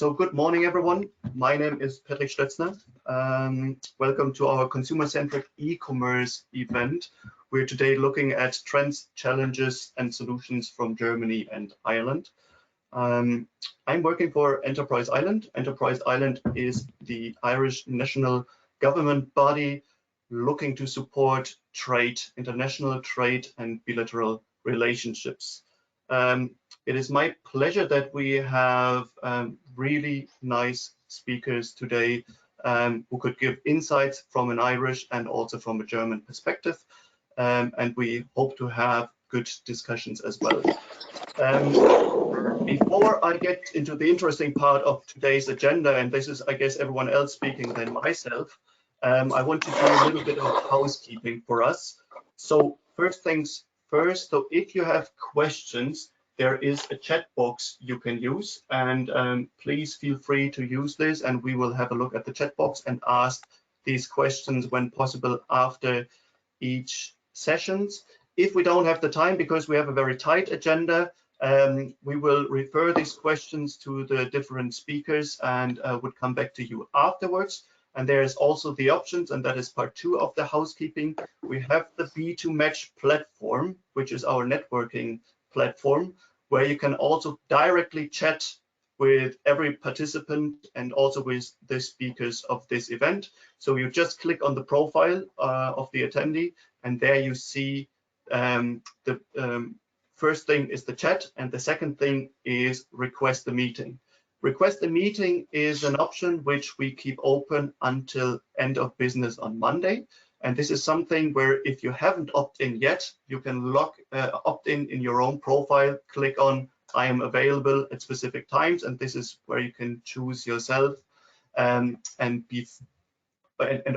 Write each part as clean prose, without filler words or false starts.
So good morning, everyone. My name is Patrick Stötzner. Welcome to our consumer-centric e-commerce event. We're today looking at trends, challenges, and solutions from Germany and Ireland. I'm working for Enterprise Ireland. Enterprise Ireland is the Irish national government body looking to support trade, international trade, and bilateral relationships. It is my pleasure that we have really nice speakers today who could give insights from an Irish and also from a German perspective. And we hope to have good discussions as well. Before I get into the interesting part of today's agenda, and this is, I guess, everyone else speaking than myself, I want to do a little bit of housekeeping for us. So first things first, so if you have questions, there is a chat box you can use, and please feel free to use this, and we will have a look at the chat box and ask these questions when possible after each sessions. If we don't have the time, because we have a very tight agenda, we will refer these questions to the different speakers and would come back to you afterwards. And there is also the options, and that is part 2 of the housekeeping. We have the B2Match platform, which is our networking platform, where you can also directly chat with every participant and also with the speakers of this event. So you just click on the profile of the attendee, and there you see the first thing is the chat, and the second thing is request a meeting. Request a meeting is an option which we keep open until end of business on Monday. And this is something where if you haven't opted in yet, you can opt in your own profile, click on I am available at specific times, and this is where you can choose yourself and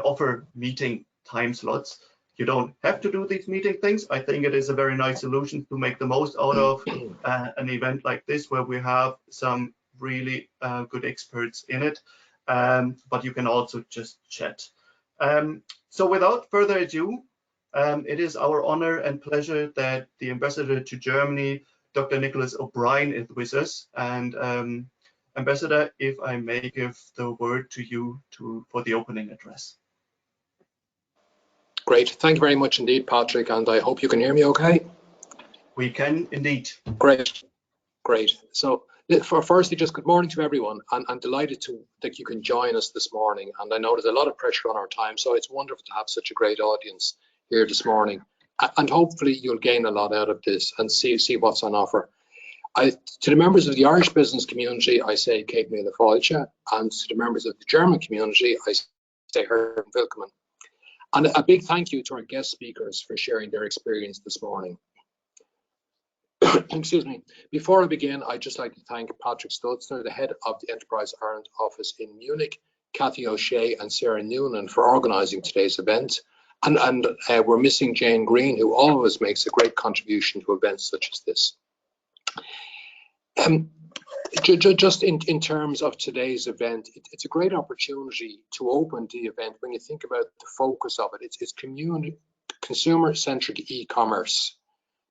offer meeting time slots. You don't have to do these meeting things. I think it is a very nice solution to make the most out of an event like this, where we have some really good experts in it, but you can also just chat. So without further ado, it is our honor and pleasure that the ambassador to Germany, Dr. Nicholas O'Brien, is with us. And Ambassador, if I may give the word to you for the opening address. Great, thank you very much indeed, Patrick, and I hope you can hear me okay. We can indeed. Great, great. So firstly, just good morning to everyone. I'm delighted that you can join us this morning, and I know there's a lot of pressure on our time, so it's wonderful to have such a great audience here this morning, and hopefully you'll gain a lot out of this and see what's on offer. To the members of the Irish business community, I say Kate Mila Fáilte, and to the members of the German community, I say Herr Willkommen. And a big thank you to our guest speakers for sharing their experience this morning. Excuse me. Before I begin, I'd just like to thank Patrick Stötzner, the head of the Enterprise Ireland office in Munich, Cathy O'Shea and Sarah Noonan for organising today's event. And we're missing Jane Green, who always makes a great contribution to events such as this. Just in terms of today's event, it's a great opportunity to open the event when you think about the focus of it. It's consumer-centric e-commerce.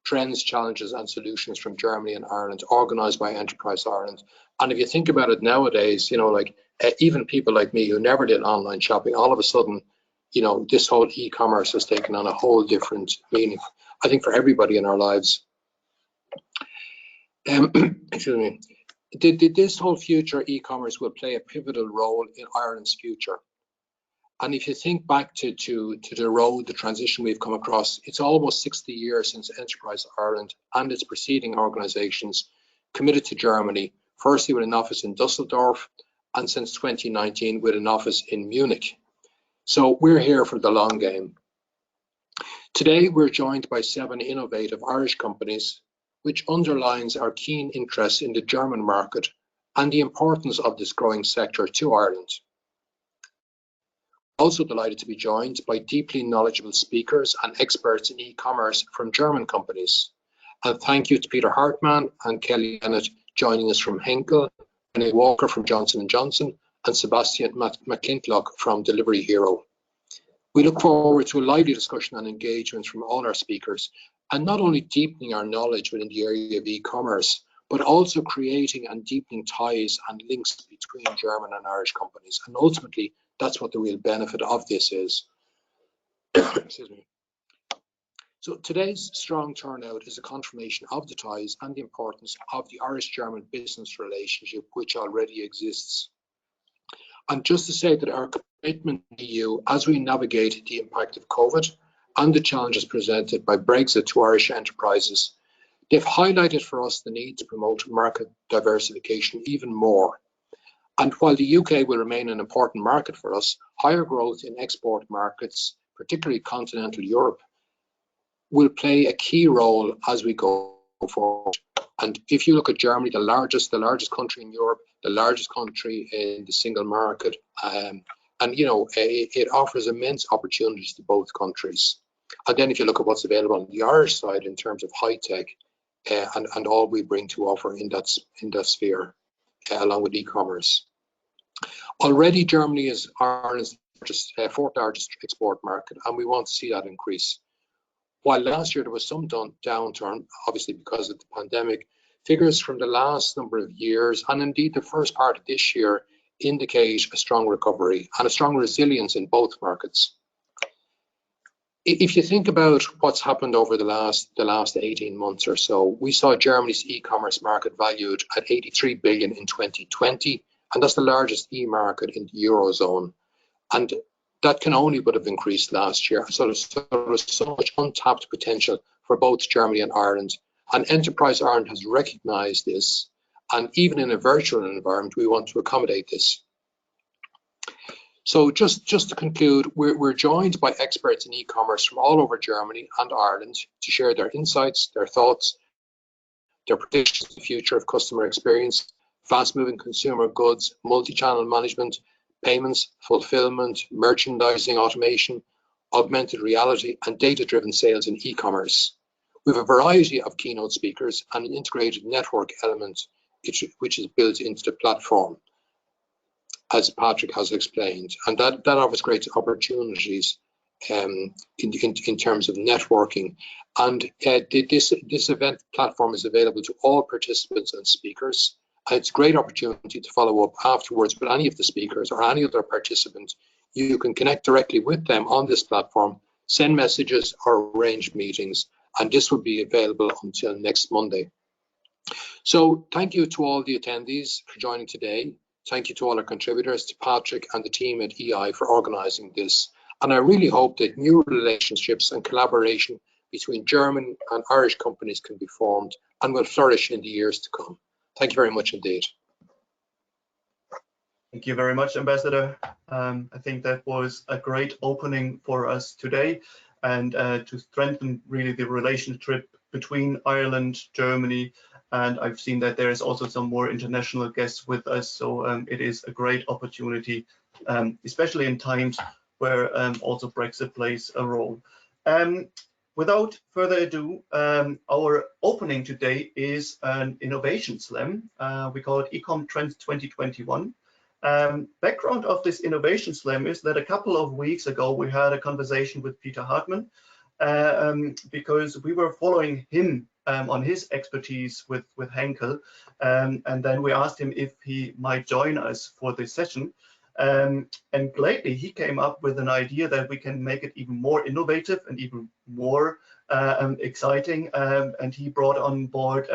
Trends, challenges and solutions from Germany and Ireland, organised by Enterprise Ireland. And if you think about it nowadays, you know, like even people like me who never did online shopping, all of a sudden, you know, this whole e-commerce has taken on a whole different meaning, I think, for everybody in our lives. Excuse me. This whole future e-commerce will play a pivotal role in Ireland's future. And if you think back to the transition we've come across, it's almost 60 years since Enterprise Ireland and its preceding organisations committed to Germany, firstly with an office in Dusseldorf, and since 2019 with an office in Munich. So we're here for the long game. Today, we're joined by 7 innovative Irish companies, which underlines our keen interest in the German market and the importance of this growing sector to Ireland. Also delighted to be joined by deeply knowledgeable speakers and experts in e-commerce from German companies. And thank you to Peter Hartmann and Kelly Bennett joining us from Henkel, Renee Walker from Johnson & Johnson, and Sebastian McClintock from Delivery Hero. We look forward to a lively discussion and engagement from all our speakers, and not only deepening our knowledge within the area of e-commerce, but also creating and deepening ties and links between German and Irish companies. And ultimately, that's what the real benefit of this is. Excuse me. So today's strong turnout is a confirmation of the ties and the importance of the Irish-German business relationship, which already exists. And just to say that our commitment to the EU, as we navigate the impact of COVID and the challenges presented by Brexit to Irish enterprises, they've highlighted for us the need to promote market diversification even more. And while the UK will remain an important market for us, higher growth in export markets, particularly continental Europe, will play a key role as we go forward. And if you look at Germany, the largest country in Europe, the largest country in the single market, and you know, it offers immense opportunities to both countries. And then if you look at what's available on the Irish side in terms of high tech and all we bring to offer in that sphere, along with e-commerce. Already Germany is Ireland's fourth largest export market, and we want to see that increase. While last year there was some downturn, obviously because of the pandemic, figures from the last number of years, and indeed the first part of this year, indicate a strong recovery and a strong resilience in both markets. If you think about what's happened over the last 18 months or so, we saw Germany's e-commerce market valued at 83 billion in 2020, and that's the largest e-market in the Eurozone. And that can only but have increased last year. So there's so much untapped potential for both Germany and Ireland. And Enterprise Ireland has recognised this. And even in a virtual environment, we want to accommodate this. So just to conclude, we're joined by experts in e-commerce from all over Germany and Ireland to share their insights, their thoughts, their predictions of the future of customer experience, fast-moving consumer goods, multi-channel management, payments, fulfillment, merchandising automation, augmented reality, and data-driven sales in e-commerce. We have a variety of keynote speakers and an integrated network element which is built into the platform, as Patrick has explained, and that offers great opportunities in terms of networking. And this event platform is available to all participants and speakers. And it's a great opportunity to follow up afterwards with any of the speakers or any other participant. You can connect directly with them on this platform, send messages or arrange meetings, and this will be available until next Monday. So thank you to all the attendees for joining today. Thank you to all our contributors, to Patrick and the team at EI for organising this. And I really hope that new relationships and collaboration between German and Irish companies can be formed and will flourish in the years to come. Thank you very much indeed. Thank you very much, Ambassador. I think that was a great opening for us today, and to strengthen really the relationship between Ireland, Germany, and I've seen that there is also some more international guests with us. So it is a great opportunity, especially in times where also Brexit plays a role. Without further ado, our opening today is an innovation slam. We call it eCom Trends 2021. Background of this innovation slam is that a couple of weeks ago we had a conversation with Peter Hartmann because we were following him on his expertise with Henkel, and then we asked him if he might join us for this session. And lately he came up with an idea that we can make it even more innovative and even more exciting, and he brought on board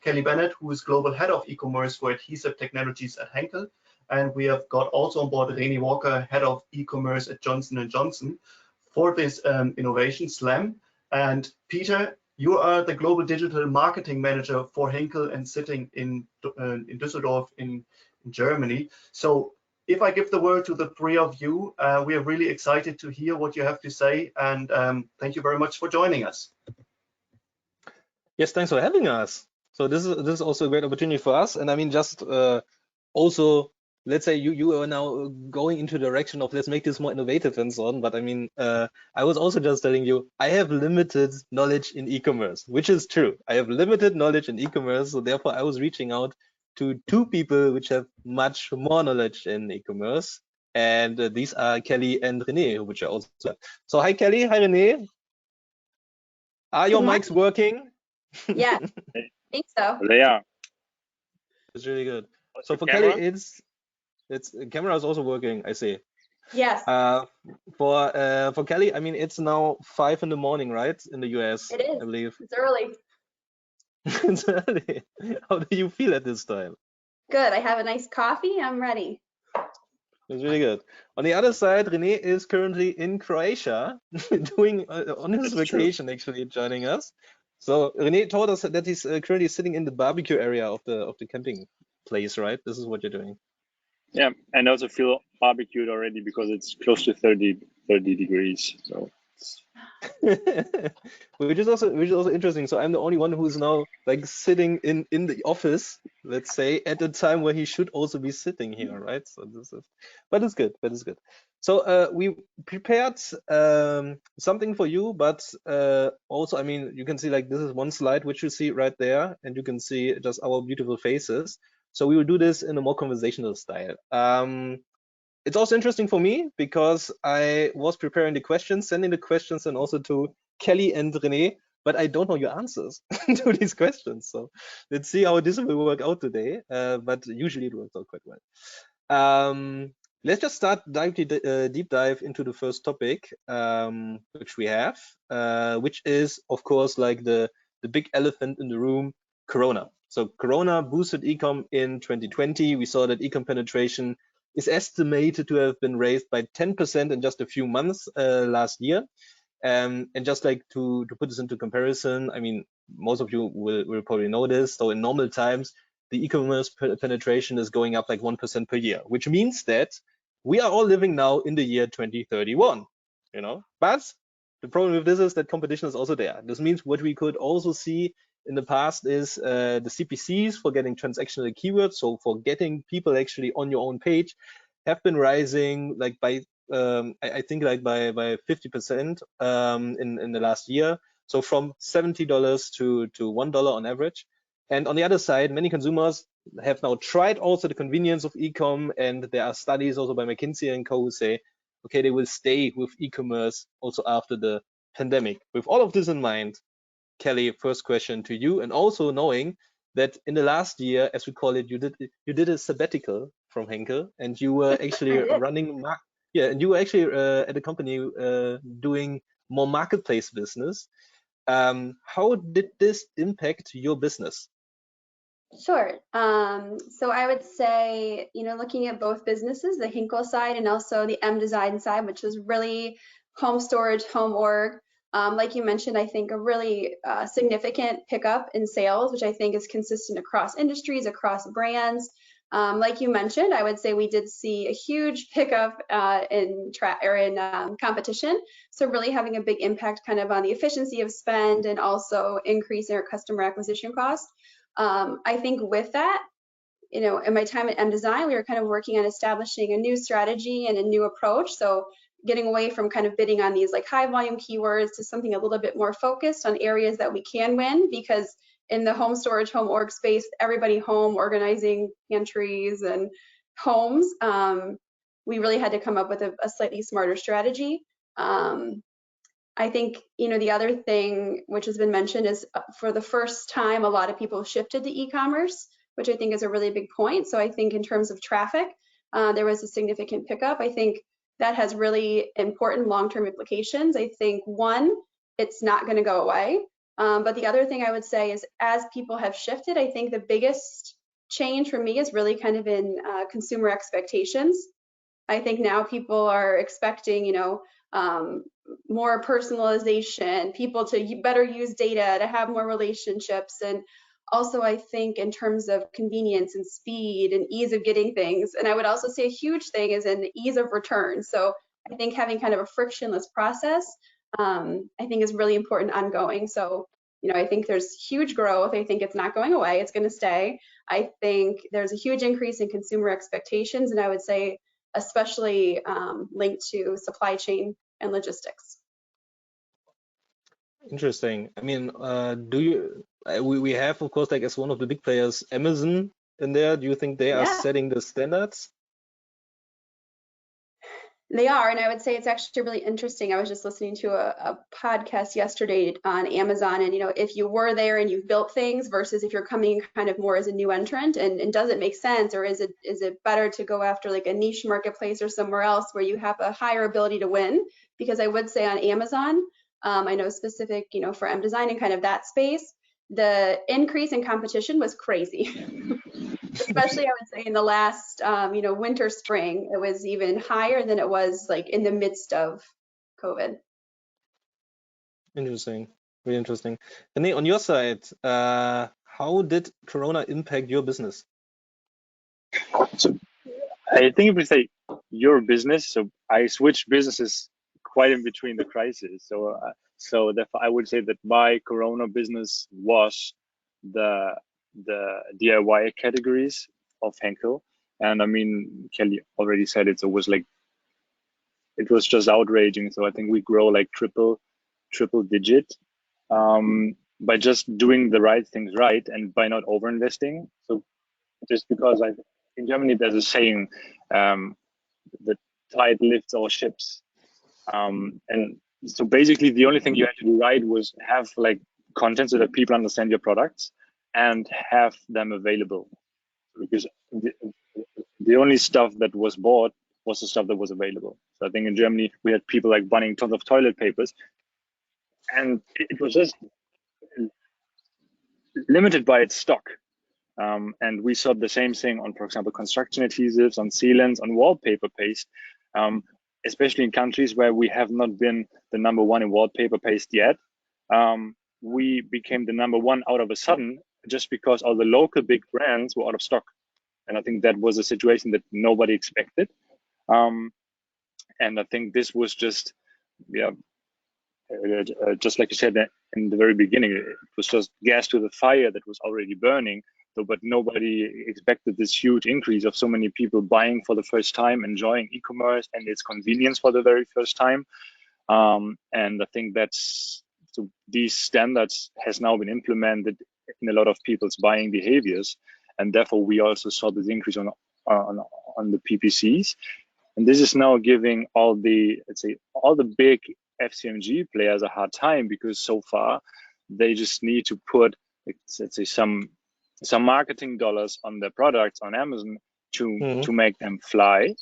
Kelly Bennett, who is global head of e-commerce for adhesive technologies at Henkel, and we have got also on board Rainey Walker, head of e-commerce at Johnson & Johnson, for this innovation slam. And Peter, you are the global digital marketing manager for Henkel and sitting in Düsseldorf in Germany. So if I give the word to the three of you, we are really excited to hear what you have to say, and thank you very much for joining us. Yes, thanks for having us. So this is also a great opportunity for us, and I mean, just also, let's say you are now going into the direction of let's make this more innovative and so on. But I mean, I was also just telling you, I have limited knowledge in e-commerce, which is true. I have limited knowledge in e-commerce, so therefore I was reaching out to two people which have much more knowledge in e-commerce, and these are Kelly and René, which are also. So hi Kelly, hi René. Are your mics working? Yeah, I think so. They are. It's really good. What's So your for camera? Kelly, it's camera is also working, I see. Yes, For Kelly, I mean, it's now 5 in the morning, right? In the US, it is. I believe. It's early. It's early. How do you feel at this time? Good. I have a nice coffee. I'm ready. It's really good. On the other side, René is currently in Croatia, doing on his That's true. vacation, actually joining us. So René told us that he's currently sitting in the barbecue area of the camping place, right? This is what you're doing. Yeah, and also feel barbecued already because it's close to 30 degrees. So which is also interesting. So I'm the only one who's now like sitting in the office, let's say, at a time where he should also be sitting here, right? So this is, but it's good. So we prepared something for you, but also, I mean, you can see like this is one slide which you see right there, and you can see just our beautiful faces. So we will do this in a more conversational style. It's also interesting for me because I was preparing the questions, sending the questions, and also to Kelly and René, but I don't know your answers to these questions. So let's see how this will work out today. But usually it works out quite well. Let's just start deep dive into the first topic, which we have, which is of course like the big elephant in the room, Corona. So Corona boosted ecom in 2020. We saw that ecom penetration is estimated to have been raised by 10% in just a few months last year. And just like to put this into comparison, I mean, most of you will probably know this. So in normal times, the e-commerce penetration is going up like 1% per year, which means that we are all living now in the year 2031, you know. But the problem with this is that competition is also there. This means what we could also see in the past is the CPCs for getting transactional keywords, so for getting people actually on your own page, have been rising like by I think like by 50% in the last year. So from $70 to $1 on average. And on the other side, many consumers have now tried also the convenience of e-com, and there are studies also by McKinsey and co who say, okay, they will stay with e-commerce also after the pandemic. With all of this in mind, Kelly, first question to you, and also knowing that in the last year, as we call it, you did a sabbatical from Henkel, and you were actually running, and you were actually at a company doing more marketplace business. How did this impact your business? Sure. So I would say, looking at both businesses, the Henkel side and also the M Design side, which was really home storage, home org. Like you mentioned, I think a really significant pickup in sales, which I think is consistent across industries, across brands. Like you mentioned, I would say we did see a huge pickup in competition. So really having a big impact kind of on the efficiency of spend and also increasing our customer acquisition cost. I think with that, in my time at M Design, we were kind of working on establishing a new strategy and a new approach. So getting away from kind of bidding on these like high volume keywords to something a little bit more focused on areas that we can win, because in the home storage, home org space, everybody home organizing pantries and homes, we really had to come up with a slightly smarter strategy. I think, the other thing which has been mentioned is for the first time, a lot of people shifted to e-commerce, which I think is a really big point. So I think in terms of traffic, there was a significant pickup. I think that has really important long-term implications. I think one, it's not going to go away. But the other thing I would say is as people have shifted, I think the biggest change for me is really kind of in consumer expectations. I think now people are expecting, more personalization, people to better use data, to have more relationships. And also, I think in terms of convenience and speed and ease of getting things. And I would also say a huge thing is in the ease of return. So I think having kind of a frictionless process, I think is really important ongoing. So, I think there's huge growth. I think it's not going away. It's going to stay. I think there's a huge increase in consumer expectations. And I would say, especially linked to supply chain and logistics. Interesting. I mean, we have, of course, like as one of the big players, Amazon in there. Do you think they are setting the standards? They are, and I would say it's actually really interesting. I was just listening to a podcast yesterday on Amazon, and if you were there and you've built things versus if you're coming kind of more as a new entrant, and does it make sense, or is it better to go after like a niche marketplace or somewhere else where you have a higher ability to win? Because I would say on Amazon, I know specific, for M Design and kind of that space, the increase in competition was crazy. Especially, I would say, in the last, winter, spring, it was even higher than it was like in the midst of COVID. Interesting, really interesting. And on your side, how did Corona impact your business? So I think if we say your business, so I switched businesses quite in between the crises. So therefore, I would say that my Corona business was the DIY categories of Henkel. And I mean, Kelly already said it, so it was just outraging. So I think we grow like triple digit by just doing the right things right and by not over investing. So just because in Germany there's a saying, the tide lifts all ships. And so basically the only thing you had to do right was have like content so that people understand your products and have them available, because the only stuff that was bought was the stuff that was available. So I think in Germany we had people like buying tons of toilet papers, and it was just limited by its stock. And we saw the same thing on, for example, construction adhesives, on sealants, on wallpaper paste, especially in countries where we have not been the #1 in wallpaper paste yet. We became the #1 out of a sudden just because all the local big brands were out of stock. And I think that was a situation that nobody expected. And I think this was just, just like you said in the very beginning, it was just gas to the fire that was already burning. So, but nobody expected this huge increase of so many people buying for the first time, enjoying e-commerce and its convenience for the very first time. And I think so these standards has now been implemented in a lot of people's buying behaviors, and therefore we also saw this increase on the PPCs. And this is now giving all the big FCMG players a hard time, because so far they just need to put, let's say, some marketing dollars on their products on Amazon to make them fly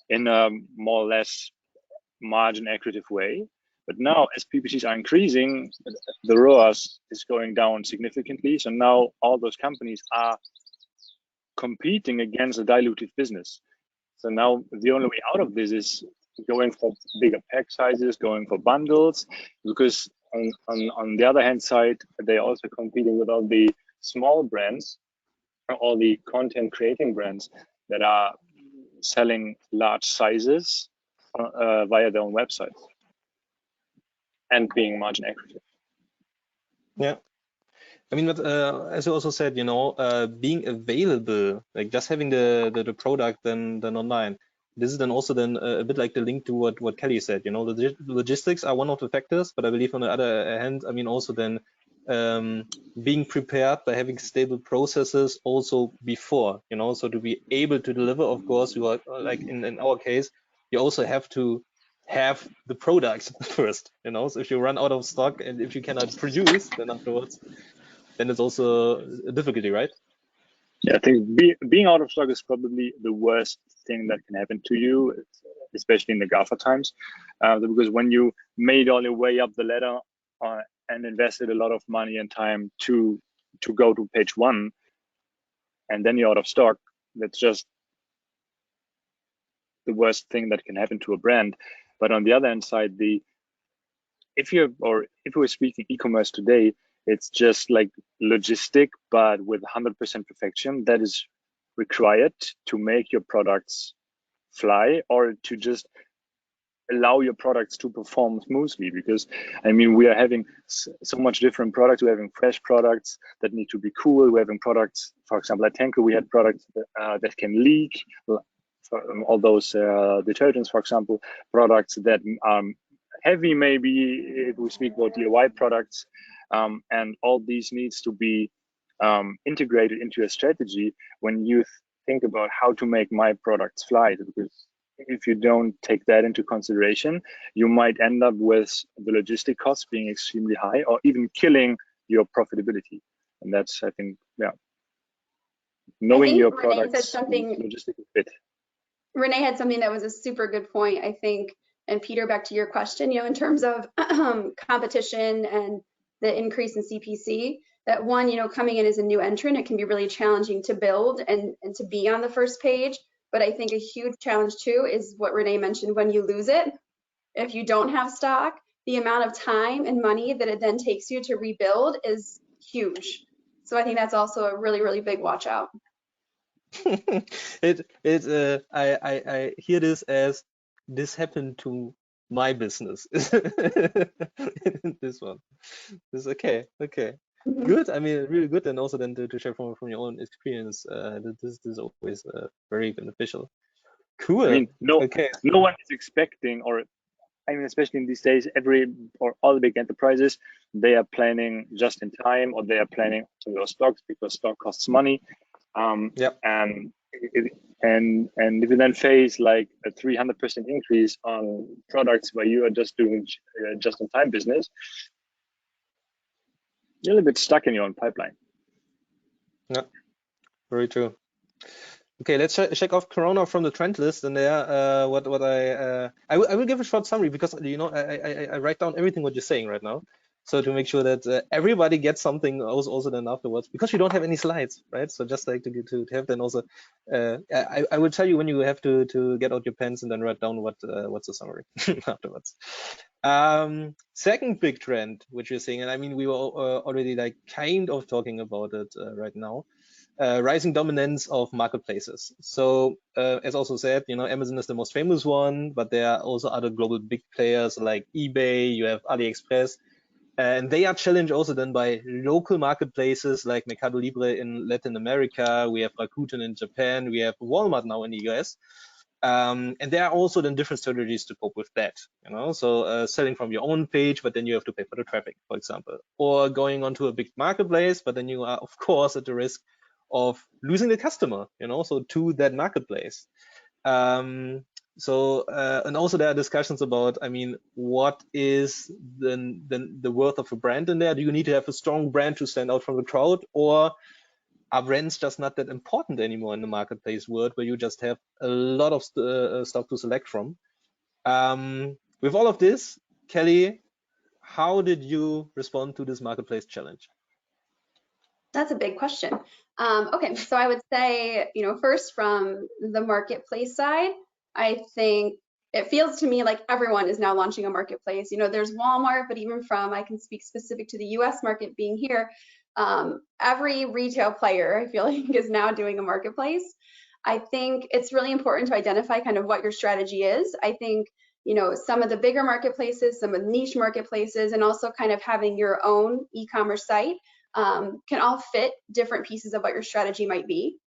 in a more or less margin accretive way. But now, as PPCs are increasing, the ROAS is going down significantly. So now all those companies are competing against a dilutive business. So now the only way out of this is going for bigger pack sizes, going for bundles, because on the other hand side, they're also competing with all the small brands, all the content creating brands that are selling large sizes via their own websites and being margin accretive. Yeah. I mean, but as you also said, being available, like just having the product then online. This is then also a bit like the link to what Kelly said. The logistics are one of the factors, but I believe on the other hand, I mean, also then being prepared by having stable processes also before, so to be able to deliver. Of course, you are like in our case, you also have to have the product first. So if you run out of stock and if you cannot produce, then afterwards, then it's also a difficulty, right? Yeah, I think being out of stock is probably the worst thing that can happen to you, especially in the GAFA times, because when you made all your way up the ladder and invested a lot of money and time to go to page 1, and then you're out of stock, that's just the worst thing that can happen to a brand. But on the other hand side, if we're speaking e-commerce today, it's just like logistic, but with 100% perfection that is required to make your products fly, or to just allow your products to perform smoothly. Because I mean, we are having so much different products. We're having fresh products that need to be cool. We're having products, for example, at Henkel, we had products that can leak. All those detergents, for example, products that heavy, maybe if we speak about DIY products, and all these needs to be integrated into a strategy when you think about how to make my products fly. Because if you don't take that into consideration, you might end up with the logistic costs being extremely high, or even killing your profitability. And that's, I think, yeah, knowing your products logistic fit. Renee had something that was a super good point, I think. And Peter, back to your question, in terms of competition and the increase in CPC, that one, coming in as a new entrant, it can be really challenging to build and to be on the first page. But I think a huge challenge too is what Renee mentioned: when you lose it, if you don't have stock, the amount of time and money that it then takes you to rebuild is huge. So I think that's also a really, really big watch out. I hear this as this happened to my business. This one. This is okay. Good. I mean, really good, and also then to share from your own experience. This is always very beneficial. Cool. I mean, no one is expecting, or I mean, especially in these days, all the big enterprises, they are planning just in time, or they are planning to your stocks because stock costs money. Yep. And if you then face like a 300% increase on products where you are just doing just-in-time business, you're a little bit stuck in your own pipeline. Yeah, very true. Okay, let's check off Corona from the trend list, and there, I will give a short summary, because I write down everything what you're saying right now, so to make sure that everybody gets something also then afterwards, because we don't have any slides, right? So just like to have then also, I will tell you when you have to get out your pens and then write down what's the summary afterwards. Second big trend which you're seeing, and I mean we were already like kind of talking about it right now. Rising dominance of marketplaces. So as also said, Amazon is the most famous one, but there are also other global big players like eBay, you have AliExpress, and they are challenged also then by local marketplaces like Mercado Libre in Latin America, we have Rakuten in Japan, we have Walmart now in the US. And there are also then different strategies to cope with that, so selling from your own page, but then you have to pay for the traffic, for example, or going onto a big marketplace, but then you are of course at the risk of losing the customer, so to that marketplace. And also there are discussions about, I mean, what is then the worth of a brand in there? Do you need to have a strong brand to stand out from the crowd, or are brands just not that important anymore in the marketplace world, where you just have a lot of stuff to select from? With all of this, Kelly, how did you respond to this marketplace challenge? That's a big question. Okay, so I would say, first from the marketplace side, I think it feels to me like everyone is now launching a marketplace. There's Walmart, but even I can speak specific to the US market being here, every retail player, I feel like, is now doing a marketplace. I think it's really important to identify kind of what your strategy is. I think, some of the bigger marketplaces, some of the niche marketplaces, and also kind of having your own e-commerce site can all fit different pieces of what your strategy might be.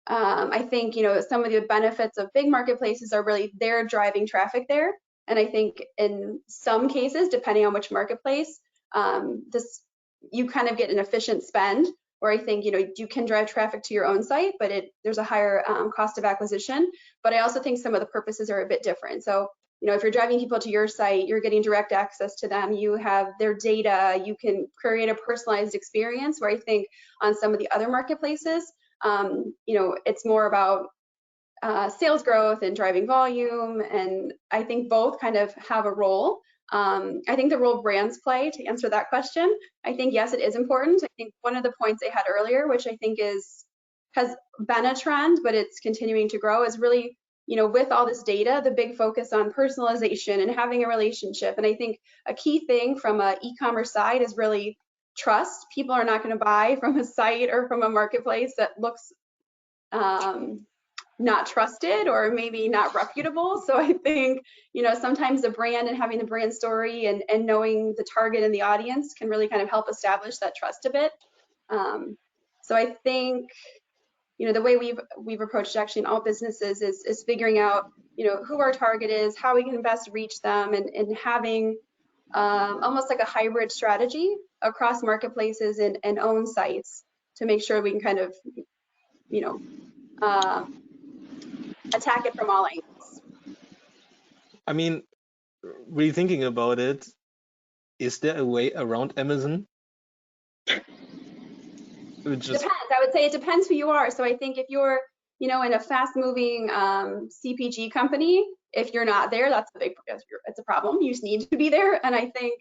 I think, some of the benefits of big marketplaces are really they're driving traffic there. And I think in some cases, depending on which marketplace, you kind of get an efficient spend, where I think, you can drive traffic to your own site, but there's a higher cost of acquisition. But I also think some of the purposes are a bit different. So, if you're driving people to your site, you're getting direct access to them, you have their data, you can create a personalized experience, where I think on some of the other marketplaces, it's more about sales growth and driving volume. And I think both kind of have a role. I think the role brands play, to answer that question, I think, yes, it is important. I think one of the points I had earlier, which I think has been a trend, but it's continuing to grow, is really, with all this data, the big focus on personalization and having a relationship. And I think a key thing from an e-commerce side is really trust. People are not going to buy from a site or from a marketplace that looks not trusted or maybe not reputable. So I think, sometimes the brand and having the brand story and knowing the target and the audience can really kind of help establish that trust a bit. So I think, the way we've approached actually in all businesses is figuring out, who our target is, how we can best reach them, and having almost like a hybrid strategy across marketplaces and own sites to make sure we can kind of, attack it from all angles. I mean, really thinking about it, is there a way around Amazon? Which is, Depends. I would say it depends who you are. So I think if you're, in a fast-moving CPG company, if you're not there, that's a big, it's a problem. You just need to be there. And I think,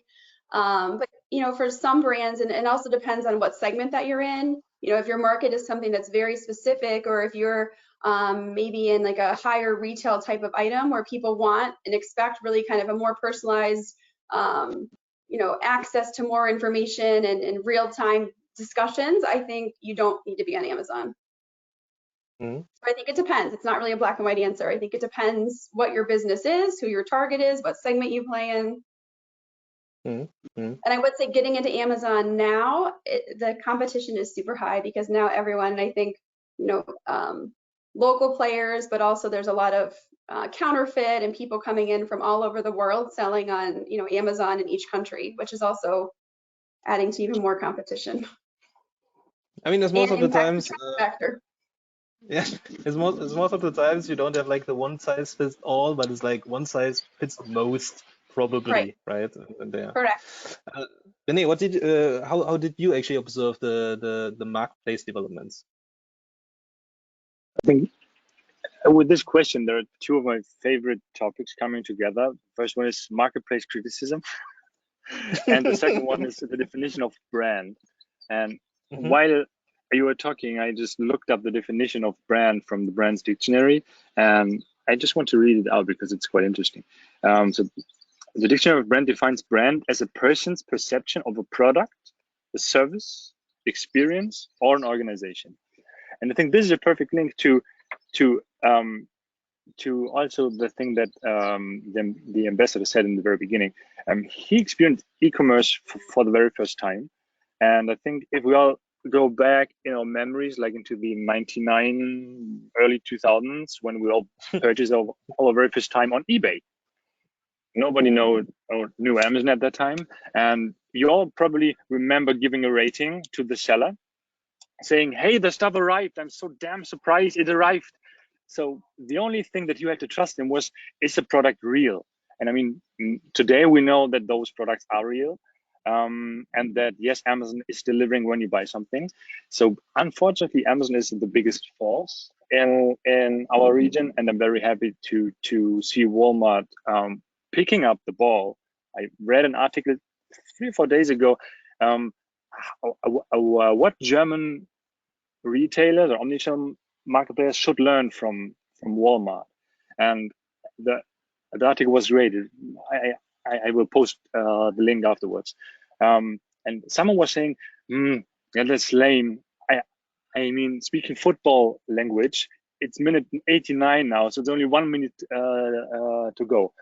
but for some brands, and it also depends on what segment that you're in. If your market is something that's very specific, or if you're maybe in like a higher retail type of item where people want and expect really kind of a more personalized, access to more information and real-time discussions, I think you don't need to be on Amazon. Mhm. So I think it depends. It's not really a black and white answer. I think it depends what your business is, who your target is, what segment you play in. And I would say getting into Amazon now, the competition is super high because now everyone, I think, local players, but also there's a lot of counterfeit and people coming in from all over the world selling on, Amazon in each country, which is also adding to even more competition. I mean, as most of the times, factor. yeah, as most of the times you don't have like the one size fits all, but it's like one size fits most, probably, right? And there. Correct. Benny, how did you actually observe the marketplace developments? I think with this question, there are two of my favorite topics coming together. First one is marketplace criticism, and the second one is the definition of brand. And while you were talking, I just looked up the definition of brand from the Brand's Dictionary, and I just want to read it out because it's quite interesting. So the Dictionary of Brand defines brand as a person's perception of a product, a service, experience, or an organization. And I think this is a perfect link to also the thing that the ambassador said in the very beginning. He experienced e-commerce for the very first time, and I think if we all go back in our memories, like into the 99 early 2000s, when we all purchased our very first time on eBay. Nobody knew Amazon at that time, and you all probably remember giving a rating to the seller, saying, "Hey, the stuff arrived. I'm so damn surprised it arrived." So the only thing that you had to trust in was, is the product real? And I mean, today we know that those products are real, and that yes, Amazon is delivering when you buy something. So unfortunately, Amazon is the biggest force in our region, and I'm very happy to see Walmart picking up the ball. I read an article 3 or 4 days ago. What German retailers or omnichannel marketplaces should learn from Walmart, and the article was great. I will post the link afterwards. And someone was saying, yeah, that's lame. I mean, speaking football language, it's minute 89 now, so it's only 1 minute to go.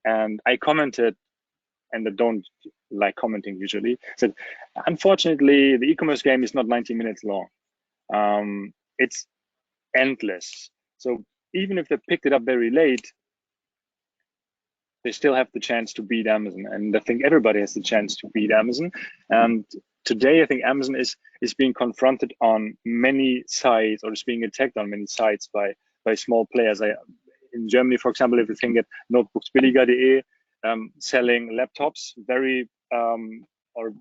And I commented, and I don't like commenting usually, said, unfortunately, the e-commerce game is not 90 minutes long. It's endless. So even if they picked it up very late, they still have the chance to beat Amazon. And I think everybody has the chance to beat Amazon. And today, I think Amazon is being confronted on many sides, or is being attacked on many sides by small players. In Germany, for example, if you think at notebooksbilliger.de, selling laptops or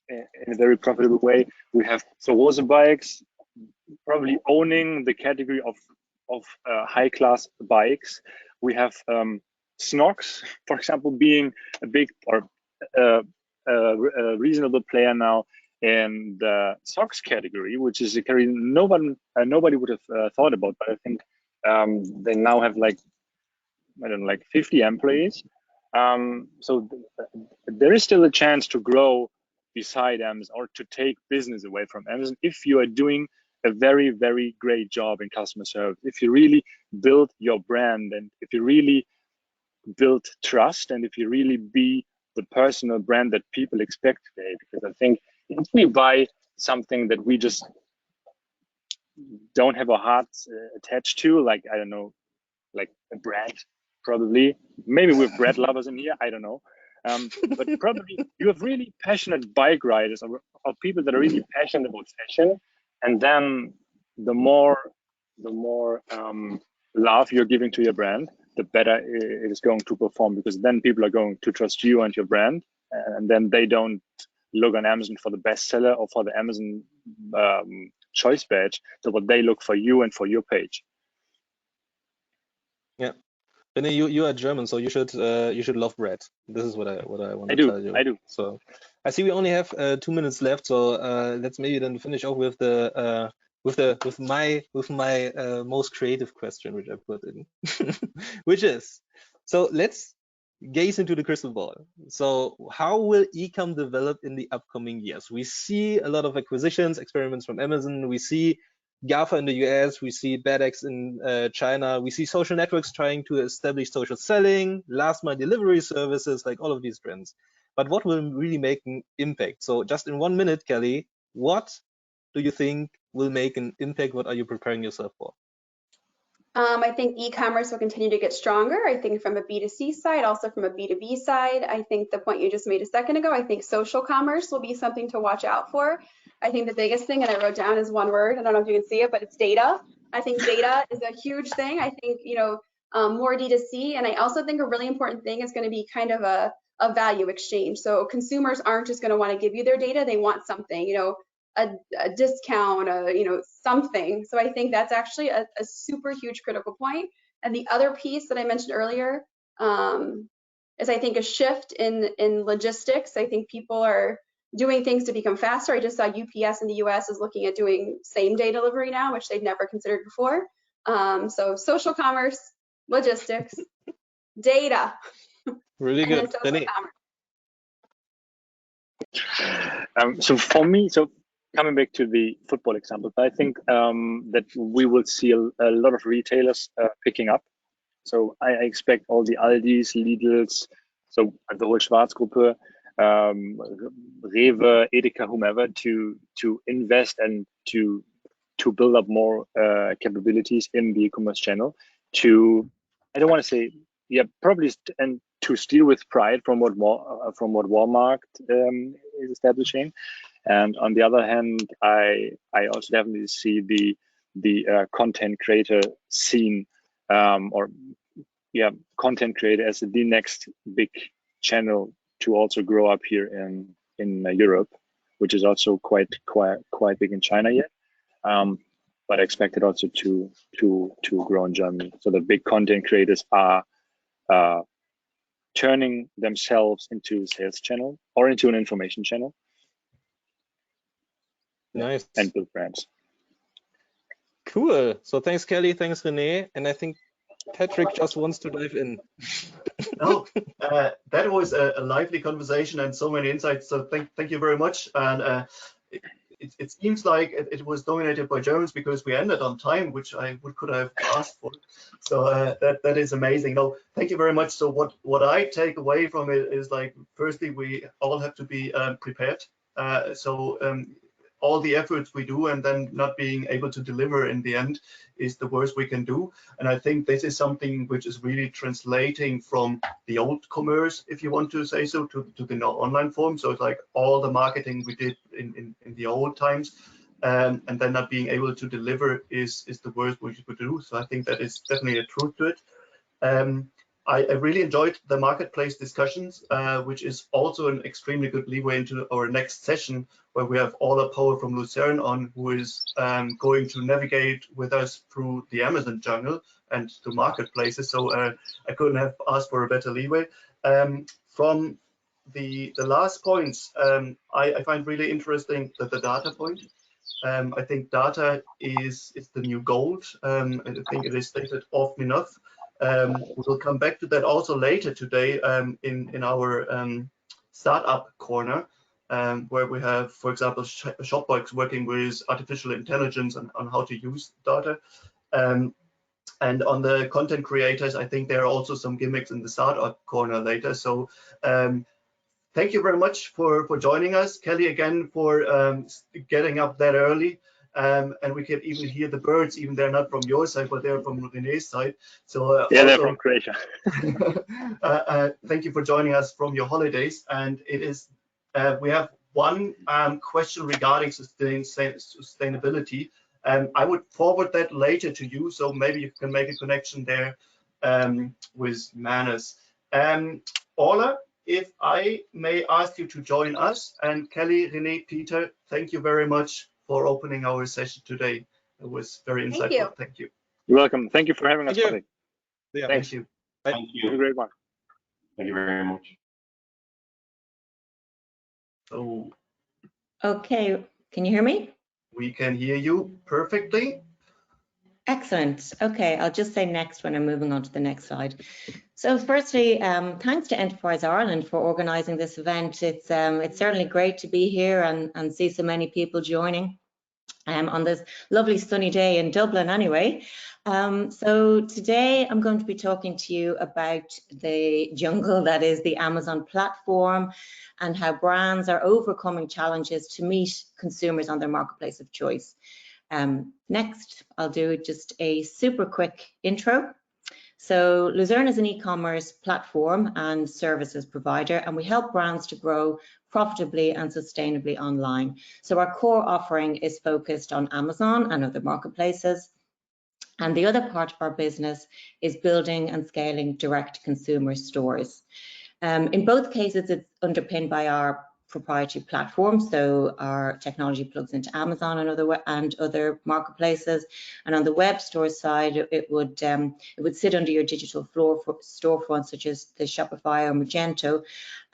in a very profitable way. We have Rose bikes probably owning the category of high-class bikes. We have Snox, for example, being a big or a reasonable player now in the socks category, which is a category nobody would have thought about. But I think they now have like 50 employees. So there is still a chance to grow beside Amazon, or to take business away from Amazon, if you are doing a very, very great job in customer service. If you really build your brand, and if you really build trust, and if you really be the personal brand that people expect today. Because I think if we buy something that we just don't have our hearts attached to, like, I don't know, like a bread, probably, maybe we're bread lovers in here, I don't know. But probably you have really passionate bike riders, or people that are really passionate about fashion, and then the more love you're giving to your brand, the better it is going to perform, because then people are going to trust you and your brand, and then they don't look on Amazon for the bestseller or for the Amazon choice badge. So what they look for you and for your page. Yeah. Benny, you are German, so you should love bread. This is what I want to tell you. I do. So I see we only have 2 minutes left, so let's maybe then finish off with the with my most creative question, which I put in, which is, so let's gaze into the crystal ball. So how will e-com develop in the upcoming years? We see a lot of acquisitions, experiments from Amazon. We see GAFA in the US, we see BadX in China, we see social networks trying to establish social selling, last mile delivery services, like all of these trends. But what will really make an impact? So just in 1 minute, Kelly, what do you think will make an impact? What are you preparing yourself for? I think e-commerce will continue to get stronger. I think from a B2C side, also from a B2B side. I think the point you just made a second ago, I think social commerce will be something to watch out for. I think the biggest thing, and I wrote down is one word, I don't know if you can see it, but it's data. I think data is a huge thing. I think, more D2C, and I also think a really important thing is going to be kind of a value exchange. So consumers aren't just going to want to give you their data, they want something, a discount, something. So I think that's actually a super huge critical point. And the other piece that I mentioned earlier is I think a shift in logistics. I think people are doing things to become faster. I just saw UPS in the US is looking at doing same day delivery now, which they'd never considered before. So social commerce, logistics, data. Really good. Benny. So for me, coming back to the football example, I think that we will see a lot of retailers picking up. So I expect all the Aldis, Lidls, so the whole Schwarzgruppe, Rewe, Edeka, whomever, to invest and to build up more capabilities in the e-commerce channel. I don't want to say, probably, and to steal with pride from what Walmart is establishing. And on the other hand, I also definitely see the content creator scene, content creator as the next big channel to also grow up here in Europe, which is also quite big in China yet. But I expect it also to grow in Germany. So the big content creators are turning themselves into a sales channel or into an information channel. Nice. And build brands. Cool. So thanks, Kelly. Thanks, Renee. And I think Patrick just wants to dive in. No, that was a lively conversation and so many insights. So thank you very much. And it seems like it was dominated by Germans because we ended on time, which I could have asked for. So that is amazing. No, thank you very much. So what I take away from it is, like, firstly, we all have to be prepared. All the efforts we do and then not being able to deliver in the end is the worst we can do. And I think this is something which is really translating from the old commerce, if you want to say so, to the now online form. So it's like all the marketing we did in the old times, and then not being able to deliver is the worst we could do. So I think that is definitely a truth to it. I really enjoyed the marketplace discussions, which is also an extremely good leeway into our next session, where we have Ola Power from Luzern on, who is going to navigate with us through the Amazon jungle and to marketplaces. So I couldn't have asked for a better leeway. From the last points, I find really interesting that the data point. I think data is the new gold. I think it is stated often enough. We'll come back to that also later today in our startup corner, where we have, for example, ShopBox working with artificial intelligence on how to use data. And on the content creators, I think there are also some gimmicks in the startup corner later. So thank you very much for joining us. Kelly, again, for getting up that early. And we can even hear the birds, even they're not from your side, but they're from Renee's side. So yeah, they're from Croatia. Thank you for joining us from your holidays. And it is we have one question regarding sustainability. I would forward that later to you, so maybe you can make a connection there with manners. Orla, if I may ask you to join us, and Kelly, Renee, Peter, thank you very much for opening our session today. It was very insightful. Thank you. Thank you. You're welcome. Thank you for having us. Thank you. Patrick. Yeah. Thanks. Thank you. Thank Have a you. great one. Thank you very much. So Okay, can you hear me? we can hear you perfectly. Excellent. Okay, I'll just say next when I'm moving on to the next slide. So firstly, thanks to Enterprise Ireland for organising this event. It's certainly great to be here and see so many people joining on this lovely sunny day in Dublin anyway. So today I'm going to be talking to you about the jungle that is the Amazon platform and how brands are overcoming challenges to meet consumers on their marketplace of choice. Next, I'll do just a super quick intro. So Luzern is an e-commerce platform and services provider, and we help brands to grow profitably and sustainably online. So our core offering is focused on Amazon and other marketplaces. And the other part of our business is building and scaling direct consumer stores. In both cases, it's underpinned by our proprietary platform, so our technology plugs into Amazon and other marketplaces. And on the web store side, it would sit under your digital storefront, such as the Shopify or Magento.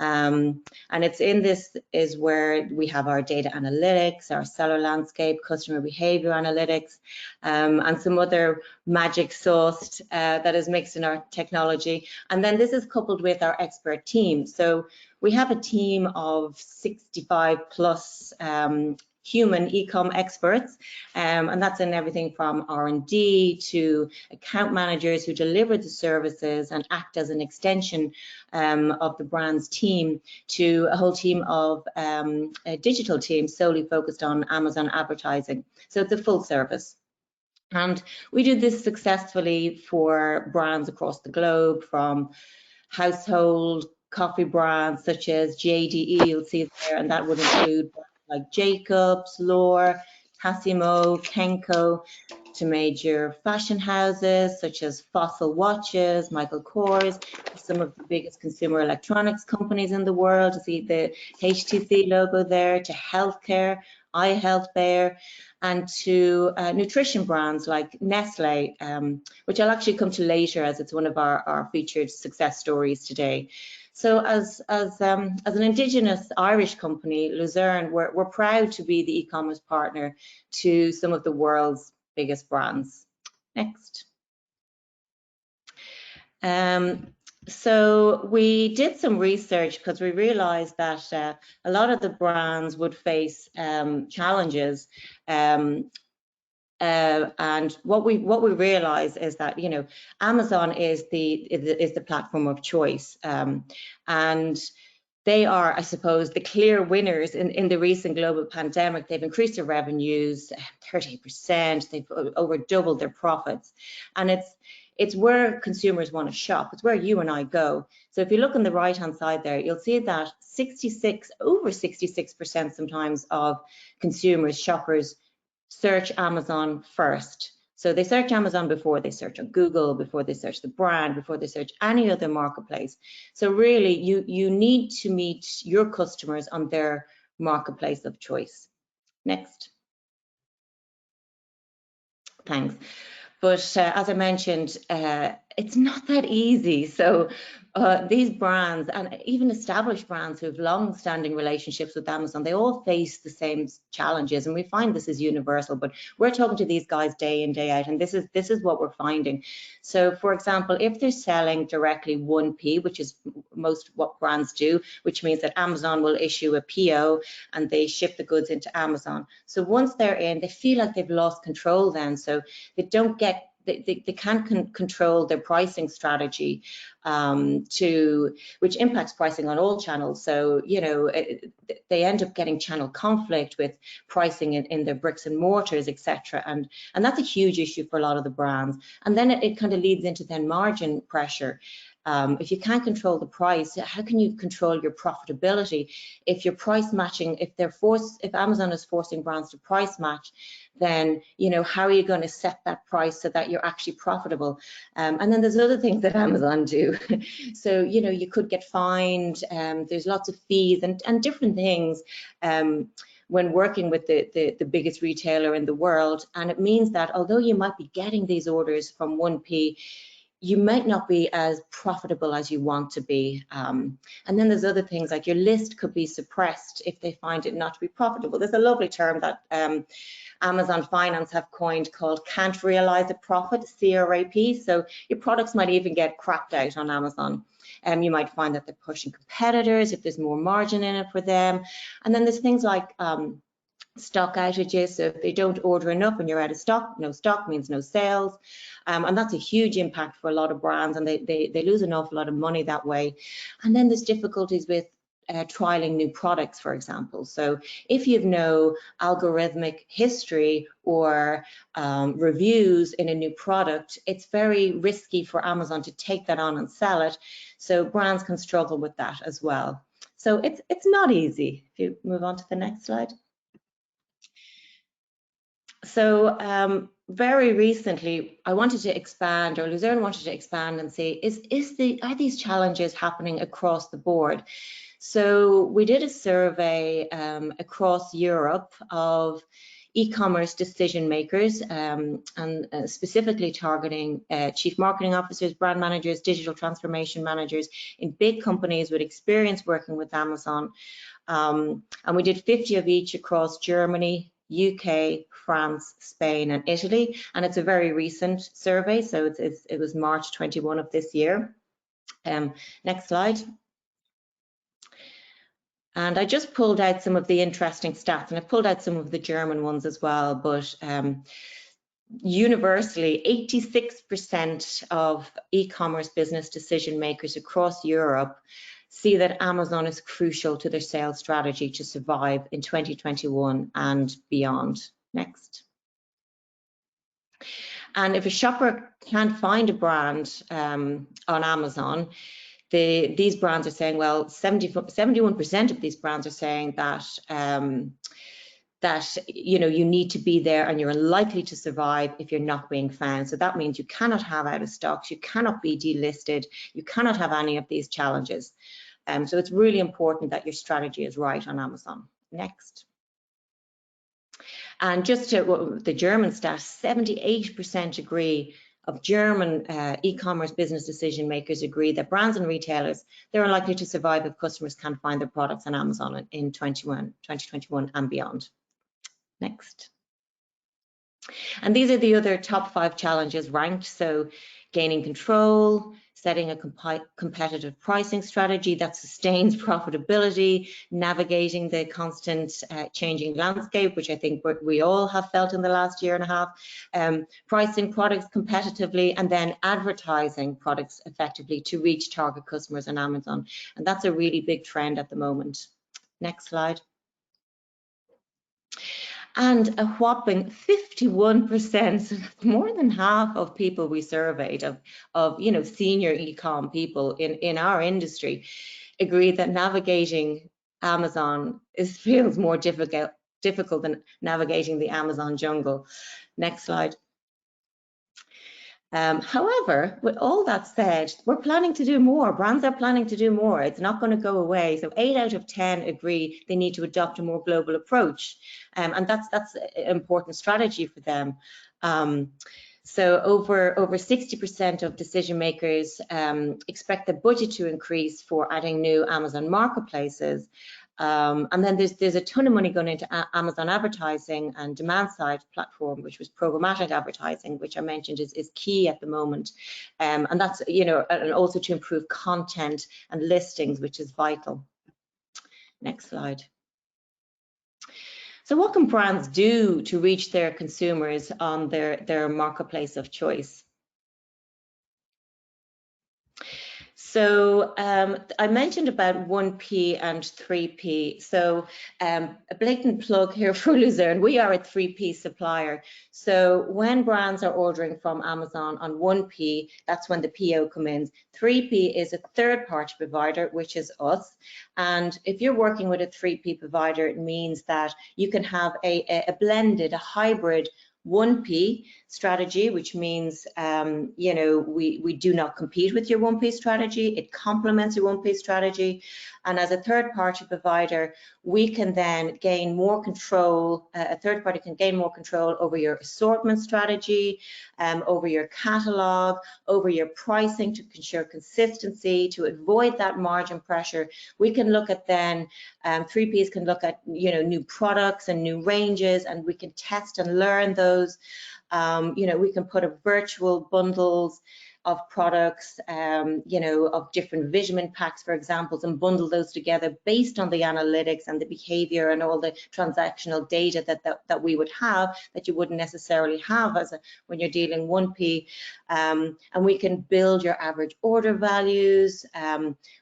And it's in this is where we have our data analytics, our seller landscape, customer behavior analytics, and some other magic sauce that is mixed in our technology. And then this is coupled with our expert team. So we have a team of 65 plus human e-com experts, and that's in everything from R&D to account managers who deliver the services and act as an extension of the brand's team, to a whole team of a digital team solely focused on Amazon advertising. So it's a full service. And we do this successfully for brands across the globe, from household coffee brands such as JDE, you'll see there, and that would include like Jacobs, L'Or, Tassimo, Henkel, to major fashion houses such as Fossil Watches, Michael Kors, some of the biggest consumer electronics companies in the world. You see the HTC logo there, to healthcare, iHealth Bayer, and to nutrition brands like Nestle, which I'll actually come to later as it's one of our featured success stories today. So as an Indigenous Irish company, Luzern, we're proud to be the e-commerce partner to some of the world's biggest brands. Next. So we did some research because we realized that a lot of the brands would face challenges. And what we realize is that, you know, Amazon is the platform of choice, and they are, I suppose, the clear winners in the recent global pandemic. They've increased their revenues 30%. They've over doubled their profits, and it's where consumers want to shop. It's where you and I go. So if you look on the right-hand side there, you'll see that over 66% sometimes of consumers, shoppers, search Amazon first. So they search Amazon before they search on Google, before they search the brand, before they search any other marketplace. So really, you need to meet your customers on their marketplace of choice. Next. Thanks. But as I mentioned, it's not that easy. So these brands, and even established brands who have long-standing relationships with Amazon, they all face the same challenges, and we find this is universal. But we're talking to these guys day in, day out, and this is what we're finding. So, for example, if they're selling directly 1P, which is most what brands do, which means that Amazon will issue a PO and they ship the goods into Amazon. So once they're in, they feel like they've lost control then. So they don't get they can't control their pricing strategy, which impacts pricing on all channels. So, you know, they end up getting channel conflict with pricing in their bricks and mortars, etc. And that's a huge issue for a lot of the brands. And then it kind of leads into then margin pressure. If you can't control the price, how can you control your profitability? If you're price matching, if Amazon is forcing brands to price match, then, you know, how are you going to set that price so that you're actually profitable? And then there's other things that Amazon do. So, you know, you could get fined, there's lots of fees and different things when working with the biggest retailer in the world. And it means that although you might be getting these orders from 1P, you might not be as profitable as you want to be. And then there's other things like your list could be suppressed if they find it not to be profitable. There's a lovely term that Amazon Finance have coined called can't realize a profit, CRAP. So your products might even get crapped out on Amazon. You might find that they're pushing competitors if there's more margin in it for them. And then there's things like stock outages. So if they don't order enough and you're out of stock, no stock means no sales. And that's a huge impact for a lot of brands, and they lose an awful lot of money that way. And then there's difficulties with trialing new products, for example. So if you've no algorithmic history or reviews in a new product, it's very risky for Amazon to take that on and sell it. So brands can struggle with that as well. So it's not easy. If you move on to the next slide. So very recently, I wanted to expand, or Luzern wanted to expand and say, are these challenges happening across the board? So we did a survey across Europe of e-commerce decision makers, and specifically targeting chief marketing officers, brand managers, digital transformation managers in big companies with experience working with Amazon. And we did 50 of each across Germany, UK, France, Spain, and Italy, and it's a very recent survey, so it was March 21 of this year. Next slide. And I just pulled out some of the interesting stats, and I pulled out some of the German ones as well, but universally, 86% of e-commerce business decision makers across Europe see that Amazon is crucial to their sales strategy to survive in 2021 and beyond. Next. And if a shopper can't find a brand on Amazon, these brands are saying, well, 71% of these brands are saying that that you know, you need to be there and you're unlikely to survive if you're not being found. So that means you cannot have out of stocks, you cannot be delisted, you cannot have any of these challenges. So it's really important that your strategy is right on Amazon. Next. And just to the German stats, 78% agree of German e-commerce business decision makers agree that brands and retailers, they're unlikely to survive if customers can't find their products on Amazon in 2021 and beyond. Next. And these are the other top 5 challenges ranked. So gaining control, setting a competitive pricing strategy that sustains profitability, navigating the constant changing landscape, which I think we all have felt in the last year and a half, pricing products competitively, and then advertising products effectively to reach target customers on Amazon. And that's a really big trend at the moment. Next slide. And a whopping 51%, more than half of people we surveyed of you know, senior e-com people in our industry agree that navigating Amazon feels more difficult than navigating the Amazon jungle. Next slide. However, with all that said, we're planning to do more. Brands are planning to do more. It's not going to go away. So 8 out of 10 agree they need to adopt a more global approach. And that's an important strategy for them. So over 60% of decision makers expect the budget to increase for adding new Amazon marketplaces. And then there's a ton of money going into Amazon advertising and demand side platform, which was programmatic advertising, which I mentioned is key at the moment. And that's, you know, and also to improve content and listings, which is vital. Next slide. So what can brands do to reach their consumers on their marketplace of choice? So I mentioned about 1P and 3P. So a blatant plug here for Luzern. We are a 3P supplier. So when brands are ordering from Amazon on 1P, that's when the PO comes in. 3P is a third-party provider, which is us. And if you're working with a 3P provider, it means that you can have a blended, a hybrid 1P strategy, which means, you know, we do not compete with your 1P strategy. It complements your 1P strategy. And as a third party provider, we can then gain more control. A third party can gain more control over your assortment strategy, over your catalog, over your pricing to ensure consistency, to avoid that margin pressure. We can look at then, 3Ps can look at, you know, new products and new ranges, and we can test and learn those. You know, we can put a virtual bundles of products, you know, of different vitamin packs, for example, and bundle those together based on the analytics and the behavior and all the transactional data that we would have that you wouldn't necessarily have when you're dealing 1P. And we can build your average order values.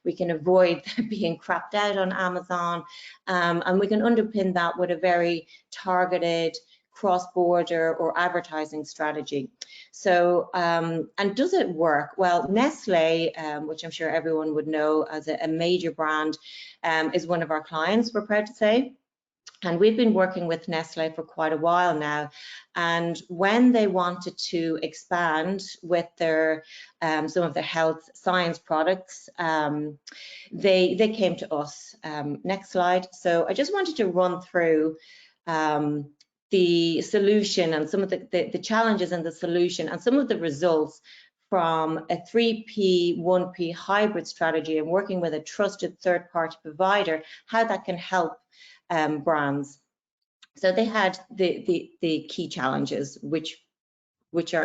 We can avoid being crapped out on Amazon, and we can underpin that with a very targeted cross-border or advertising strategy. So, and does it work? Well, Nestle, which I'm sure everyone would know as a major brand, is one of our clients, we're proud to say. And we've been working with Nestle for quite a while now. And when they wanted to expand with their some of their health science products, they came to us. Next slide. So I just wanted to run through the solution and some of the challenges and the solution and some of the results from a 3P, 1P hybrid strategy and working with a trusted third-party provider, how that can help brands. So they had the key challenges, which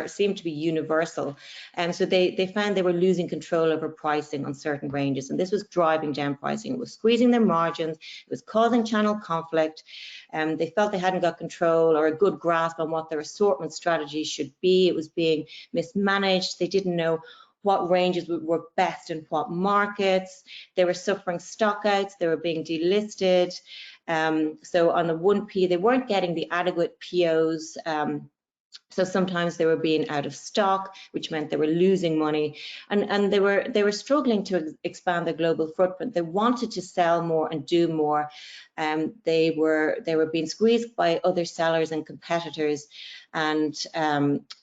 seem to be universal. And so they found they were losing control over pricing on certain ranges, and this was driving down pricing. It was squeezing their margins, it was causing channel conflict, and they felt they hadn't got control or a good grasp on what their assortment strategy should be. It was being mismanaged. They didn't know what ranges would work best in what markets. They were suffering stockouts, they were being delisted. So on the 1P, they weren't getting the adequate POs. So sometimes they were being out of stock, which meant they were losing money, and they were struggling to expand their global footprint. They wanted to sell more and do more. They were being squeezed by other sellers and competitors, and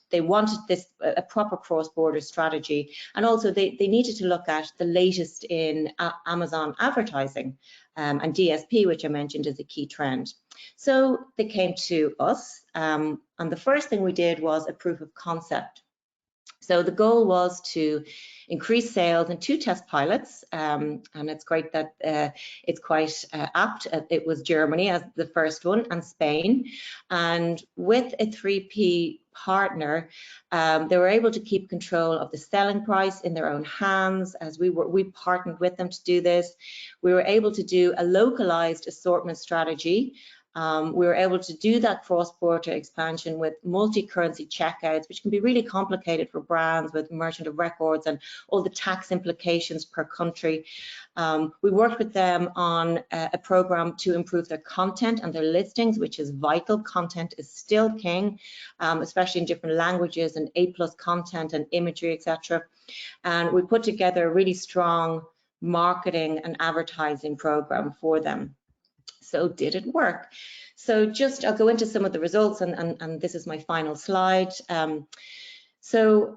they wanted a proper cross-border strategy. And also they needed to look at the latest in Amazon advertising and DSP, which I mentioned is a key trend. So they came to us, and the first thing we did was a proof of concept. So the goal was to increase sales in 2 test pilots, and it's great that it's quite apt. It was Germany as the first one and Spain, and with a 3P partner, they were able to keep control of the selling price in their own hands as we partnered with them to do this. We were able to do a localized assortment strategy. We were able to do that cross-border expansion with multi-currency checkouts, which can be really complicated for brands with merchant of records and all the tax implications per country. We worked with them on a program to improve their content and their listings, which is vital. Content is still king, especially in different languages, and A+ content and imagery, etc. And we put together a really strong marketing and advertising program for them. So did it work? So just I'll go into some of the results, and this is my final slide. So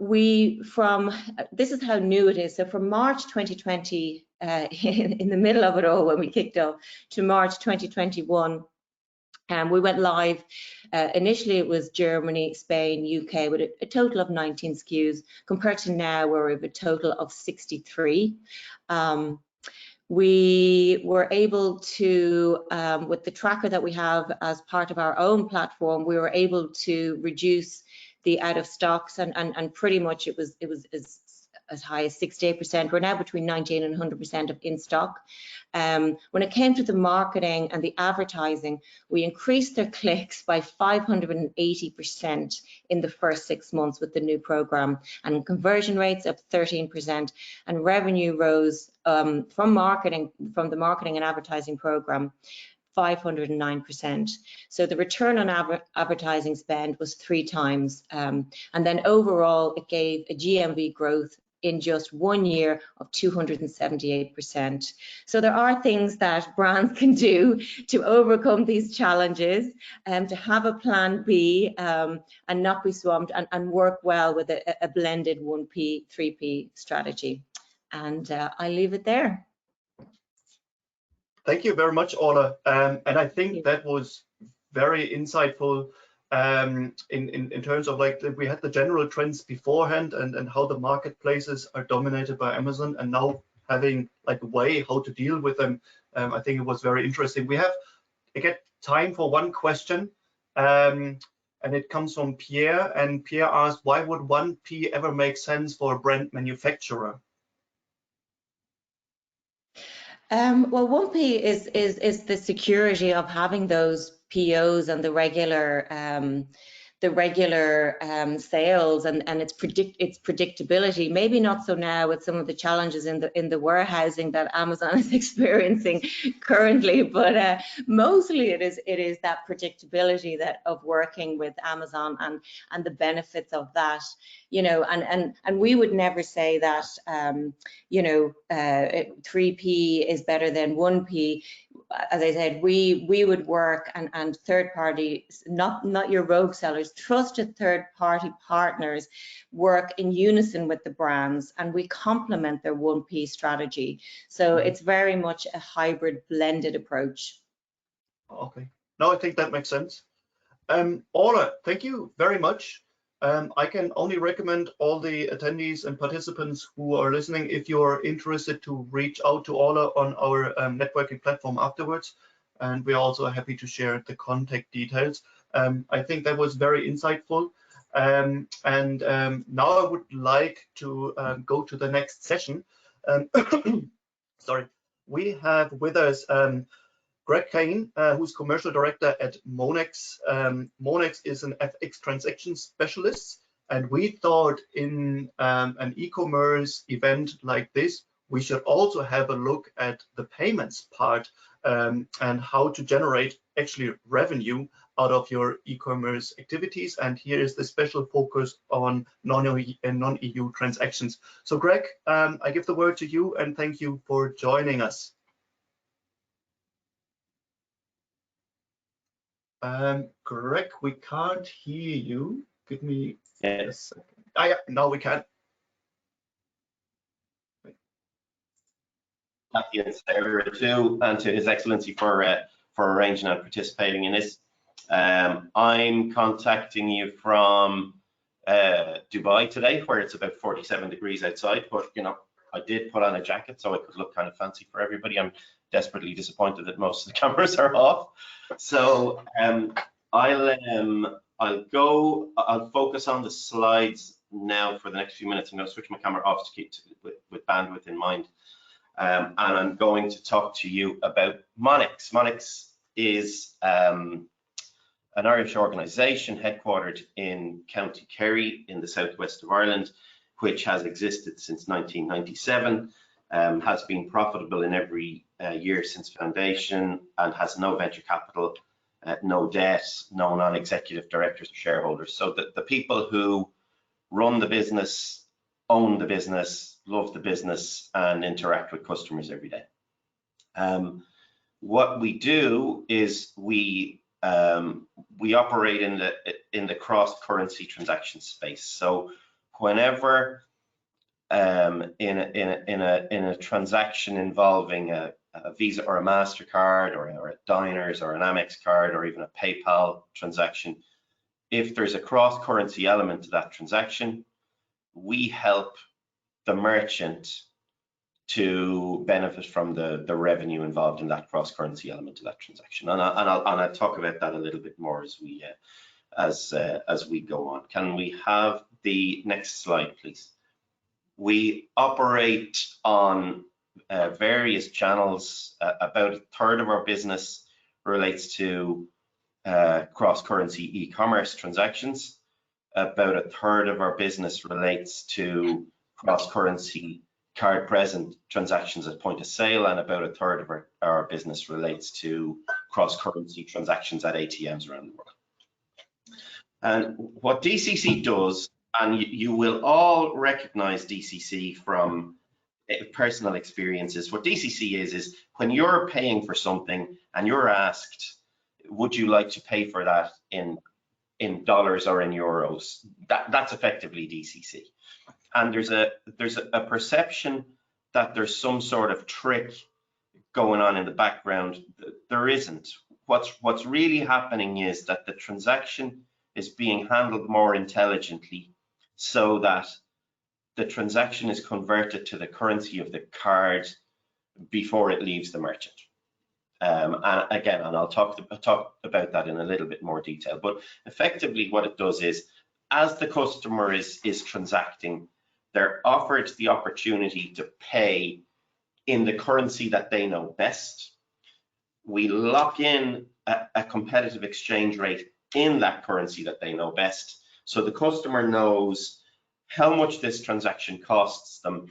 this is how new it is. So from March 2020, in the middle of it all when we kicked off, to March 2021, we went live. Initially it was Germany, Spain, UK with a total of 19 SKUs, compared to now where we have a total of 63. We were able to, with the tracker that we have as part of our own platform, we were able to reduce the out of stocks, and pretty much it was as high as 68%. We're now between 98 and 100% of in stock. When it came to the marketing and the advertising, we increased their clicks by 580% in the first 6 months with the new program, and conversion rates up 13%, and revenue rose from the marketing and advertising program 509%. So the return on advertising spend was 3 times. And then overall, it gave a GMV growth in just 1 year of 278%. So there are things that brands can do to overcome these challenges, to have a plan B and not be swamped, and work well with a blended 1P, 3P strategy. And I leave it there. Thank you very much, Orla. And I think that was very insightful in terms of like we had the general trends beforehand and how the marketplaces are dominated by Amazon, and now having like a way how to deal with them. I think it was very interesting. We have again time for one question, and it comes from Pierre. And Pierre asked, why would 1P ever make sense for a brand manufacturer? Well, 1P is the security of having those POs and the regular sales, and its predictability. Maybe not so now with some of the challenges in the warehousing that Amazon is experiencing currently, but mostly it is that predictability of working with Amazon and the benefits of that. You know, and we would never say that 3P is better than 1P. As I said, we would work and third parties, not your rogue sellers, trusted third party partners work in unison with the brands, and we complement their 1P strategy. So it's very much a hybrid blended approach. Okay, no, I think that makes sense. Orla, thank you very much. I can only recommend all the attendees and participants who are listening, if you're interested, to reach out to Orla on our networking platform afterwards. And we're also happy to share the contact details. I think that was very insightful. Now I would like to go to the next session. Sorry, we have with us Greg Kane, who's commercial director at Monex. Monex is an FX transaction specialist, and we thought in an e-commerce event like this, we should also have a look at the payments part and how to generate actually revenue out of your e-commerce activities. And here is the special focus on non-EU transactions. So Greg, I give the word to you, and thank you for joining us. Greg, we can't hear you. Give me a second. Yeah, now we can. Thank you too, and to His Excellency for arranging and participating in this. I'm contacting you from Dubai today, where it's about 47 degrees outside, but you know, I did put on a jacket so it could look kind of fancy for everybody. I'm desperately disappointed that most of the cameras are off. So I'll focus on the slides now for the next few minutes. I'm going to switch my camera off to keep with bandwidth in mind. And I'm going to talk to you about Monex. Monex is an Irish organisation headquartered in County Kerry in the southwest of Ireland, which has existed since 1997, has been profitable in every year since foundation, and has no venture capital, no debt, no non-executive directors or shareholders. So the people who run the business, own the business, love the business, and interact with customers every day. What we do is we operate in the cross-currency transaction space. So whenever in a transaction involving a Visa or a MasterCard or a Diners or an Amex card or even a PayPal transaction, if there's a cross-currency element to that transaction, we help the merchant to benefit from the revenue involved in that cross-currency element of that transaction. And I'll talk about that a little bit more as we go on. Can we have the next slide, please? We operate on various channels. About a third of our business relates to cross-currency e-commerce transactions. About a third of our business relates to cross-currency card present transactions at point of sale, and about a third of our business relates to cross-currency transactions at ATMs around the world. And what DCC does, and you will all recognize DCC from personal experiences, what DCC is when you're paying for something and you're asked, would you like to pay for that in dollars or in euros? That's effectively DCC. And there's a perception that there's some sort of trick going on in the background. There isn't. What's really happening is that the transaction is being handled more intelligently, so that the transaction is converted to the currency of the card before it leaves the merchant. And again, and I'll talk about that in a little bit more detail. But effectively, what it does is, as the customer is transacting, they're offered the opportunity to pay in the currency that they know best. We lock in a competitive exchange rate in that currency that they know best, so the customer knows how much this transaction costs them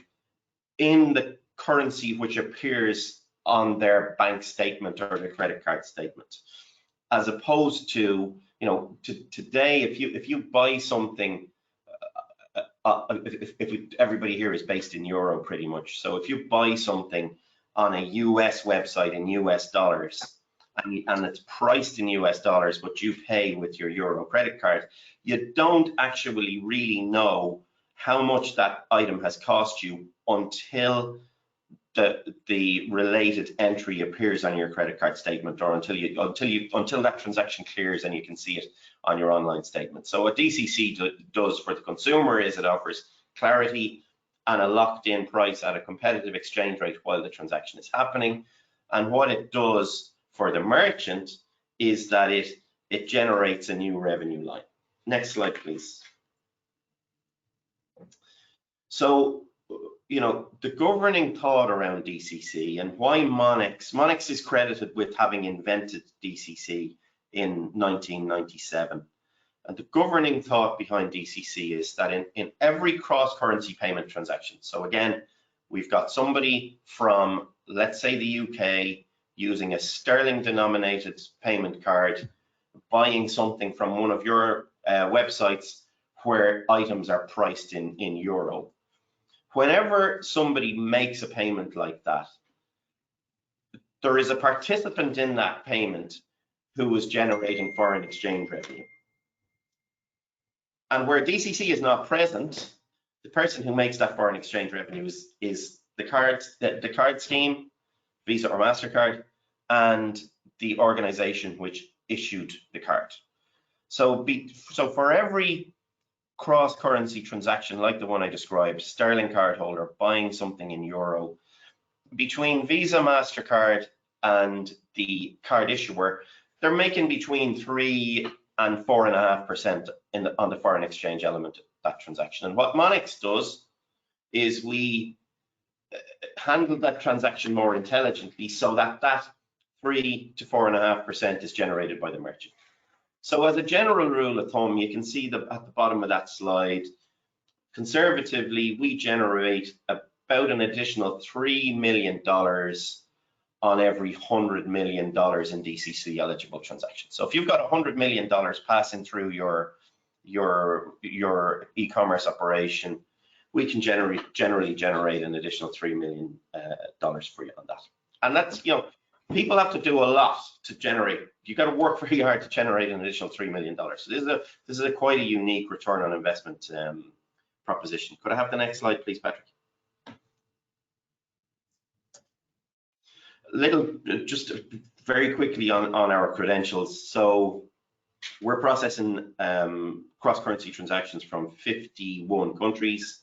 in the currency which appears on their bank statement or their credit card statement, as opposed to, today, if you buy something, everybody here is based in euro pretty much. So if you buy something on a US website in US dollars, and it's priced in US dollars, but you pay with your euro credit card, you don't actually really know how much that item has cost you until the related entry appears on your credit card statement, or until that transaction clears and you can see it on your online statement. So what DCC does for the consumer is it offers clarity and a locked-in price at a competitive exchange rate while the transaction is happening. And what it does for the merchant is that it generates a new revenue line. Next slide, please. So, the governing thought around DCC and why Monex is credited with having invented DCC in 1997. And the governing thought behind DCC is that in every cross-currency payment transaction, so again, we've got somebody from, let's say, the UK using a sterling denominated payment card, buying something from one of your websites where items are priced in euro. Whenever somebody makes a payment like that, there is a participant in that payment who is generating foreign exchange revenue. And where DCC is not present, the person who makes that foreign exchange revenue is the card scheme, Visa or MasterCard, and the organization which issued the card. So for every cross-currency transaction like the one I described, sterling cardholder buying something in euro, between Visa, MasterCard and the card issuer, they're making between 3 and 4.5% on the foreign exchange element of that transaction. And what Monex does is we handle that transaction more intelligently, so that 3 to 4.5% is generated by the merchant. So as a general rule of thumb, you can see at the bottom of that slide, conservatively, we generate about an additional $3 million on every $100 million in DCC eligible transactions. So if you've got $100 million passing through your e-commerce operation, we can generally generate an additional $3 million for you on that. And that's, people have to do a lot to generate. You've got to work very hard to generate an additional $3 million. So this is quite a unique return on investment proposition. Could I have the next slide, please, Patrick? Just very quickly on our credentials. So we're processing cross-currency transactions from 51 countries.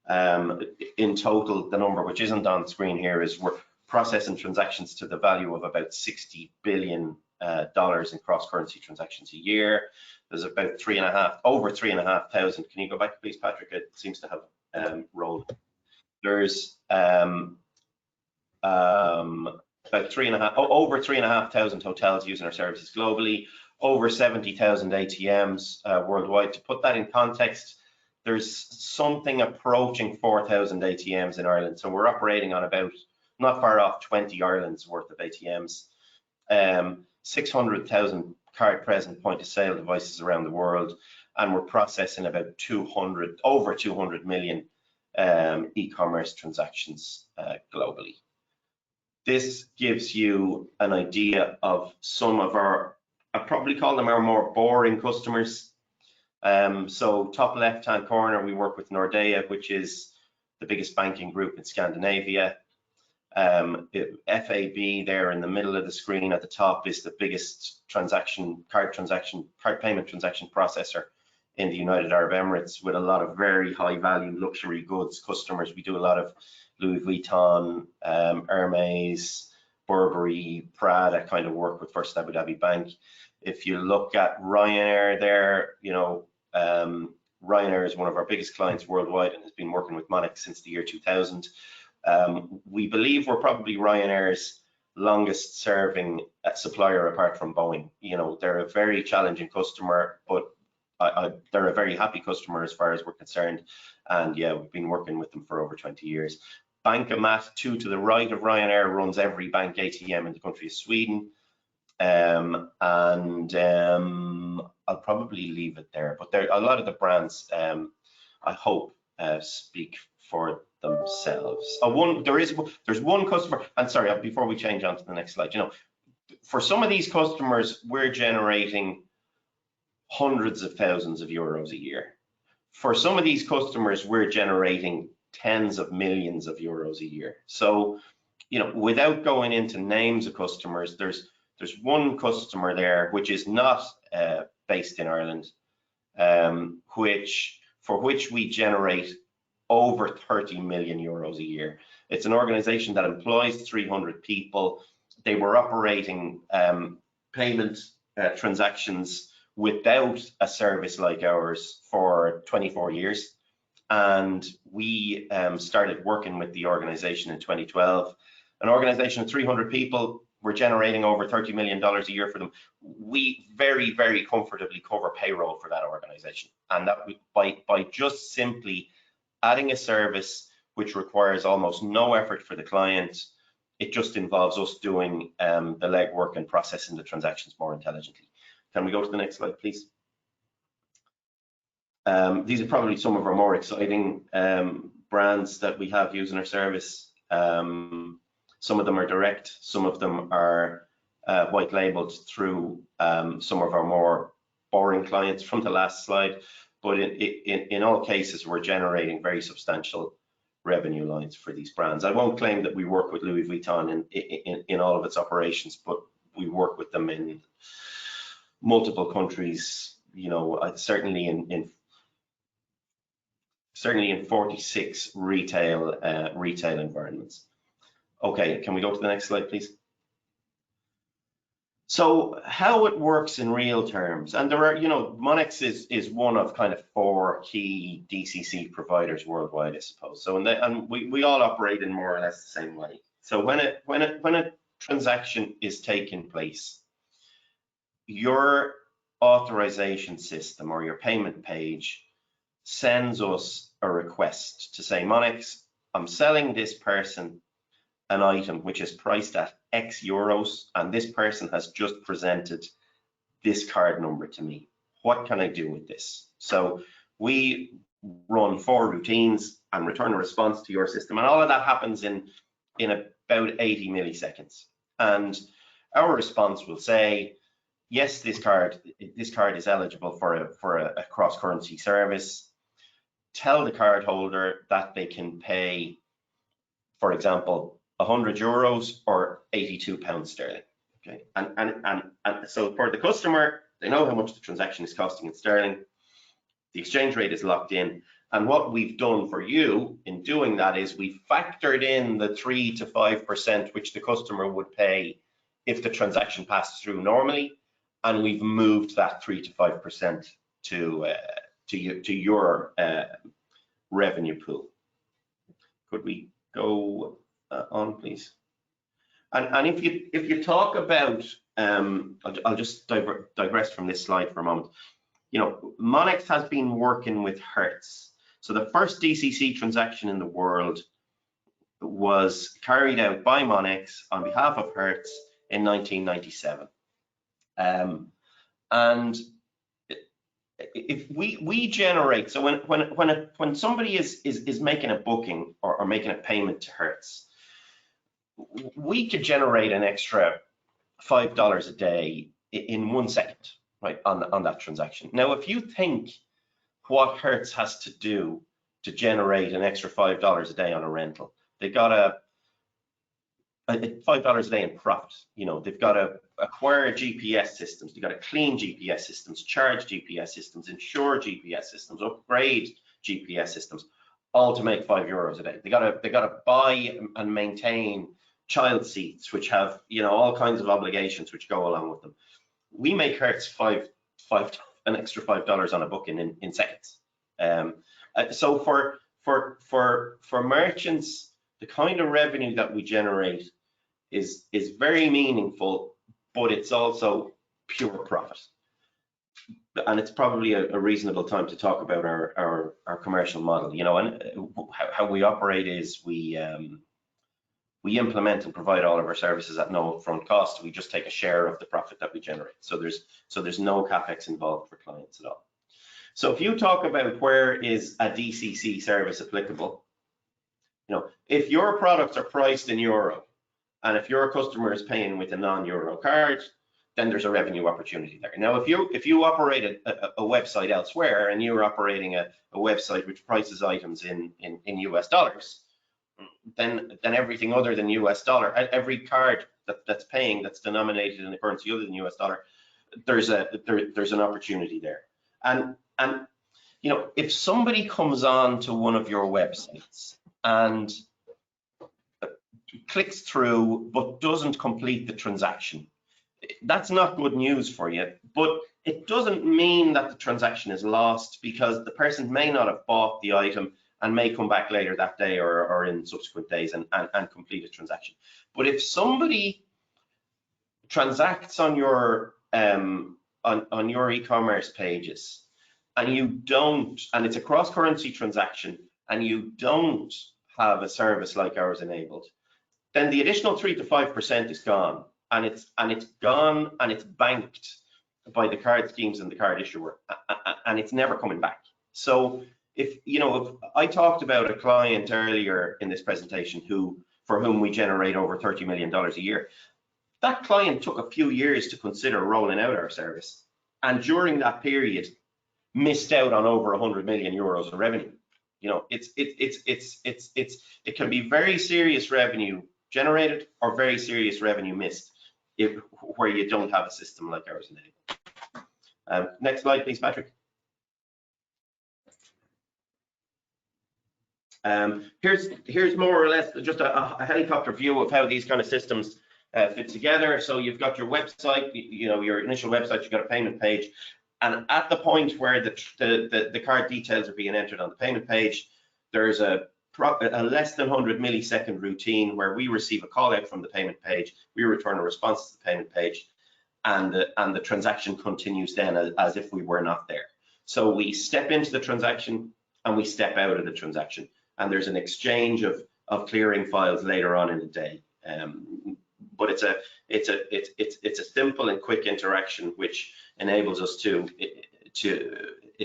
In total, the number which isn't on screen here is we're processing transactions to the value of about $60 billion in cross-currency transactions a year. There's about over 3,500. Can you go back, please, Patrick? It seems to have rolling. There's over 3,500 hotels using our services globally, over 70,000 ATMs worldwide. To put that in context, there's something approaching 4,000 ATMs in Ireland. So we're operating on about, not far off, 20 Ireland's worth of ATMs. 600,000 card present point of sale devices around the world, and we're processing about over 200 million e-commerce transactions globally. This gives you an idea of some of our, I'd probably call them our more boring customers. So top left-hand corner, we work with Nordea, which is the biggest banking group in Scandinavia. FAB there in the middle of the screen at the top is the biggest card payment transaction processor in the United Arab Emirates, with a lot of very high value luxury goods customers. We do a lot of Louis Vuitton, Hermes, Burberry, Prada kind of work with First Abu Dhabi Bank. If you look at Ryanair there, you know, Ryanair is one of our biggest clients worldwide and has been working with Monex since the year 2000. We believe we're probably Ryanair's longest serving supplier apart from Boeing. You know, they're a very challenging customer, but they're a very happy customer as far as we're concerned. And yeah, we've been working with them for over 20 years. Bankomat, to the right of Ryanair, runs every bank ATM in the country of Sweden. I'll probably leave it there, but there a lot of the brands I hope speak for themselves. There's one customer, and sorry, before we change on to the next slide, you know, for some of these customers, we're generating hundreds of thousands of euros a year. For some of these customers, we're generating tens of millions of euros a year. So, you know, without going into names of customers, there's one customer there which is not based in Ireland, for which we generate over 30 million euros a year. It's an organization that employs 300 people. They were operating payment transactions without a service like ours for 24 years. And we started working with the organization in 2012. An organization of 300 people, we're generating over $30 million a year for them. We very, very comfortably cover payroll for that organization. And that by just simply adding a service which requires almost no effort for the client, it just involves us doing the legwork and processing the transactions more intelligently. Can we go to the next slide, please? These are probably some of our more exciting brands that we have using our service. Some of them are direct, some of them are white labeled through some of our more boring clients from the last slide. But in all cases, we're generating very substantial revenue lines for these brands. I won't claim that we work with Louis Vuitton in all of its operations, but we work with them in multiple countries. You know, certainly in 46 retail environments. Okay, can we go to the next slide, please? So how it works in real terms, and there are, you know, Monex is one of kind of 4 key DCC providers worldwide, I suppose. So and we all operate in more or less the same way. So when a transaction is taking place, your authorization system or your payment page sends us a request to say, Monex, I'm selling this person an item which is priced at X euros, and this person has just presented this card number to me. What can I do with this? So we run 4 routines and return a response to your system, and all of that happens in about 80 milliseconds. And our response will say, yes, this card is eligible for a cross-currency service. Tell the card holder that they can pay, for example, 100 euros or 82 pounds sterling. Okay, and so for the customer, they know how much the transaction is costing in sterling. The exchange rate is locked in, and what we've done for you in doing that is we factored in the 3 to 5% which the customer would pay if the transaction passed through normally, and we've moved that 3 to 5% to your revenue pool. Could we go on, please? And if you talk about, I'll just digress from this slide for a moment. You know, Monex has been working with Hertz. So the first DCC transaction in the world was carried out by Monex on behalf of Hertz in 1997. And if we generate, so when somebody is making a booking or making a payment to Hertz, we could generate an extra $5 a day in 1 second, right, on that transaction. Now, if you think what Hertz has to do to generate an extra $5 a day on a rental, they got a $5 a day in profit. You know, they've got to acquire GPS systems, they've got to clean GPS systems, charge GPS systems, insure GPS systems, upgrade GPS systems, all to make €5 a day. They got to buy and maintain child seats, which have, you know, all kinds of obligations which go along with them. We make Hertz an extra $5 on a booking in seconds. So for merchants, the kind of revenue that we generate is very meaningful, but it's also pure profit. And it's probably a reasonable time to talk about our commercial model. You know, and how we operate is we implement and provide all of our services at no upfront cost. We just take a share of the profit that we generate. So there's no CapEx involved for clients at all. So if you talk about where is a DCC service applicable, you know, if your products are priced in euro, and if your customer is paying with a non-euro card, then there's a revenue opportunity there. Now, if you operate a website elsewhere and you're operating a website which prices items in US dollars, then everything other than US dollar, every card that's paying that's denominated in a currency other than US dollar, there's an opportunity there. And you know, if somebody comes on to one of your websites and clicks through but doesn't complete the transaction, that's not good news for you, but it doesn't mean that the transaction is lost, because the person may not have bought the item and may come back later that day or in subsequent days and complete a transaction. But if somebody transacts on your e-commerce pages and you don't, and it's a cross-currency transaction, and you don't have a service like ours enabled, then the additional 3 to 5% is gone, and it's gone and it's banked by the card schemes and the card issuer, and it's never coming back. So if I talked about a client earlier in this presentation for whom we generate over $30 million a year, that client took a few years to consider rolling out our service, and during that period missed out on over 100 million euros of revenue. You know, it can be very serious revenue generated or very serious revenue missed where you don't have a system like ours enabled. Next slide, please, Patrick. Here's more or less just a helicopter view of how these kind of systems fit together. So you've got your website, you know, your initial website, you've got a payment page, and at the point where the card details are being entered on the payment page, there's a less than 100 millisecond routine where we receive a call out from the payment page, we return a response to the payment page, and the transaction continues then as if we were not there. So we step into the transaction and we step out of the transaction, and there's an exchange of clearing files later on in the day. But it's a simple and quick interaction which enables us to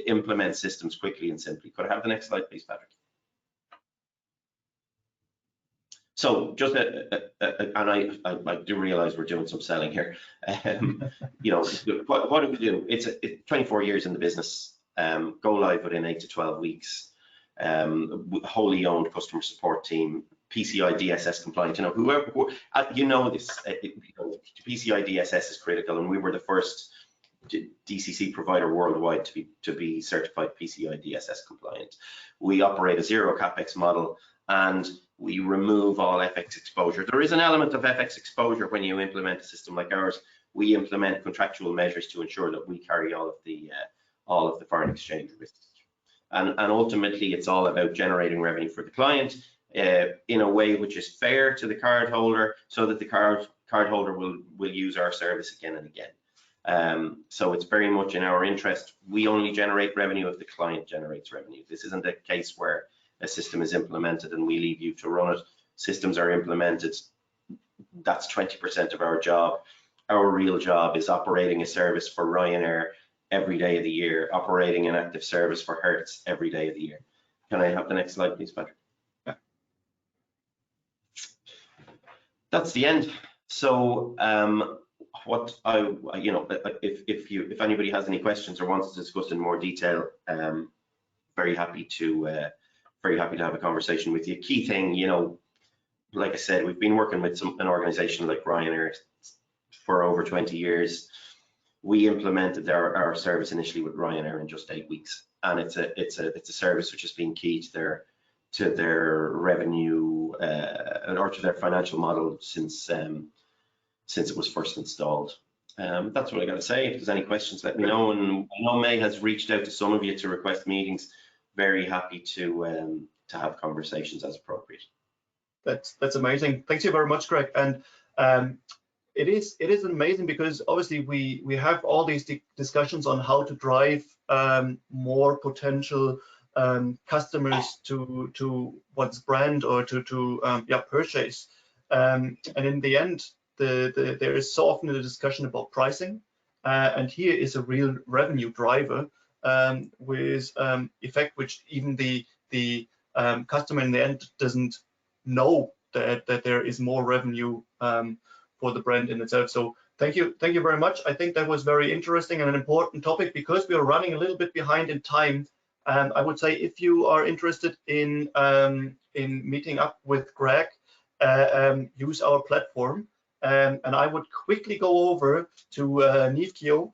implement systems quickly and simply. Could I have the next slide, please, Patrick? So just and I do realize we're doing some selling here. You know, what do we do? It's 24 years in the business. Go live within 8 to 12 weeks. Wholly owned customer support team, PCI DSS compliant. You know, whoever you know this, PCI DSS is critical, and we were the first DCC provider worldwide to be certified PCI DSS compliant. We operate a zero capex model, and we remove all FX exposure. There is an element of FX exposure when you implement a system like ours. We implement contractual measures to ensure that we carry all of the foreign exchange risks. And ultimately, it's all about generating revenue for the client in a way which is fair to the cardholder, so that the cardholder will use our service again and again. So it's very much in our interest. We only generate revenue if the client generates revenue. This isn't a case where a system is implemented and we leave you to run it. Systems are implemented. That's 20% of our job. Our real job is operating a service for Ryanair every day of the year, operating an active service for Hertz every day of the year. Can I have the next slide, please, Patrick? Yeah. That's the end. So what if anybody has any questions or wants to discuss in more detail, very happy to have a conversation with you. Key thing, like I said, we've been working with an organization like Ryanair for over 20 years. We implemented our service initially with Ryanair in just 8 weeks, and it's a service which has been key to their revenue or to their financial model since it was first installed. That's what I got to say. If there's any questions, let me know. And I know May has reached out to some of you to request meetings. Very happy to have conversations as appropriate. That's amazing. Thank you very much, Greg. And it is amazing because obviously we have all these discussions on how to drive more potential customers to one's brand or to purchase. And in the end, there is so often a discussion about pricing, and here is a real revenue driver with effect which even the customer in the end doesn't know that there is more revenue for the brand in itself. So thank you very much. I think that was very interesting and an important topic because we are running a little bit behind in time. I would say if you are interested in meeting up with Greg, use our platform. And I would quickly go over to Niamh Keogh,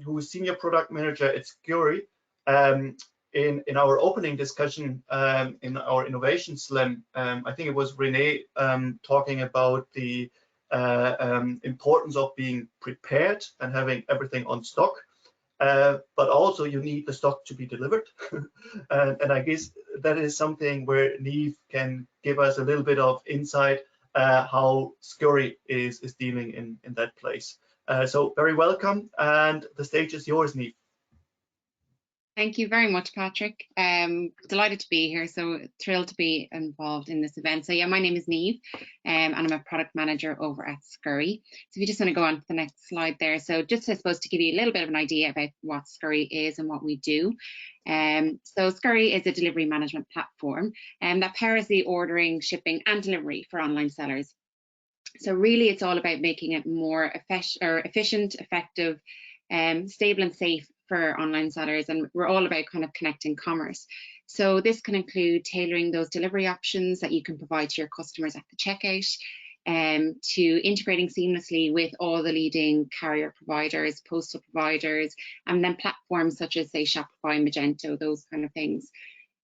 who is Senior Product Manager at Scurri. In our opening discussion in our Innovation Slam, I think it was Renee talking about the importance of being prepared and having everything on stock, but also you need the stock to be delivered. And I guess that is something where Niamh can give us a little bit of insight how Scurri is dealing in that place. So very welcome, and the stage is yours, Niamh. Thank you very much, Patrick. Delighted to be here, so thrilled to be involved in this event. So yeah, my name is Niamh, and I'm a product manager over at Scurri. So if you just want to go on to the next slide there. So just I suppose to give you a little bit of an idea about what Scurri is and what we do. So Scurri is a delivery management platform that powers the ordering, shipping and delivery for online sellers. So really it's all about making it more efficient, effective, stable and safe for online sellers, and we're all about kind of connecting commerce. So this can include tailoring those delivery options that you can provide to your customers at the checkout, to integrating seamlessly with all the leading carrier providers, postal providers, and then platforms such as say Shopify, Magento, those kind of things.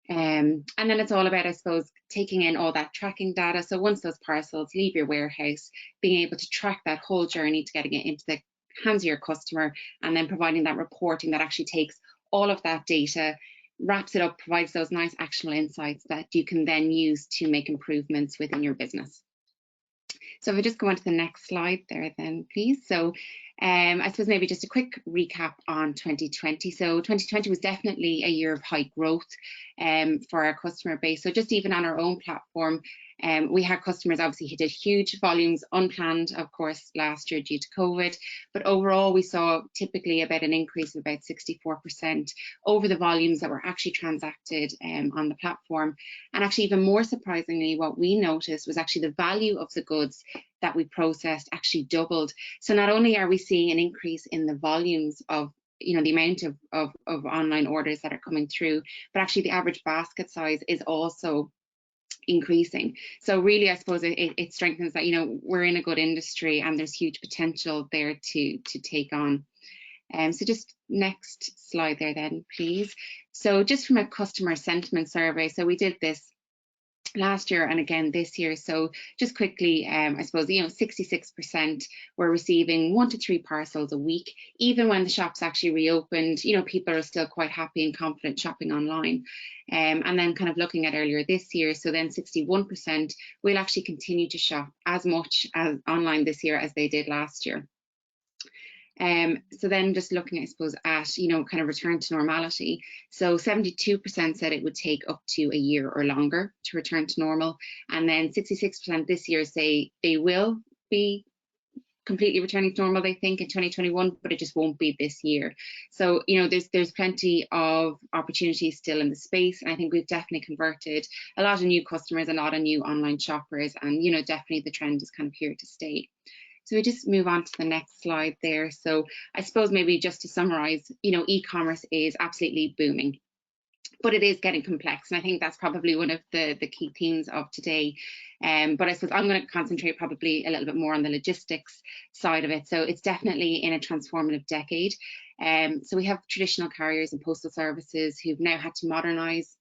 And then it's all about, I suppose, taking in all that tracking data. So once those parcels leave your warehouse, being able to track that whole journey to getting it into the hands of your customer, and then providing that reporting that actually takes all of that data, wraps it up, provides those nice actionable insights that you can then use to make improvements within your business. So if we just go on to the next slide there then, please. So I suppose maybe just a quick recap on 2020. So 2020 was definitely a year of high growth for our customer base. So just even on our own platform, we had customers obviously who did huge volumes, unplanned, of course, last year due to COVID. But overall, we saw typically about an increase of about 64% over the volumes that were actually transacted on the platform. And actually, even more surprisingly, what we noticed was actually the value of the goods that we processed actually doubled. So not only are we seeing an increase in the volumes of the amount of online orders that are coming through, but actually the average basket size is also increasing. So really, I suppose it strengthens that we're in a good industry and there's huge potential there to take on. So just next slide there then, please. So just from a customer sentiment survey, so we did this last year and again this year. So just quickly, I suppose, 66% were receiving 1 to 3 parcels a week. Even when the shops actually reopened, people are still quite happy and confident shopping online. And then kind of looking at earlier this year, so then 61% will actually continue to shop as much as online this year as they did last year. So then just looking, I suppose, at, kind of return to normality. So 72% said it would take up to a year or longer to return to normal. And then 66% this year say they will be completely returning to normal, they think, in 2021, but it just won't be this year. So, there's plenty of opportunities still in the space. And I think we've definitely converted a lot of new customers, a lot of new online shoppers, and, definitely the trend is kind of here to stay. So we just move on to the next slide there. So I suppose maybe just to summarize, e-commerce is absolutely booming, but it is getting complex. And I think that's probably one of the key themes of today. But I suppose I'm going to concentrate probably a little bit more on the logistics side of it. So it's definitely in a transformative decade. So we have traditional carriers and postal services who've now had to modernize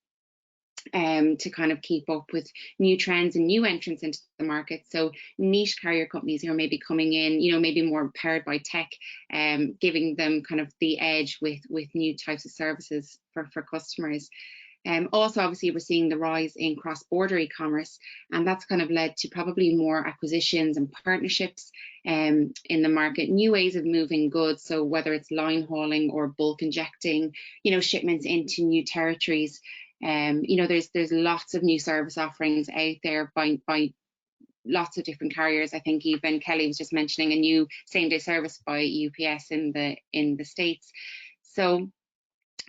to kind of keep up with new trends and new entrants into the market. So niche carrier companies who are maybe coming in, maybe more powered by tech, giving them kind of the edge with new types of services for customers. Also, obviously, we're seeing the rise in cross-border e-commerce, and that's kind of led to probably more acquisitions and partnerships in the market, new ways of moving goods. So whether it's line hauling or bulk injecting, shipments into new territories. There's lots of new service offerings out there by lots of different carriers. I think even Kelly was just mentioning a new same-day service by UPS in the States. So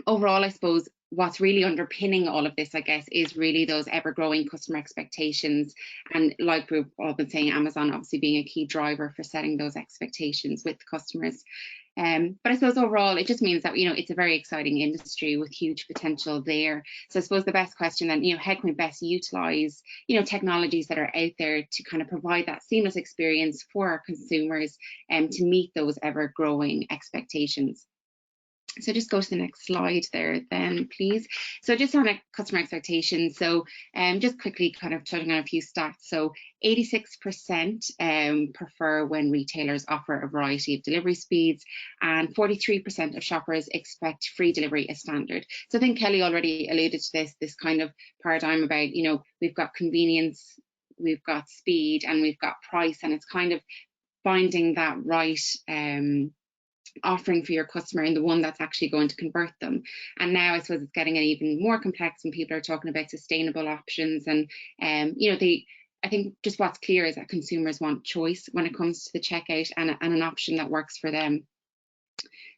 overall, I suppose what's really underpinning all of this, I guess, is really those ever-growing customer expectations. And like we've all been saying, Amazon obviously being a key driver for setting those expectations with customers. But I suppose overall, it just means that, it's a very exciting industry with huge potential there. So I suppose the best question then, how can we best utilize, technologies that are out there to kind of provide that seamless experience for our consumers and to meet those ever-growing expectations. So just go to the next slide there then, please. So just on a customer expectations, so just quickly kind of touching on a few stats. So 86% prefer when retailers offer a variety of delivery speeds, and 43% of shoppers expect free delivery as standard. So I think Kelly already alluded to this kind of paradigm about, we've got convenience, we've got speed, and we've got price, and it's kind of finding that right offering for your customer and the one that's actually going to convert them. And now I suppose it's getting even more complex when people are talking about sustainable options. And I think just what's clear is that consumers want choice when it comes to the checkout and an option that works for them.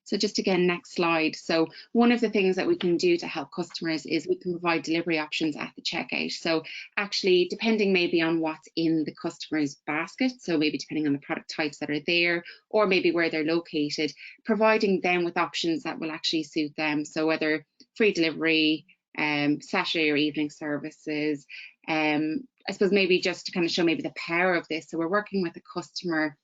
So just again, next slide. So one of the things that we can do to help customers is we can provide delivery options at the checkout. So actually, depending maybe on what's in the customer's basket, so maybe depending on the product types that are there, or maybe where they're located, providing them with options that will actually suit them. So whether free delivery, Saturday or evening services, I suppose maybe just to kind of show maybe the power of this. So we're working with a customer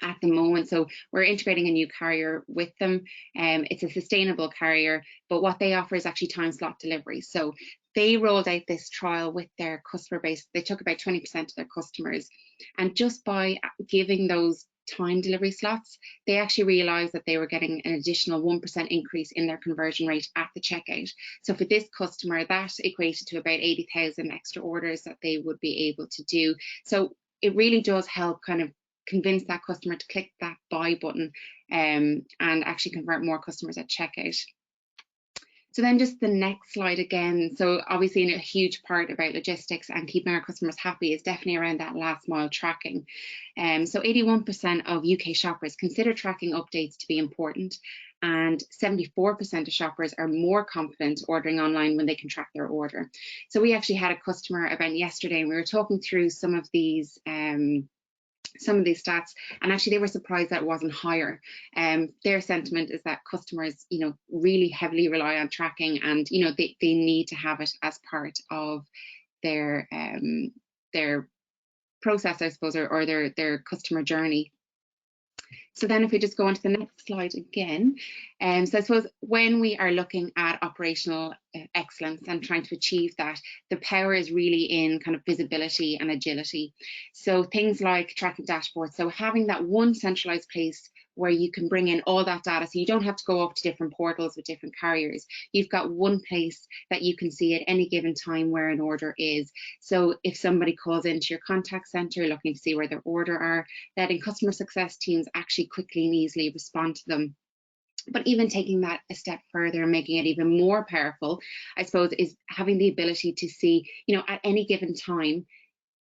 at the moment, so we're integrating a new carrier with them. It's a sustainable carrier, but what they offer is actually time slot delivery. So they rolled out this trial with their customer base. They took about 20% of their customers, and just by giving those time delivery slots, they actually realized that they were getting an additional 1% increase in their conversion rate at the checkout. So for this customer, that equated to about 80,000 extra orders that they would be able to do. So it really does help kind of convince that customer to click that buy button and actually convert more customers at checkout. So then just the next slide again. So obviously a huge part about logistics and keeping our customers happy is definitely around that last mile tracking. So 81% of UK shoppers consider tracking updates to be important, and 74% of shoppers are more confident ordering online when they can track their order. So we actually had a customer event yesterday and we were talking through some of these stats, and actually they were surprised that it wasn't higher. Their sentiment is that customers, really heavily rely on tracking, and they need to have it as part of their process, I suppose, or their customer journey. So then if we just go on to the next slide again, so I suppose when we are looking at operational excellence and trying to achieve that, the power is really in kind of visibility and agility. So things like tracking dashboards, so having that one centralized place where you can bring in all that data, so you don't have to go up to different portals with different carriers. You've got one place that you can see at any given time where an order is. So if somebody calls into your contact center looking to see where their order are, letting customer success teams actually quickly and easily respond to them. But even taking that a step further and making it even more powerful, I suppose, is having the ability to see, you know, at any given time,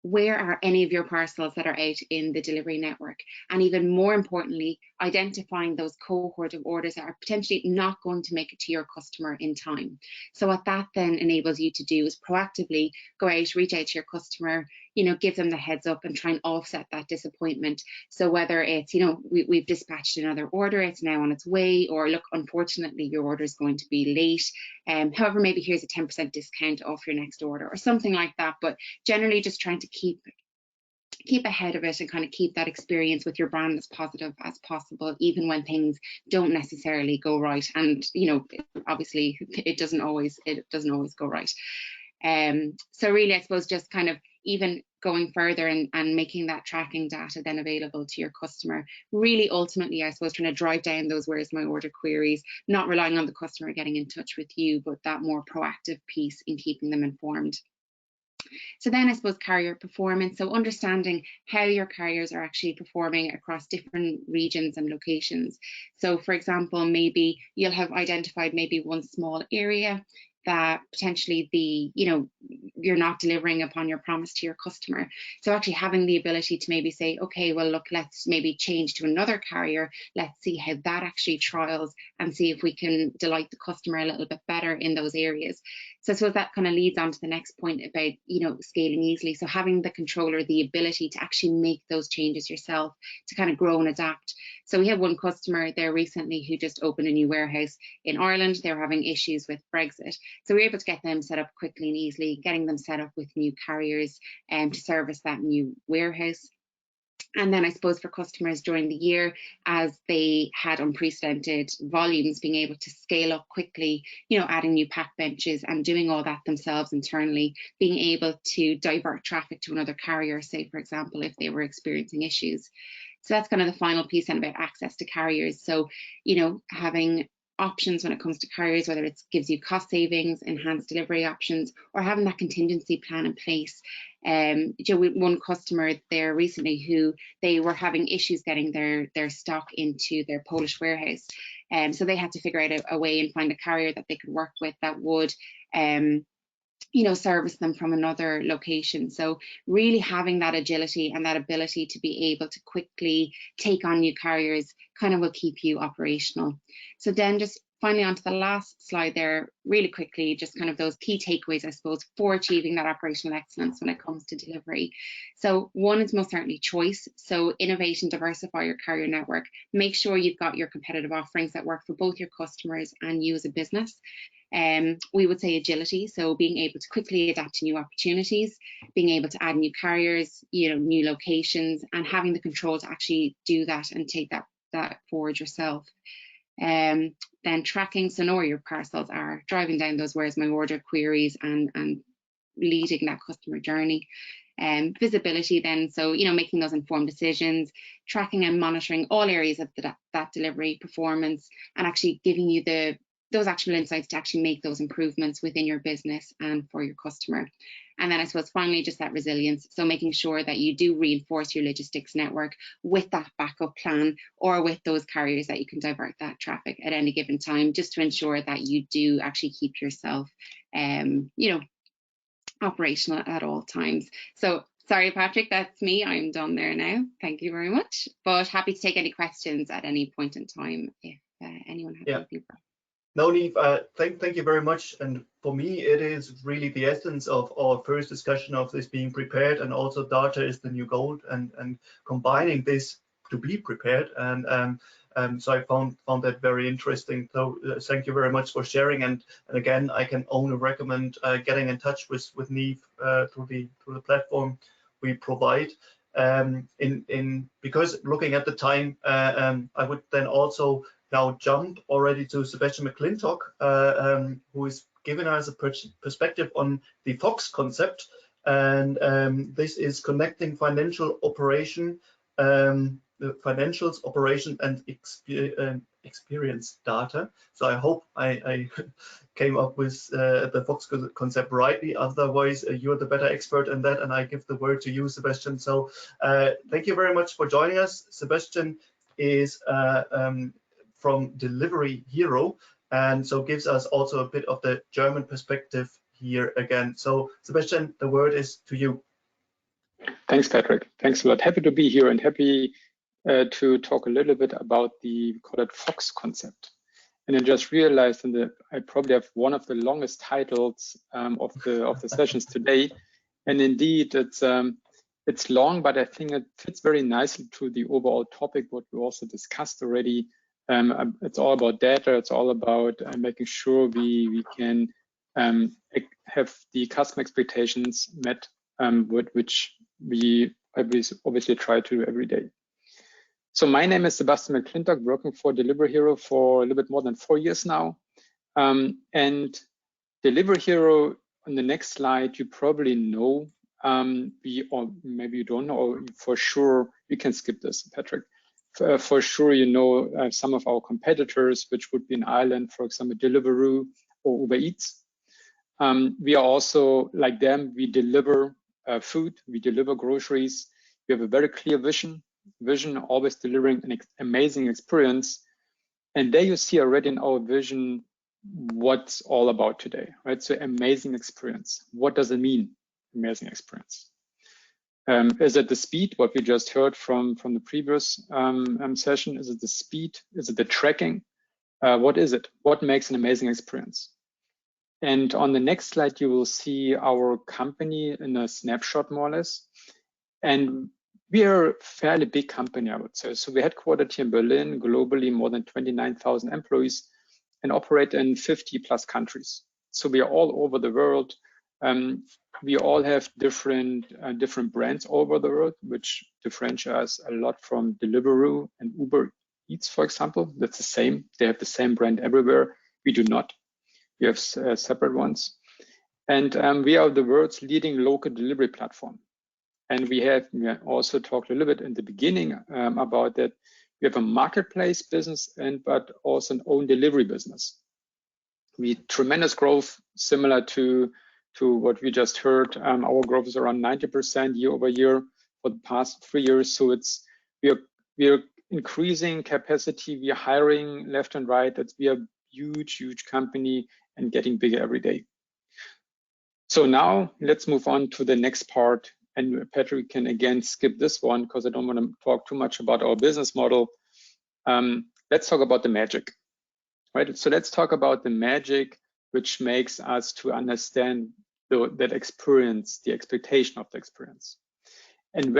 where are any of your parcels that are out in the delivery network? And even more importantly, identifying those cohort of orders that are potentially not going to make it to your customer in time. So what that then enables you to do is proactively go out, reach out to your customer, you know, give them the heads up and try and offset that disappointment. So whether it's, you know, we've dispatched another order, it's now on its way, or look, unfortunately, your order is going to be late. However, maybe here's a 10% discount off your next order or something like that. But generally just trying to keep ahead of it and kind of keep that experience with your brand as positive as possible, even when things don't necessarily go right. And, you know, obviously it doesn't always go right. So really, I suppose just kind of even going further and making that tracking data then available to your customer, really ultimately, I suppose, trying to drive down those where's my order queries, not relying on the customer getting in touch with you, but that more proactive piece in keeping them informed. So then I suppose carrier performance, so understanding how your carriers are actually performing across different regions and locations. So for example, maybe you'll have identified maybe one small area that potentially you're not delivering upon your promise to your customer. So actually having the ability to maybe say, okay, well, look, let's maybe change to another carrier. Let's see how that actually trials and see if we can delight the customer a little bit better in those areas. So I suppose that kind of leads on to the next point about, you know, scaling easily. So having the controller, the ability to actually make those changes yourself to kind of grow and adapt. So we had one customer there recently who just opened a new warehouse in Ireland. They were having issues with Brexit. So we were able to get them set up quickly and easily, getting them set up with new carriers to service that new warehouse. And then I suppose for customers during the year, as they had unprecedented volumes, being able to scale up quickly, you know, adding new pack benches and doing all that themselves internally, being able to divert traffic to another carrier, say, for example, if they were experiencing issues. So that's kind of the final piece then about access to carriers. So, you know, having options when it comes to carriers, whether it gives you cost savings, enhanced delivery options, or having that contingency plan in place. One customer there recently who they were having issues getting their stock into their Polish warehouse. So they had to figure out a way and find a carrier that they could work with that would you know, service them from another location. So really having that agility and that ability to be able to quickly take on new carriers kind of will keep you operational. So then just finally onto the last slide there, really quickly, just kind of those key takeaways, I suppose, for achieving that operational excellence when it comes to delivery. So one is most certainly choice. So innovate and diversify your carrier network. Make sure you've got your competitive offerings that work for both your customers and you as a business. We would say agility, so being able to quickly adapt to new opportunities, being able to add new carriers, you know, new locations, and having the control to actually do that and take that forward yourself. Then tracking, so know where your parcels are, driving down those where's my order queries and leading that customer journey. Visibility then, so, you know, making those informed decisions, tracking and monitoring all areas of that delivery performance, and actually giving you those actionable insights to actually make those improvements within your business and for your customer. And then I suppose finally just that resilience, so making sure that you do reinforce your logistics network with that backup plan or with those carriers that you can divert that traffic at any given time, just to ensure that you do actually keep yourself you know, operational at all times. So sorry, Patrick, that's me. I'm done there now. Thank you very much. But happy to take any questions at any point in time if anyone has anything. No, Niamh, thank you very much. And for me, it is really the essence of our first discussion of this being prepared, and also data is the new gold, and combining this to be prepared. And so I found that very interesting. So thank you very much for sharing. And again, I can only recommend getting in touch with Niamh through the platform we provide. Because looking at the time, I would then also now jump already to Sebastian McClintock, who is giving us a perspective on the FOX concept. And this is connecting financial operation, the financials, operation, and experience data. So I hope I came up with the FOX concept rightly. Otherwise, you're the better expert in that, and I give the word to you, Sebastian. So thank you very much for joining us. Sebastian is from Delivery Hero, and so gives us also a bit of the German perspective here again. So Sebastian, the word is to you. Thanks, Patrick. Thanks a lot. Happy to be here and happy to talk a little bit about the, we call it FOX concept. And I just realized I probably have one of the longest titles of the sessions today. And indeed, it's long, but I think it fits very nicely to the overall topic, what we also discussed already. It's all about data. It's all about making sure we can have the customer expectations met, which we obviously try to do every day. So my name is Sebastian McClintock, working for Delivery Hero for a little bit more than 4 years now. And Delivery Hero, on the next slide, you probably know, or maybe you don't know, or for sure, you can skip this, Patrick. For sure, you know some of our competitors, which would be in Ireland, for example, Deliveroo or Uber Eats. We are also like them. We deliver food, we deliver groceries. We have a very clear vision, always delivering an amazing experience. And there you see already in our vision what's all about today, right? So amazing experience. What does it mean, amazing experience? Is it the speed, what we just heard from the previous session? Is it the speed? Is it the tracking? What is it? What makes an amazing experience? And on the next slide, you will see our company in a snapshot, more or less. And we are a fairly big company, I would say. So we're headquartered here in Berlin, globally more than 29,000 employees, and operate in 50 plus countries. So we are all over the world. We all have different brands all over the world, which differentiate us a lot from Deliveroo and Uber Eats, for example. That's the same. They have the same brand everywhere. We do not. We have separate ones. And we are the world's leading local delivery platform. And we also talked a little bit in the beginning about that. We have a marketplace business, but also an own delivery business. We tremendous growth, similar to what we just heard. Our growth is around 90% year over year for the past 3 years. So we are increasing capacity. We are hiring left and right. We are huge company and getting bigger every day. So now let's move on to the next part. And Patrick can again skip this one because I don't want to talk too much about our business model. Let's talk about the magic, right? So let's talk about the magic which makes us to understand that experience, the expectation of the experience. And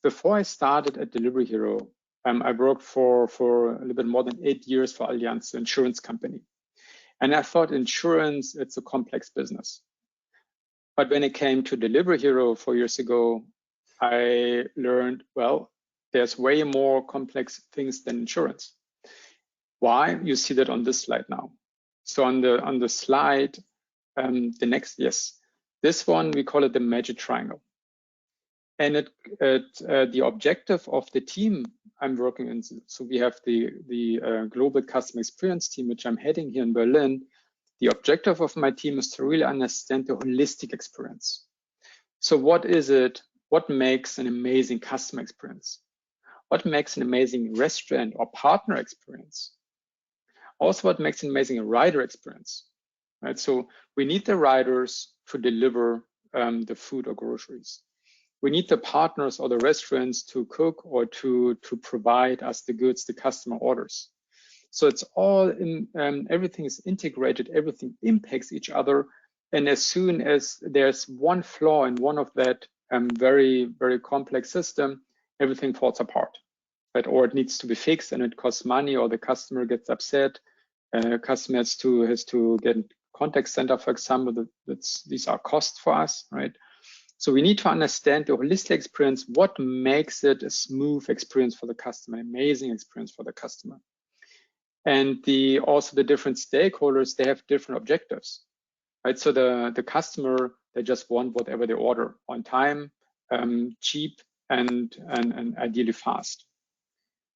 before I started at Delivery Hero, I worked for a little bit more than 8 years for Allianz, the insurance company. And I thought insurance, it's a complex business. But when it came to Delivery Hero 4 years ago, I learned, well, there's way more complex things than insurance. Why? You see that on this slide now. So on the slide, the next, yes, this one, we call it the magic triangle. And the objective of the team I'm working in, so we have the global customer experience team, which I'm heading here in Berlin. The objective of my team is to really understand the holistic experience. So what is it? What makes an amazing customer experience? What makes an amazing restaurant or partner experience? Also, what makes an amazing rider experience? Right. So we need the riders to deliver the food or groceries. We need the partners or the restaurants to cook or to provide us the goods the customer orders. So it's all in, everything is integrated, everything impacts each other. And as soon as there's one flaw in one of that very, very complex system, everything falls apart, right? Or it needs to be fixed and it costs money, or the customer gets upset. Customer has to get contact center, for example. These are costs for us, right? So we need to understand the holistic experience, what makes it a smooth experience for the customer, an amazing experience for the customer. And also the different stakeholders, they have different objectives, right? So the customer, they just want whatever they order on time, cheap, and ideally fast.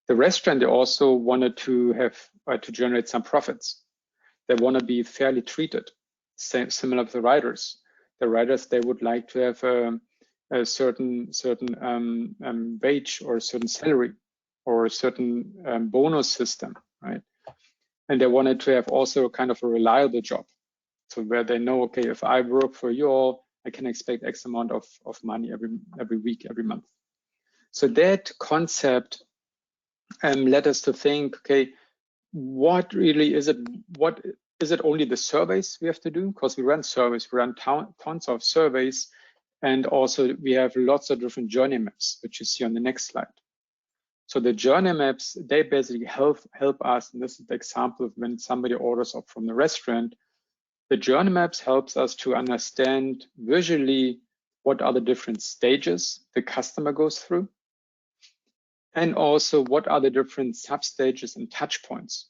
The restaurant, they also wanted to have to generate some profits. They want to be fairly treated, similar to the riders. The riders, they would like to have a certain wage or a certain salary or a certain bonus system, right? And they wanted to have also kind of a reliable job. So where they know, okay, if I work for you all, I can expect X amount of money every week, every month. So that concept led us to think, okay, what really is it? What is it? Only the surveys we have to do? Because we run surveys, we run tons of surveys, and also we have lots of different journey maps, which you see on the next slide. So the journey maps, they basically help us, and this is the example of when somebody orders up from the restaurant. The journey maps helps us to understand visually what are the different stages the customer goes through, and also what are the different sub-stages and touch points.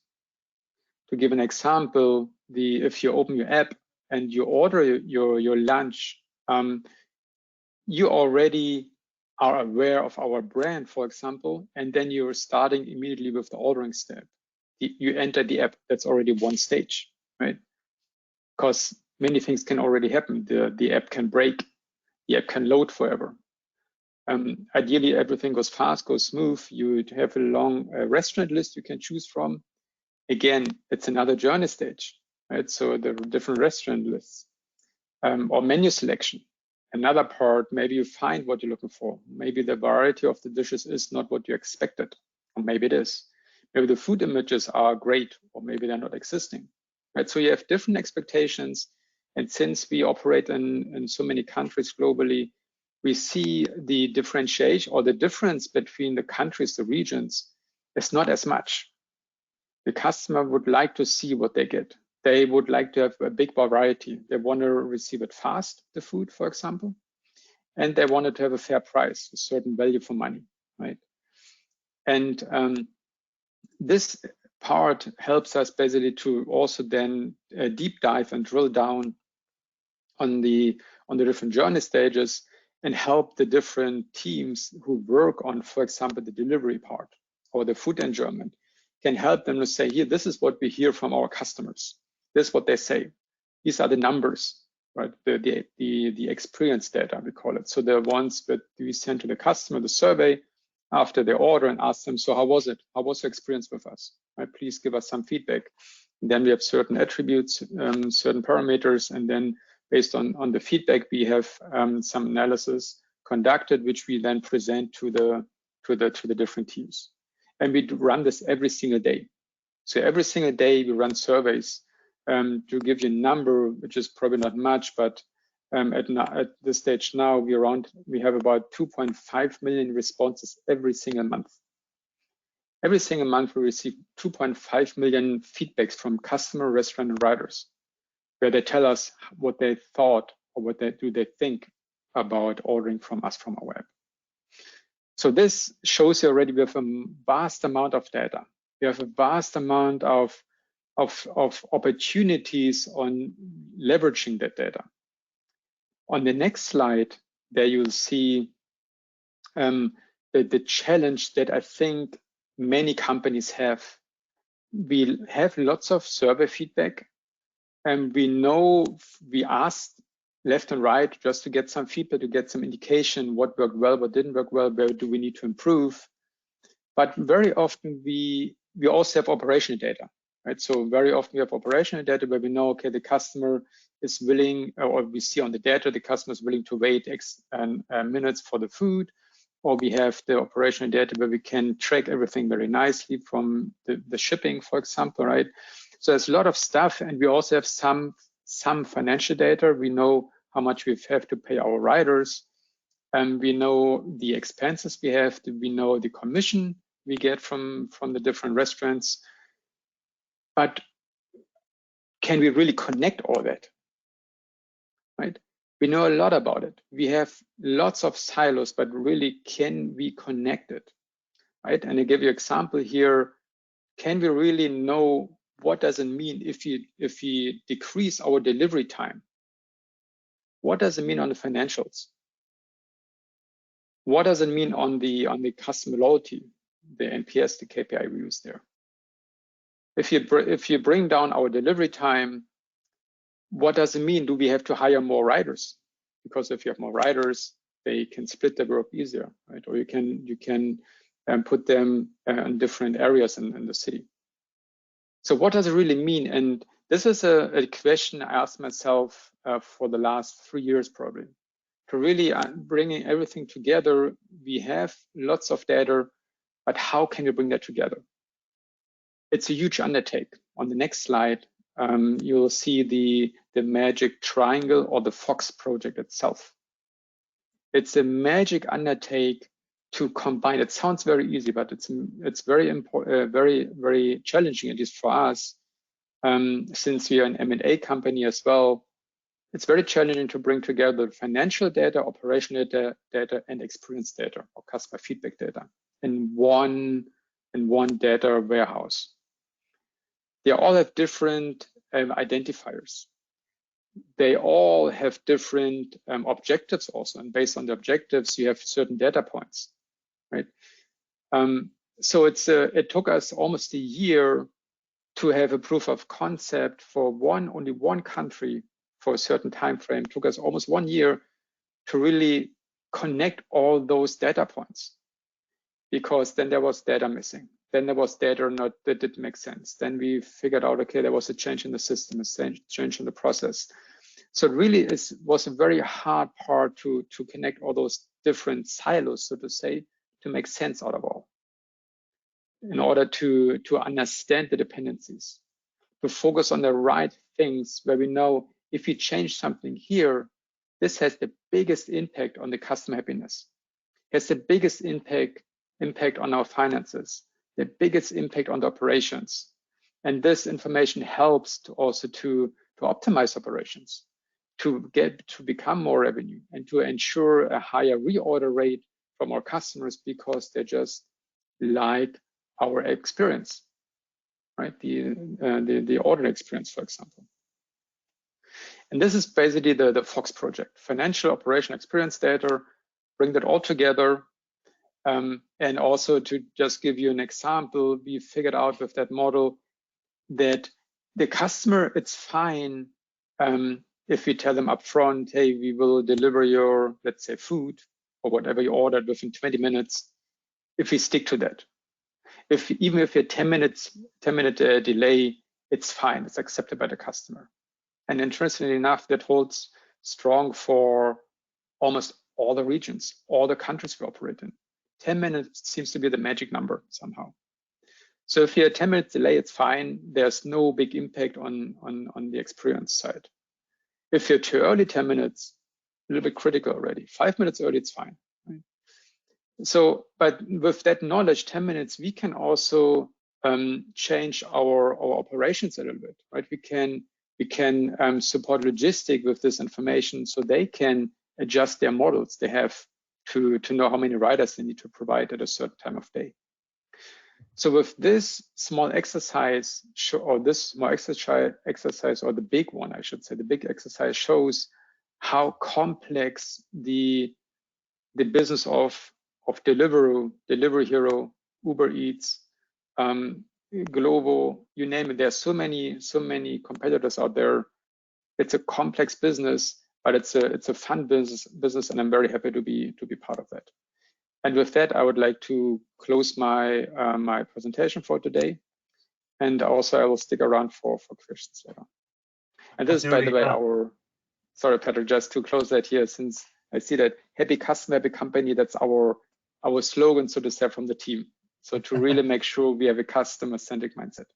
To give an example, if you open your app and you order your lunch, you already are aware of our brand, for example, and then you're starting immediately with the ordering step. You enter the app, that's already one stage, right? Because many things can already happen. The app can break, the app can load forever. Ideally, everything goes fast, goes smooth. You have a long restaurant list you can choose from. Again, it's another journey stage, right? So the different restaurant lists or menu selection. Another part, maybe you find what you're looking for. Maybe the variety of the dishes is not what you expected, or maybe it is. Maybe the food images are great, or maybe they're not existing, right? So you have different expectations. And since we operate in so many countries globally, we see the differentiation or the difference between the countries, the regions, is not as much. The customer would like to see what they get. They would like to have a big variety. They want to receive it fast, the food, for example, and they wanted to have a fair price, a certain value for money, right? And this part helps us basically to also then deep dive and drill down on the different journey stages and help the different teams who work on, for example, the delivery part or the food enjoyment, can help them to say, here, this is what we hear from our customers. This is what they say. These are the numbers, right? The experience data, we call it. So the ones that we send to the customer, the survey after they order, and ask them, so how was it? How was your experience with us? Right? Please give us some feedback. And then we have certain attributes, certain parameters, and then based on the feedback, we have some analysis conducted, which we then present to the different teams. And we run this every single day. So every single day we run surveys to give you a number, which is probably not much, but at this stage now, we have about 2.5 million responses every single month. Every single month we receive 2.5 million feedbacks from customer, restaurant, and riders, where they tell us what they thought or what they think about ordering from us from our app. So this shows you already we have a vast amount of data. We have a vast amount of opportunities on leveraging that data. On the next slide, there you'll see the challenge that I think many companies have. We have lots of survey feedback, and we asked left and right just to get some feedback, to get some indication what worked well, what didn't work well, where do we need to improve. But very often we also have operational data, right? So very often we have operational data where we know, okay, the customer is willing, or we see on the data, the customer is willing to wait X minutes for the food, or we have the operational data where we can track everything very nicely from the shipping, for example, right? So there's a lot of stuff, and we also have some financial data. We know how much we have to pay our riders, and we know the expenses we have. We know the commission we get from the different restaurants. But can we really connect all that, right? We know a lot about it. We have lots of silos, but really, can we connect it, right? And I give you an example here. Can we really know what does it mean if we decrease our delivery time? What does it mean on the financials? What does it mean on the customer loyalty, the NPS, the KPI we use there? If you bring down our delivery time, what does it mean? Do we have to hire more riders? Because if you have more riders, they can split their work easier, right? Or you can put them in different areas in the city. So what does it really mean? And this is a question I asked myself for the last 3 years probably. To really bringing everything together, we have lots of data, but how can you bring that together? It's a huge undertaking. On the next slide, you'll see the magic triangle or the Fox project itself. It's a magic undertaking to combine. It sounds very easy, but it's very important, very challenging, at least for us, since we are an M&A company as well. It's very challenging to bring together financial data, operational data, and experience data or customer feedback data in one data warehouse. They all have different identifiers. They all have different objectives also, and based on the objectives, you have certain data points, right? So it took us almost a year to have a proof of concept for only one country for a certain time frame. It took us almost 1 year to really connect all those data points, because then there was data missing. Then there was data that didn't make sense. Then we figured out, okay, there was a change in the system, a change in the process. So it really was a very hard part to connect all those different silos, so to say, to make sense out of all, in order to understand the dependencies, to focus on the right things where we know if we change something here, this has the biggest impact on the customer happiness, has the biggest impact on our finances, the biggest impact on the operations. And this information helps to also to optimize operations, to become more revenue, and to ensure a higher reorder rate from our customers, because they just like our experience, right? The order experience, for example. And this is basically the Fox project: financial, operational, experience data, bring that all together. And also, to just give you an example, we figured out with that model that the customer, it's fine if we tell them upfront, hey, we will deliver your, let's say, food or whatever you ordered within 20 minutes, if we stick to that. Even if a 10-minute delay, it's fine, it's accepted by the customer. And interestingly enough, that holds strong for almost all the regions, all the countries we operate in. 10 minutes seems to be the magic number somehow. So if you're a 10-minute delay, it's fine. There's no big impact on the experience side. If you're too early, 10 minutes, a little bit critical already. 5 minutes early, it's fine. Right? So, but with that knowledge, 10 minutes, we can also change our operations a little bit, right? We can support logistics with this information, so they can adjust their models. They have to know how many riders they need to provide at a certain time of day. So with this small exercise, or the big one, I should say, the big exercise shows how complex the business of Delivery Hero, Uber Eats, Glovo, you name it. There's so many competitors out there. It's a complex business, but it's a fun business, and I'm very happy to be part of that. And with that, I would like to close my my presentation for today, and also I will stick around for questions later. And this is, by the way, sorry, Patrick, just to close that here, since I see that happy customer, happy company, that's our slogan, so to say, from the team. So to really make sure we have a customer-centric mindset.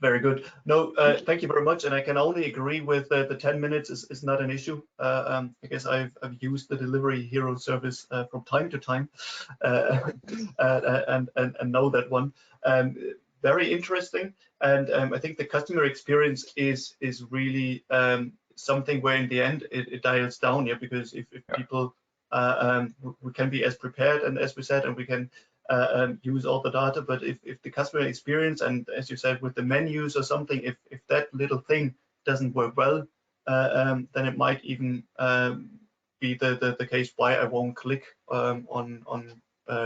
Very good. No, thank you very much. And I can only agree with the 10 minutes is not an issue. I guess I've used the Delivery Hero service from time to time and know that one. Very interesting. And I think the customer experience is really something where in the end it dials down, yeah, because if people we can be as prepared and as we said, and we can use all the data, but if the customer experience, and as you said with the menus or something, if that little thing doesn't work well, then it might even be the case why I won't click on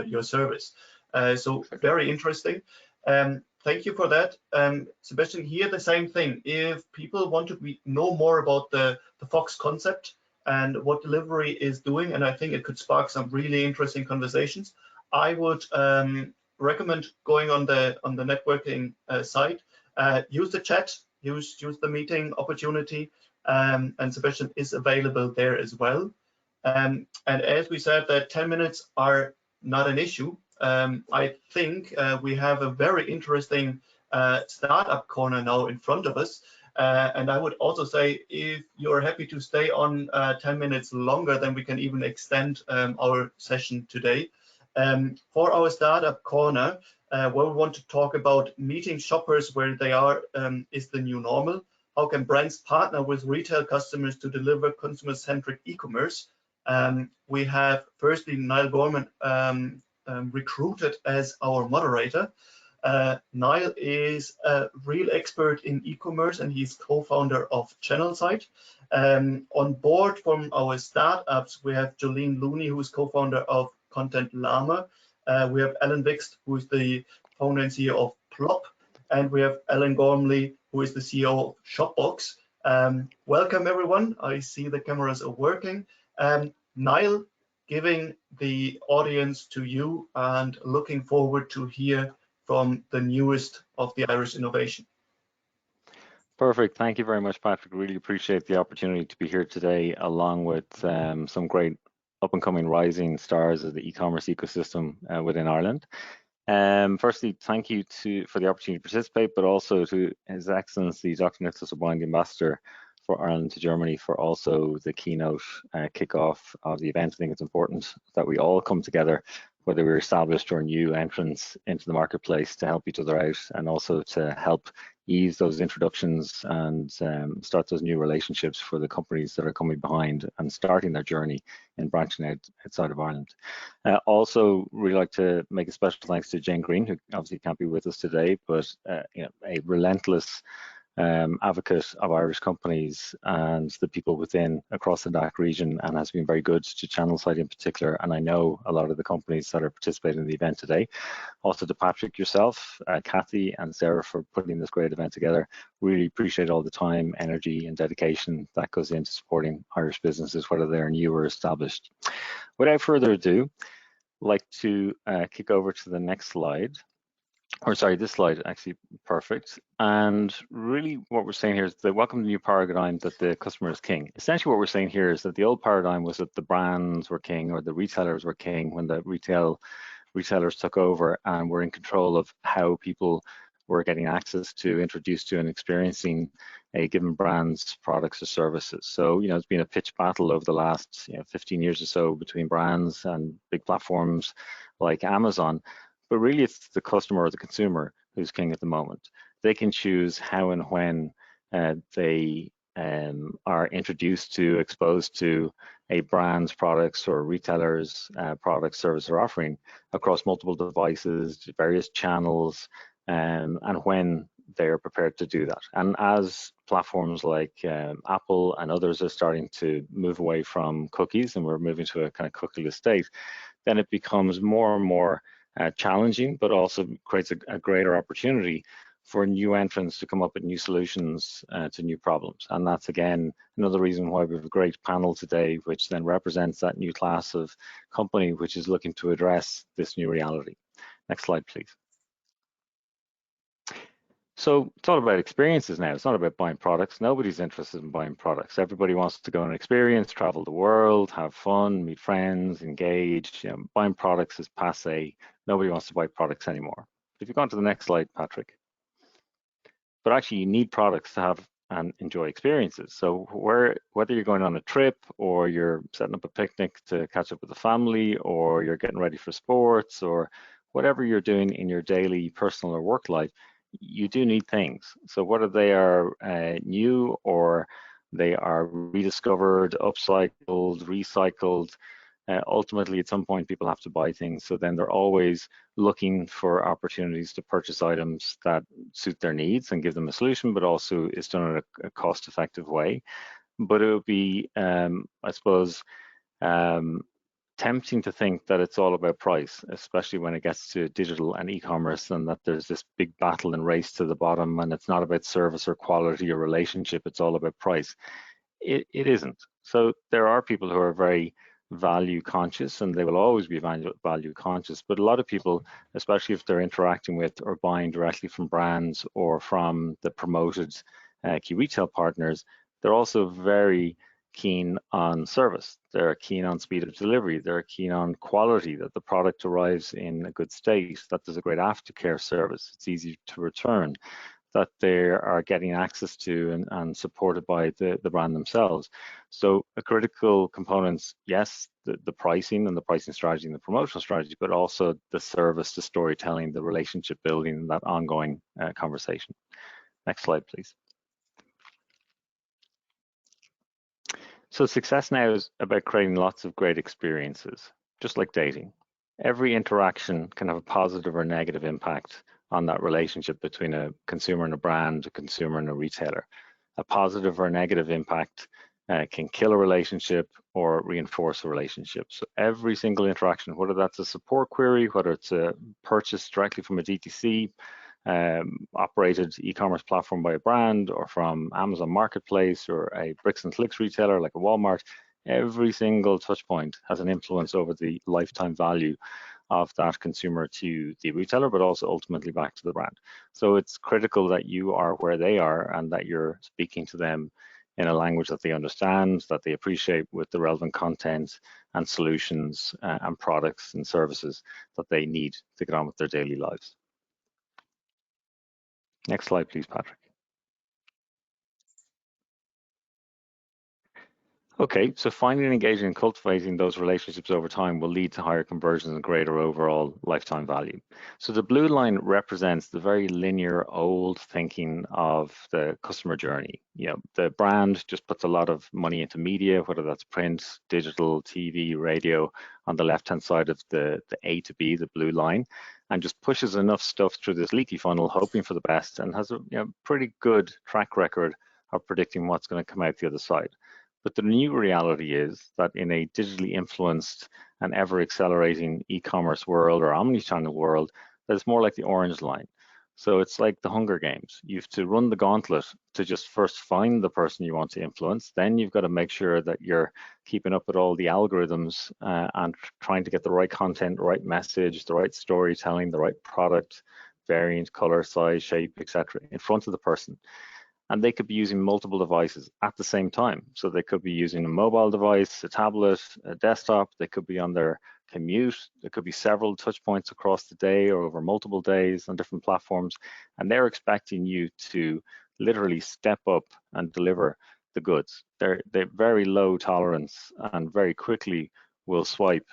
your service. So very interesting. Thank you for that. Sebastian, here the same thing. If people want to know more about the Fox concept and what delivery is doing, and I think it could spark some really interesting conversations, I would recommend going on the networking site, use the chat, use the meeting opportunity, and Sebastian is available there as well. And as we said, that 10 minutes are not an issue. I think we have a very interesting startup corner now in front of us. And I would also say, if you're happy to stay on 10 minutes longer, then we can even extend our session today. For our startup corner, where we want to talk about meeting shoppers where they are is the new normal. How can brands partner with retail customers to deliver consumer-centric e-commerce? We have firstly Niall Gorman recruited as our moderator. Niall is a real expert in e-commerce, and he's co-founder of ChannelSight. On board from our startups, we have Jolene Looney, who is co-founder of Content Llama. We have Alan Wixt, who is the founder and CEO of Plop, and we have Alan Gormley, who is the CEO of ShopBox. Welcome, everyone. I see the cameras are working. Niall, giving the audience to you and looking forward to hear from the newest of the Irish innovation. Perfect. Thank you very much, Patrick. Really appreciate the opportunity to be here today, along with some great up-and-coming rising stars of the e-commerce ecosystem within Ireland. Firstly, thank you for the opportunity to participate, but also to His Excellency Dr. Nicholas O'Brien, the Ambassador for Ireland to Germany, for also the keynote kickoff of the event. I think it's important that we all come together, whether we're established or new entrants into the marketplace, to help each other out, and also to help ease those introductions and start those new relationships for the companies that are coming behind and starting their journey in branching out outside of Ireland. Also, really like to make a special thanks to Jane Green, who obviously can't be with us today, but you know, a relentless advocate of Irish companies and the people within across the DACH region, and has been very good to ChannelSight in particular, and I know a lot of the companies that are participating in the event today. Also to Patrick, yourself, Kathy and Sarah for putting this great event together. Really appreciate all the time, energy and dedication that goes into supporting Irish businesses, whether they're new or established. Without further ado, I'd like to kick over to the next slide. Or sorry, this slide actually perfect. And really what we're saying here is the welcome to the new paradigm that the customer is king. Essentially what we're saying here is that the old paradigm was that the brands were king, or the retailers were king, when the retailers took over and were in control of how people were getting access to, introduced to, and experiencing a given brand's products or services. So, you know, it's been a pitch battle over the last 15 years or so between brands and big platforms like Amazon. But really, it's the customer or the consumer who's king at the moment. They can choose how and when they are introduced to, exposed to a brand's products or retailer's products, service, or offering across multiple devices, various channels, and when they're prepared to do that. And as platforms like Apple and others are starting to move away from cookies, and we're moving to a kind of cookieless state, then it becomes more and more challenging, but also creates a greater opportunity for new entrants to come up with new solutions to new problems. And that's, again, another reason why we have a great panel today, which then represents that new class of company which is looking to address this new reality. Next slide, please. So it's all about experiences now. It's not about buying products. Nobody's interested in buying products. Everybody wants to go and experience, travel the world, have fun, meet friends, engage. You know, buying products is passé. Nobody wants to buy products anymore. If you go on to the next slide, Patrick. But actually, you need products to have and enjoy experiences. So whether you're going on a trip, or you're setting up a picnic to catch up with the family, or you're getting ready for sports, or whatever you're doing in your daily personal or work life, you do need things. So whether they are new or They are rediscovered, upcycled, recycled. Ultimately, at some point, people have to buy things. So then they're always looking for opportunities to purchase items that suit their needs and give them a solution, but also is done in a cost-effective way. But it would be, I suppose, tempting to think that it's all about price, especially when it gets to digital and e-commerce, and that there's this big battle and race to the bottom, and it's not about service or quality or relationship, it's all about price. It isn't. So there are people who are very value conscious, and they will always be value conscious, but a lot of people, especially if they're interacting with or buying directly from brands or from the promoted key retail partners, they're also very keen on service. They're keen on speed of delivery. They're keen on quality, that the product arrives in a good state, that there's a great aftercare service, it's easy to return, that they are getting access to and supported by the brand themselves. So a critical components, yes, the pricing and the pricing strategy and the promotional strategy, but also the service, the storytelling, the relationship building, that ongoing conversation. Next slide, please. So success now is about creating lots of great experiences, just like dating. Every interaction can have a positive or negative impact on that relationship between a consumer and a brand, a consumer and a retailer. A positive or negative impact can kill a relationship or reinforce a relationship. So every single interaction, whether that's a support query, whether it's a purchase directly from a DTC, operated e-commerce platform by a brand, or from Amazon Marketplace or a bricks and clicks retailer like a Walmart, every single touch point has an influence over the lifetime value of that consumer to the retailer, but also ultimately back to the brand. So it's critical that you are where they are and that you're speaking to them in a language that they understand, that they appreciate, with the relevant content and solutions and products and services that they need to get on with their daily lives. Next slide, please, Patrick. Okay, so finding, engaging, and cultivating those relationships over time will lead to higher conversions and greater overall lifetime value. So the blue line represents the very linear old thinking of the customer journey. You know, the brand just puts a lot of money into media, whether that's print, digital, TV, radio, on the left-hand side of the A to B, the blue line, and just pushes enough stuff through this leaky funnel, hoping for the best, and has a pretty good track record of predicting what's going to come out the other side. But the new reality is that in a digitally influenced and ever accelerating e-commerce world or omnichannel world, that's more like the orange line. So it's like the Hunger Games. You have to run the gauntlet to just first find the person you want to influence. Then you've got to make sure that you're keeping up with all the algorithms and trying to get the right content, the right message, the right storytelling, the right product, variant, color, size, shape, etc. in front of the person. And they could be using multiple devices at the same time. So they could be using a mobile device, a tablet, a desktop. They could be on their commute. There could be several touch points across the day or over multiple days on different platforms. And they're expecting you to literally step up and deliver the goods. They're very low tolerance and very quickly will swipe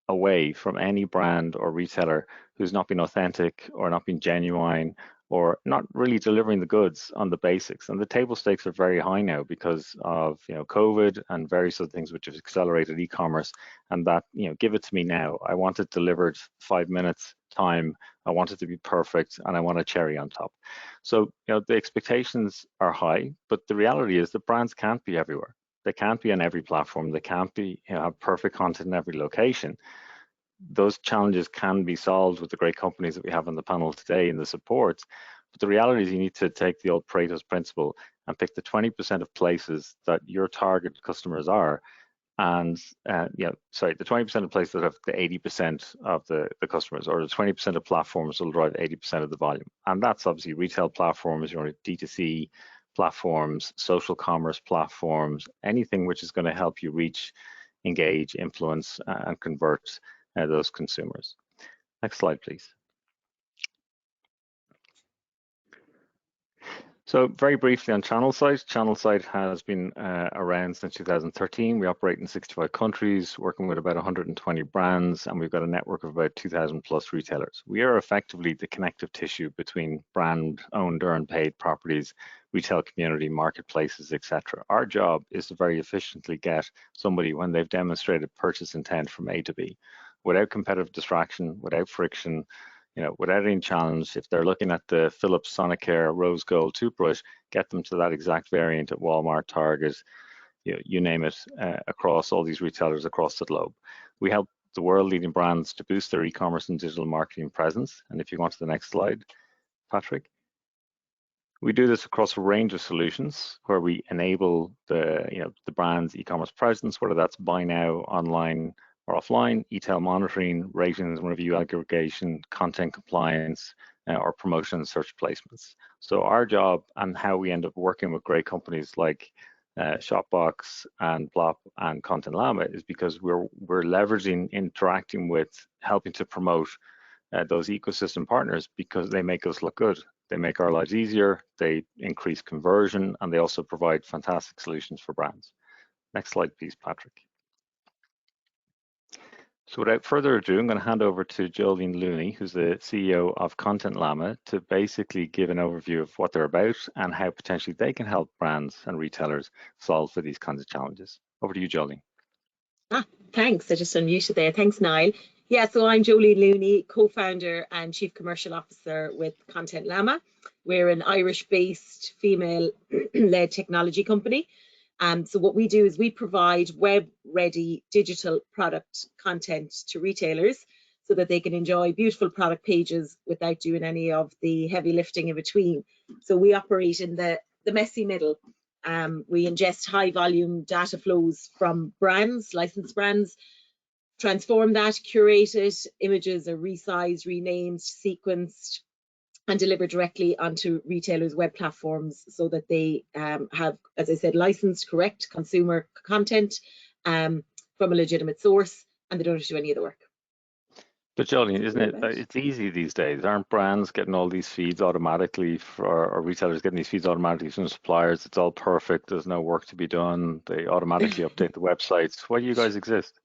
away from any brand or retailer who's not been authentic or not been genuine or not really delivering the goods on the basics. And the table stakes are very high now because of COVID and various other things which have accelerated e-commerce, and that give it to me now. I want it delivered 5 minutes time. I want it to be perfect, and I want a cherry on top. So the expectations are high, but the reality is that brands can't be everywhere. They can't be on every platform. They can't be have perfect content in every location. Those challenges can be solved with the great companies that we have on the panel today in the support. But the reality is you need to take the old Pareto's principle and pick the 20% of places that your target customers are. And the 20% of places that have the 80% of the customers, or the 20% of platforms will drive 80% of the volume. And that's obviously retail platforms, D2C platforms, social commerce platforms, anything which is going to help you reach, engage, influence, and convert those consumers. Next slide, please. So very briefly on ChannelSight. ChannelSight has been around since 2013. We operate in 65 countries, working with about 120 brands, and we've got a network of about 2,000 plus retailers. We are effectively the connective tissue between brand-owned, earned, paid properties, retail community, marketplaces, etc. Our job is to very efficiently get somebody, when they've demonstrated purchase intent, from A to B, without competitive distraction, without friction, without any challenge. If they're looking at the Philips Sonicare Rose Gold toothbrush, get them to that exact variant at Walmart, Target, you name it, across all these retailers across the globe. We help the world-leading brands to boost their e-commerce and digital marketing presence. And if you go on to the next slide, Patrick. We do this across a range of solutions where we enable the brand's e-commerce presence, whether that's buy now, online or offline, e-tail monitoring, ratings and review aggregation, content compliance, or promotion and search placements. So our job, and how we end up working with great companies like ShopBox and Plop and Llama, is because we're leveraging, interacting with, helping to promote those ecosystem partners, because they make us look good. They make our lives easier, they increase conversion, and they also provide fantastic solutions for brands. Next slide, please, Patrick. So without further ado, I'm going to hand over to Jolene Looney, who's the CEO of Llama, to basically give an overview of what they're about and how potentially they can help brands and retailers solve for these kinds of challenges. Over to you, Jolene. Thanks. I just unmuted there. Thanks, Niall. Yeah, so I'm Jolene Looney, co-founder and chief commercial officer with Llama. We're an Irish-based, female-led technology company. So what we do is we provide web-ready digital product content to retailers so that they can enjoy beautiful product pages without doing any of the heavy lifting in between. So we operate in the messy middle. We ingest high volume data flows from brands, licensed brands, transform that, curate it, images are resized, renamed, sequenced, and delivered directly onto retailers' web platforms so that they have, as I said, licensed, correct consumer content from a legitimate source, and they don't have to do any of the work. But Jolene, isn't it, it's easy these days. Aren't brands getting all these feeds automatically, or retailers getting these feeds automatically from suppliers? It's all perfect. There's no work to be done. They automatically update the websites. Why do you guys exist?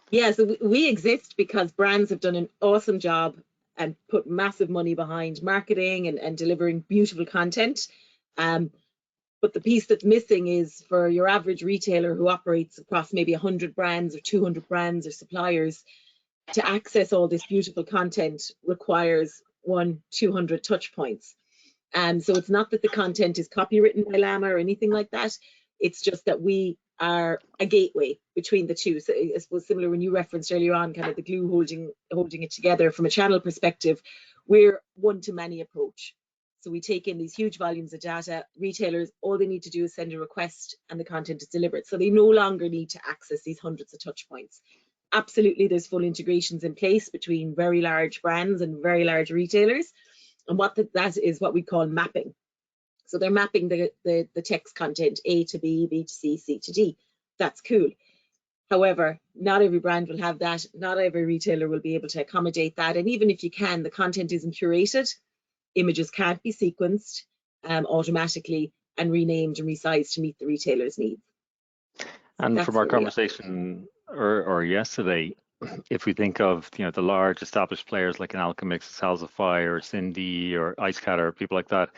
Yeah, so we exist because brands have done an awesome job and put massive money behind marketing and delivering beautiful content. But the piece that's missing is for your average retailer who operates across maybe 100 brands or 200 brands or suppliers, to access all this beautiful content requires 100-200 touch points. So it's not that the content is copywritten by Llama or anything like that. It's just that we are a gateway between the two. So I suppose similar when you referenced earlier on, kind of the glue holding it together from a channel perspective, we're one-to-many approach. So we take in these huge volumes of data. Retailers, all they need to do is send a request and the content is delivered. So they no longer need to access these hundreds of touch points. Absolutely, there's full integrations in place between very large brands and very large retailers. And what that is what we call mapping. So they're mapping the text content A to B, B to C, C to D. That's cool. However, not every brand will have that. Not every retailer will be able to accommodate that. And even if you can, the content isn't curated. Images can't be sequenced automatically and renamed and resized to meet the retailer's needs. And from our conversation or yesterday, if we think of the large established players like an Alchemix, Salsify, or Cindy, or IceCat, or people like that,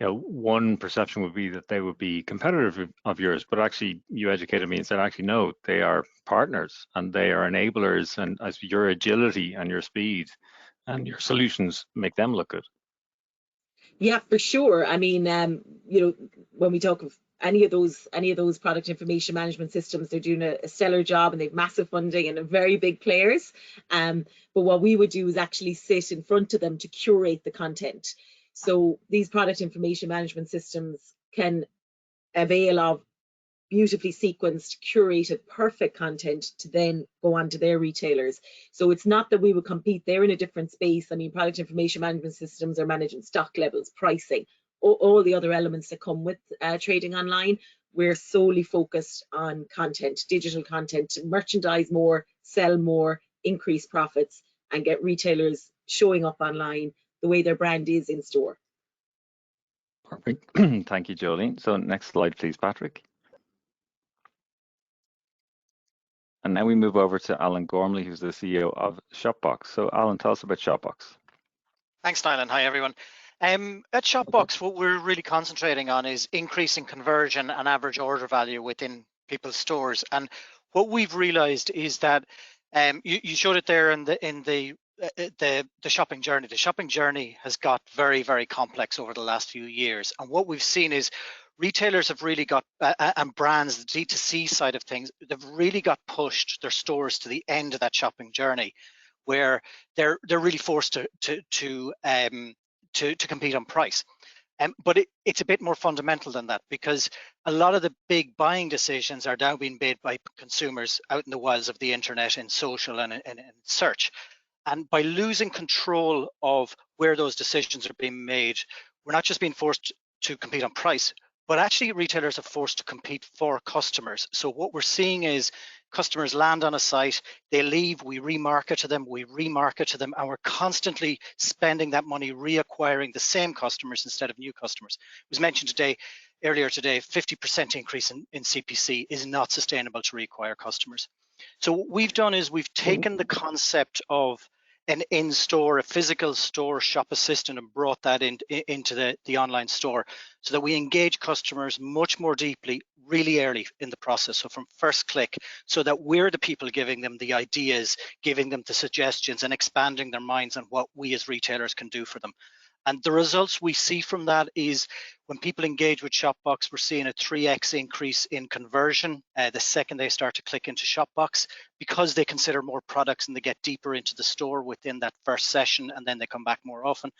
one perception would be that they would be competitors of yours, but actually you educated me and said actually no, they are partners and they are enablers, and as your agility and your speed and your solutions make them look good. Yeah, for sure. I mean, when we talk of any of those product information management systems, they're doing a stellar job and they've massive funding and are very big players. But what we would do is actually sit in front of them to curate the content. So these product information management systems can avail of beautifully sequenced, curated, perfect content to then go on to their retailers. So it's not that we would compete. They're in a different space. I mean, product information management systems are managing stock levels, pricing, all the other elements that come with trading online. We're solely focused on content, digital content, to merchandise more, sell more, increase profits, and get retailers showing up online the way their brand is in store. Perfect. Thank you, Jolene. So next slide, please, Patrick. And now we move over to Alan Gormley, who's the CEO of ShopBox. So Alan, tell us about ShopBox. Thanks, Nylan. Hi, everyone. At ShopBox, what we're really concentrating on is increasing conversion and average order value within people's stores. And what we've realized is that you showed it there in the shopping journey. The shopping journey has got very, very complex over the last few years. And what we've seen is retailers have really got, and brands, the D2C side of things, they've really got pushed their stores to the end of that shopping journey, where they're really forced to compete on price. But it's a bit more fundamental than that, because a lot of the big buying decisions are now being made by consumers out in the wilds of the internet, in social and in search. And by losing control of where those decisions are being made, we're not just being forced to compete on price, but actually retailers are forced to compete for customers. So what we're seeing is customers land on a site, they leave, we remarket to them, and we're constantly spending that money reacquiring the same customers instead of new customers. It was mentioned earlier today, 50% increase in CPC is not sustainable to reacquire customers. So what we've done is we've taken the concept of an in-store, a physical store shop assistant, and brought that into the online store, so that we engage customers much more deeply, really early in the process. So from first click, so that we're the people giving them the ideas, giving them the suggestions, and expanding their minds on what we as retailers can do for them. And the results we see from that is when people engage with ShopBox, we're seeing a 3x increase in conversion the second they start to click into ShopBox, because they consider more products and they get deeper into the store within that first session, and then they come back more often.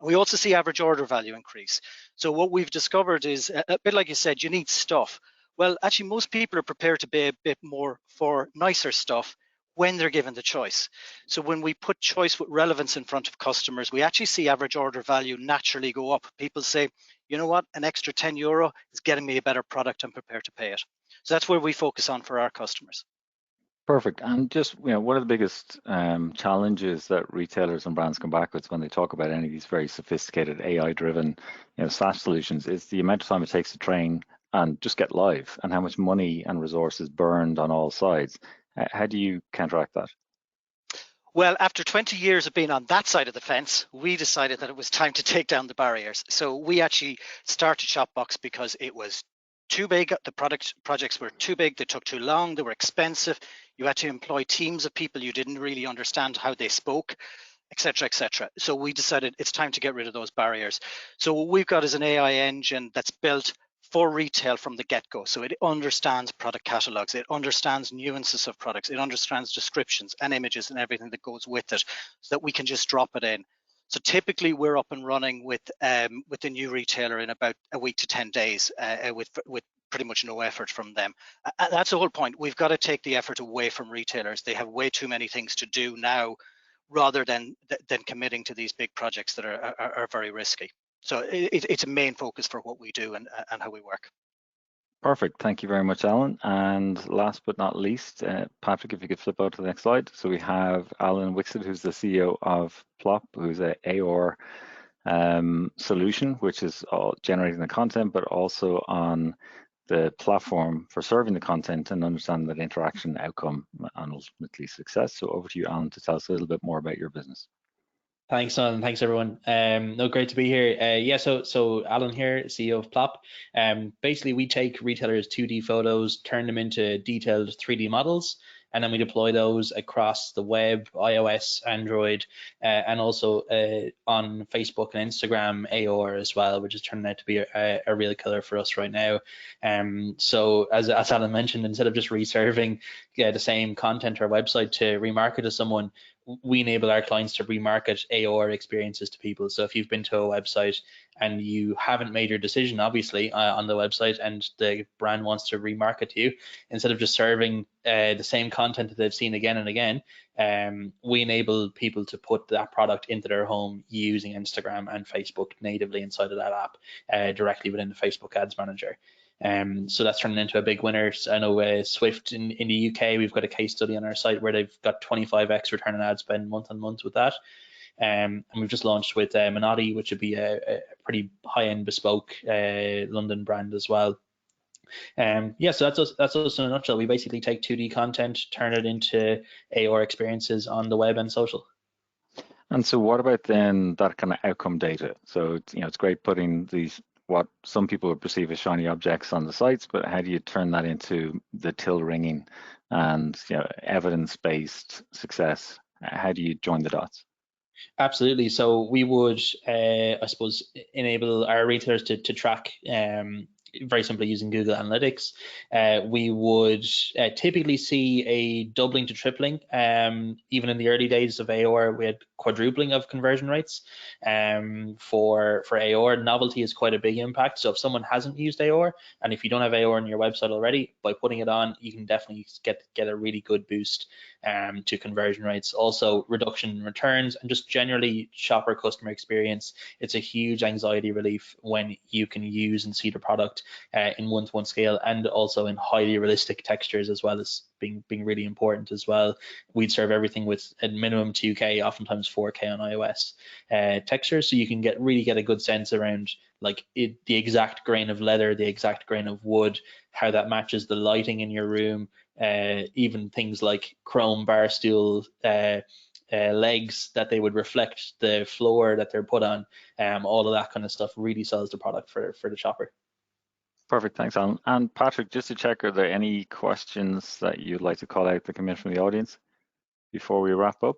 And we also see average order value increase. So what we've discovered is, a bit like you said, you need stuff. Well, actually, most people are prepared to pay a bit more for nicer stuff when they're given the choice. So when we put choice with relevance in front of customers, we actually see average order value naturally go up. People say, you know what, an extra €10 is getting me a better product, I'm prepared to pay it. So that's where we focus on for our customers. Perfect. And just, one of the biggest challenges that retailers and brands come back with when they talk about any of these very sophisticated AI-driven, SaaS solutions is the amount of time it takes to train and just get live, and how much money and resources burned on all sides. How do you counteract that? Well, after 20 years of being on that side of the fence, we decided that it was time to take down the barriers. So we actually started ShopBox because it was too big. The projects were too big, they took too long, they were expensive. You had to employ teams of people you didn't really understand how they spoke, etc., etc. So we decided it's time to get rid of those barriers. So what we've got is an AI engine that's built for retail from the get-go. So it understands product catalogs, it understands nuances of products, it understands descriptions and images and everything that goes with it, so that we can just drop it in. So typically we're up and running with a new retailer in about a week to 10 days with pretty much no effort from them. That's the whole point. We've got to take the effort away from retailers. They have way too many things to do now, rather than committing to these big projects that are very risky. So it's a main focus for what we do and how we work. Perfect. Thank you very much, Alan. And last but not least, Patrick, if you could flip out to the next slide. So we have Alan Wixted, who's the CEO of Plop, who's a AOR solution, which is all generating the content, but also on the platform for serving the content and understanding that interaction, outcome, and ultimately success. So over to you, Alan, to tell us a little bit more about your business. Thanks, Alan. Thanks, everyone. Great to be here. So Alan here, CEO of Plop. Basically, we take retailers' 2D photos, turn them into detailed 3D models, and then we deploy those across the web, iOS, Android, and also on Facebook and Instagram, AOR as well, which is turning out to be a real killer for us right now. So as Alan mentioned, instead of just reserving the same content or website to remarket to someone, we enable our clients to remarket AOR experiences to people. So if you've been to a website and you haven't made your decision, obviously, on the website, and the brand wants to remarket to you, instead of just serving the same content that they've seen again and again, we enable people to put that product into their home using Instagram and Facebook natively inside of that app, directly within the Facebook Ads Manager. So that's turning into a big winner. I know Swift in the UK, we've got a case study on our site where they've got 25x return on ad spend month on month with that. And we've just launched with Minotti, which would be a pretty high-end bespoke London brand as well. Yeah, so that's us in a nutshell. We basically take 2D content, turn it into AR experiences on the web and social. And so what about then that kind of outcome data? So it's great putting these, what some people would perceive as shiny objects on the sites, but how do you turn that into the till ringing and evidence-based success? How do you join the dots? Absolutely. So we would, I suppose, enable our retailers to track very simply using Google Analytics. We would typically see a doubling to tripling. Even in the early days of AOR, we had quadrupling of conversion rates. For AOR, novelty is quite a big impact. So if someone hasn't used AOR, and if you don't have AOR on your website already, by putting it on, you can definitely get a really good boost to conversion rates. Also, reduction in returns and just generally shopper customer experience. It's a huge anxiety relief when you can use and see the product in one-to-one scale, and also in highly realistic textures, as well as being really important as well. We'd serve everything with a minimum 2K, oftentimes 4K on iOS textures, so you can really get a good sense around like the exact grain of leather, the exact grain of wood, how that matches the lighting in your room, even things like chrome bar stool legs that they would reflect the floor that they're put on. All of that kind of stuff really sells the product for the shopper. Perfect, thanks, Alan. And Patrick, just to check, are there any questions that you'd like to call out that come in from the audience before we wrap up?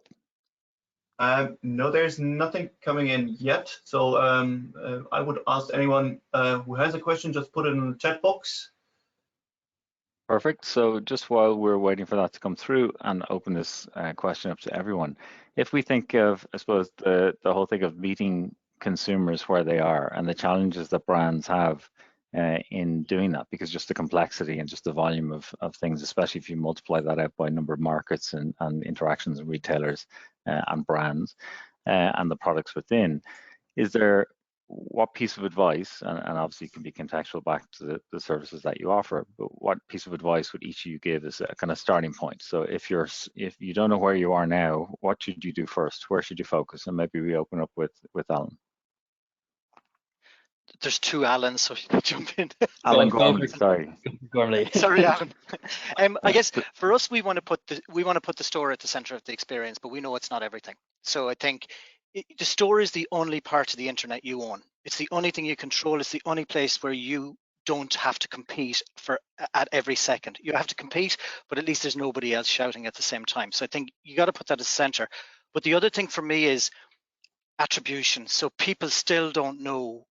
No, there's nothing coming in yet. So I would ask anyone who has a question, just put it in the chat box. Perfect. So just while we're waiting for that to come through and open this question up to everyone, if we think of, I suppose, the whole thing of meeting consumers where they are and the challenges that brands have in doing that, because just the complexity and just the volume of things, especially if you multiply that out by number of markets and interactions with retailers and brands and the products within, is there, what piece of advice, and obviously it can be contextual back to the services that you offer, but what piece of advice would each of you give as a kind of starting point? So if you don't know where you are now, what should you do first? Where should you focus? And maybe we open up with Alan. There's two Alans, so you can jump in. Alan Gormley, sorry. Gormley. Sorry, Alan. I guess for us, we want to put the store at the center of the experience, but we know it's not everything. So I think the store is the only part of the internet you own. It's the only thing you control. It's the only place where you don't have to compete at every second. You have to compete, but at least there's nobody else shouting at the same time. So I think you got to put that at the center. But the other thing for me is attribution. So people still don't know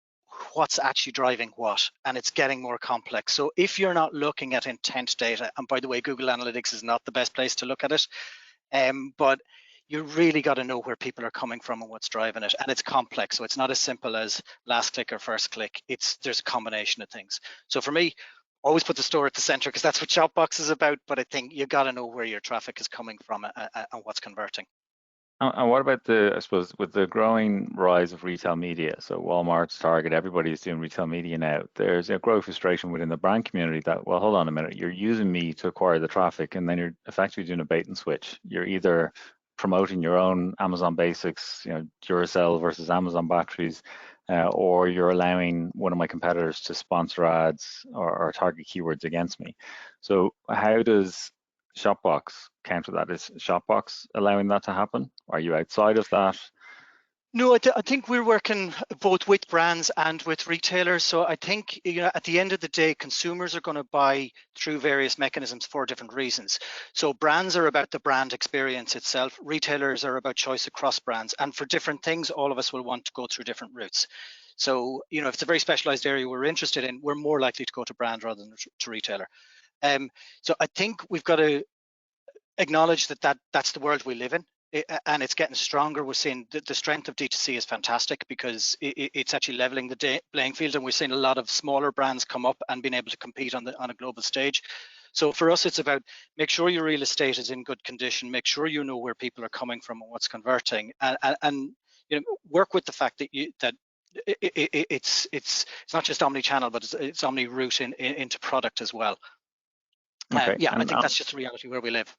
what's actually driving what, and it's getting more complex. So if you're not looking at intent data, and by the way, Google Analytics is not the best place to look at it, but you really got to know where people are coming from and what's driving it, and it's complex. So it's not as simple as last click or first click. There's a combination of things. So for me, always put the store at the center, because that's what ShopBox is about, but I think you got to know where your traffic is coming from and what's converting. And what about I suppose, with the growing rise of retail media, so Walmart, Target, everybody's doing retail media now, there's a growing frustration within the brand community that, well, hold on a minute, you're using me to acquire the traffic, and then you're effectively doing a bait and switch. You're either promoting your own Amazon basics, Duracell versus Amazon batteries, or you're allowing one of my competitors to sponsor ads or target keywords against me. So how does ShopBox counter that? Is ShopBox allowing that to happen? Are you outside of that? No, I think we're working both with brands and with retailers. So I think, at the end of the day, consumers are going to buy through various mechanisms for different reasons. So brands are about the brand experience itself. Retailers are about choice across brands. And for different things, all of us will want to go through different routes. So, if it's a very specialized area we're interested in, we're more likely to go to brand rather than to retailer. So I think we've got to acknowledge that's the world we live in, and it's getting stronger. We're seeing the strength of D2C is fantastic, because it's actually leveling the playing field, and we're seeing a lot of smaller brands come up and being able to compete on a global stage. So for us, it's about make sure your real estate is in good condition, make sure you know where people are coming from and what's converting, and work with the fact that it's not just omni-channel, but it's omni-route into product as well. Okay. Yeah, I think that's just the reality where we live.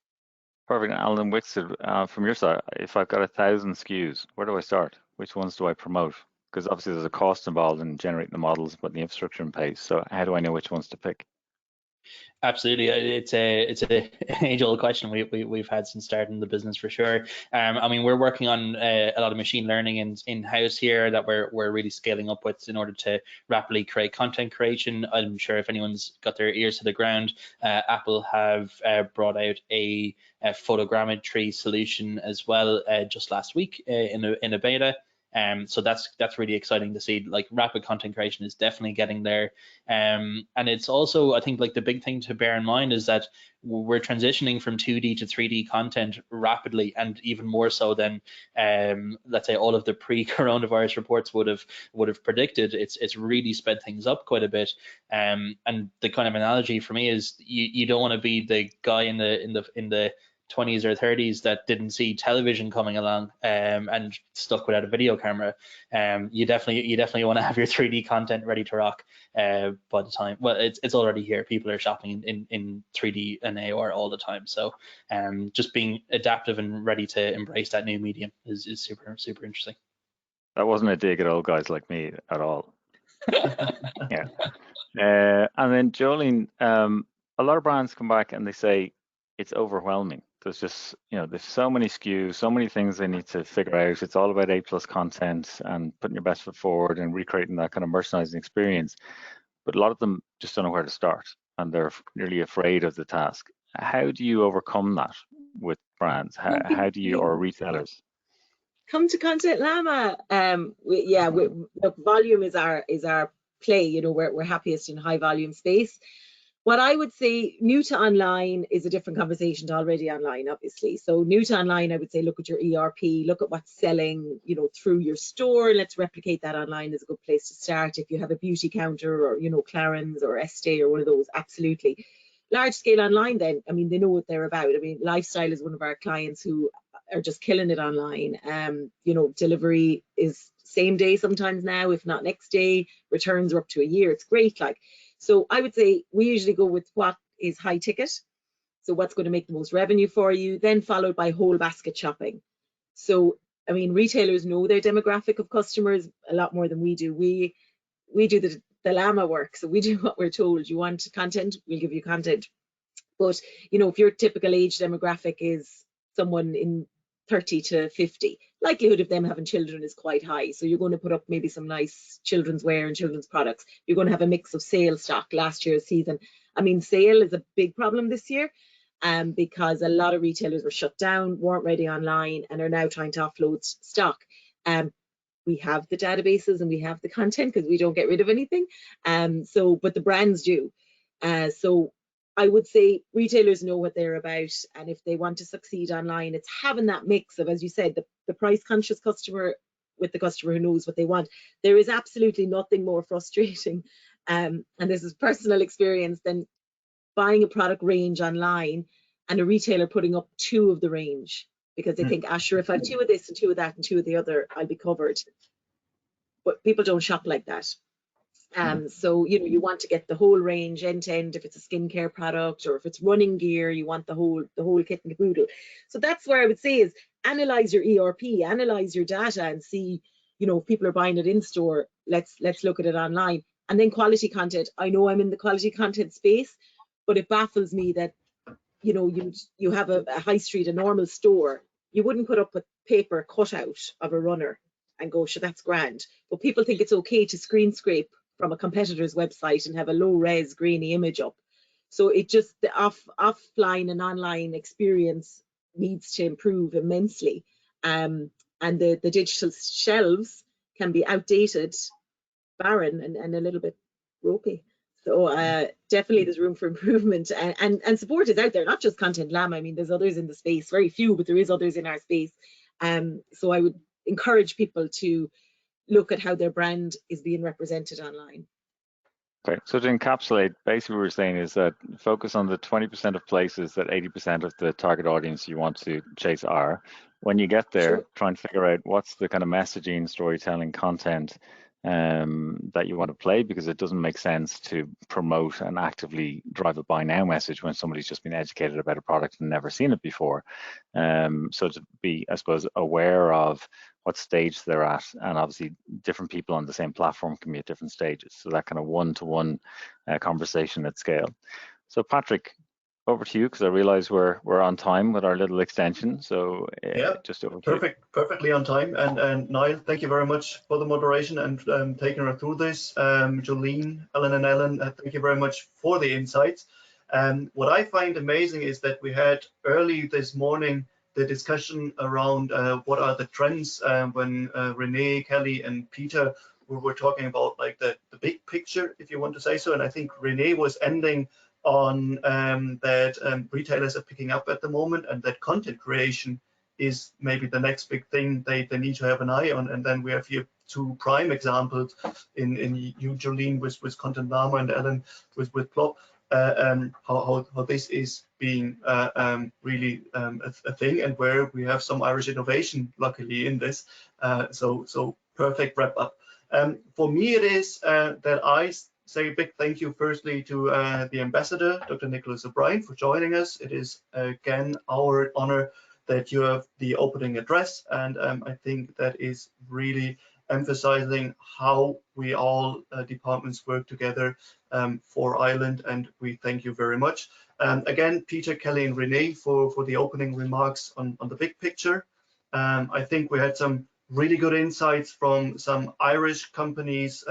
Perfect. Alan Whitson, from your side, if I've got 1,000 SKUs, where do I start? Which ones do I promote? Because obviously there's a cost involved in generating the models, but the infrastructure in place. So how do I know which ones to pick? Absolutely, it's a age-old question we've had since starting the business for sure. I mean, we're working on a lot of machine learning in house here that we're really scaling up with in order to rapidly create content creation. I'm sure if anyone's got their ears to the ground, Apple have brought out a photogrammetry solution as well just last week in a beta. So that's really exciting to see. Like, rapid content creation is definitely getting there, and it's also, I think, like, the big thing to bear in mind is that we're transitioning from 2D to 3D content rapidly, and even more so than let's say all of the pre-coronavirus reports would have predicted. It's really sped things up quite a bit, and the kind of analogy for me is you don't want to be the guy in the 20s or 30s that didn't see television coming along and stuck without a video camera. You definitely want to have your 3D content ready to rock by the time. Well, it's already here. People are shopping in 3D and AR all the time. So just being adaptive and ready to embrace that new medium is super interesting. That wasn't a dig at old guys like me at all. Yeah. And then Jolene, a lot of brands come back and they say it's overwhelming. There's just, there's so many SKUs, so many things they need to figure out. It's all about A+ content and putting your best foot forward and recreating that kind of merchandising experience. But a lot of them just don't know where to start and they're nearly afraid of the task. How do you overcome that with brands? How do you, or retailers? Come to Content Llama. Look, volume is our play. We're happiest in high volume space. What I would say, new to online is a different conversation to already online, obviously. So new to online, I would say, look at your ERP, look at what's selling, through your store. Let's replicate that online is a good place to start. If you have a beauty counter or, Clarins or Estee or one of those, absolutely. Large scale online, then, I mean, they know what they're about. I mean, Lifestyle is one of our clients who are just killing it online. Delivery is same day sometimes now, if not next day. Returns are up to a year. It's great. So I would say we usually go with what is high ticket. So what's going to make the most revenue for you, then followed by whole basket shopping. So, I mean, retailers know their demographic of customers a lot more than we do. We do the Llama work. So we do what we're told. You want content, we'll give you content. But, if your typical age demographic is someone in 30 to 50, likelihood of them having children is quite high. So you're going to put up maybe some nice children's wear and children's products. You're going to have a mix of sale stock last year's season. I mean, sale is a big problem this year because a lot of retailers were shut down, weren't ready online, and are now trying to offload stock. We have the databases and we have the content because we don't get rid of anything. But the brands do. So I would say retailers know what they're about, and if they want to succeed online, it's having that mix of, as you said, the price conscious customer with the customer who knows what they want. There is absolutely nothing more frustrating, and this is personal experience, than buying a product range online and a retailer putting up 2 of the range because they think, sure, if I have 2 of this and 2 of that and 2 of the other, I'll be covered. But people don't shop like that. So you want to get the whole range end to end. If it's a skincare product or if it's running gear, you want the whole kit and caboodle. So that's where I would say is analyze your ERP, analyze your data, and see if people are buying it in store. Let's look at it online. And then quality content. I know I'm in the quality content space, but it baffles me that you have a high street, a normal store. You wouldn't put up a paper cutout of a runner and go, sure, that's grand. But people think it's okay to screen scrape from a competitor's website and have a low res grainy image up. So it just, the offline and online experience needs to improve immensely. And the digital shelves can be outdated, barren, and a little bit ropey. So definitely there's room for improvement, and support is out there, not just Content Llama. I mean, there's others in the space, very few, but there is others in our space. So I would encourage people to look at how their brand is being represented online. Okay, so to encapsulate, basically what we're saying is that focus on the 20% of places that 80% of the target audience you want to chase are. When you get there, try and figure out what's the kind of messaging, storytelling, content that you want to play, because it doesn't make sense to promote and actively drive a buy now message when somebody's just been educated about a product and never seen it before. So to be, I suppose, aware of what stage they're at, and obviously different people on the same platform can be at different stages. So that kind of one-to-one conversation at scale. So Patrick, over to you, because I realize we're on time with our little extension. So yeah, just over to you. Perfectly on time. And Niall, thank you very much for the moderation and taking us through this. Jolene, Ellen and Ellen, thank you very much for the insights. What I find amazing is that we had early this morning the discussion around what are the trends when Renee, Kelly and Peter were talking about like the big picture, if you want to say so. And I think Renee was ending on that retailers are picking up at the moment, and that content creation is maybe the next big thing they need to have an eye on. And then we have here two prime examples in you, Jolene, with Content Llama, and Ellen with Plop, how this is being really a thing, and where we have some Irish innovation luckily in this. So perfect wrap up. For me, it is that I say a big thank you firstly to the ambassador, Dr. Nicholas O'Brien, for joining us. It is again our honor that you have the opening address, and I think that is really emphasizing how we all departments work together for Ireland, and we thank you very much. Again, Peter, Kelly and Renee for the opening remarks on the big picture. I think we had some really good insights from some Irish companies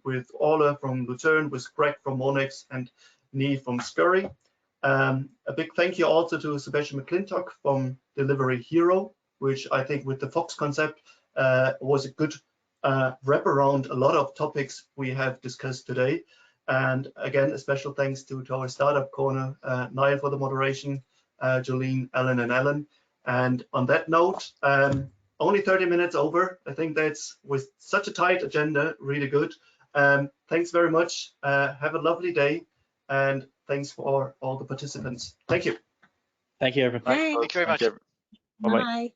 with Ola from Luzern, with Greg from Monex and Niamh from Scurri. A big thank you also to Sebastian McClintock from Delivery Hero, which I think with the Fox concept was a good wrap around a lot of topics we have discussed today. And again, a special thanks to our startup corner, Niall for the moderation, Jolene, Ellen and Ellen. And on that note, only 30 minutes over. I think that's with such a tight agenda, really good. Thanks very much. Have a lovely day, and thanks for all the participants. Thank you. Thank you, everyone. Thanks. Thank you very much. Bye-bye. Bye.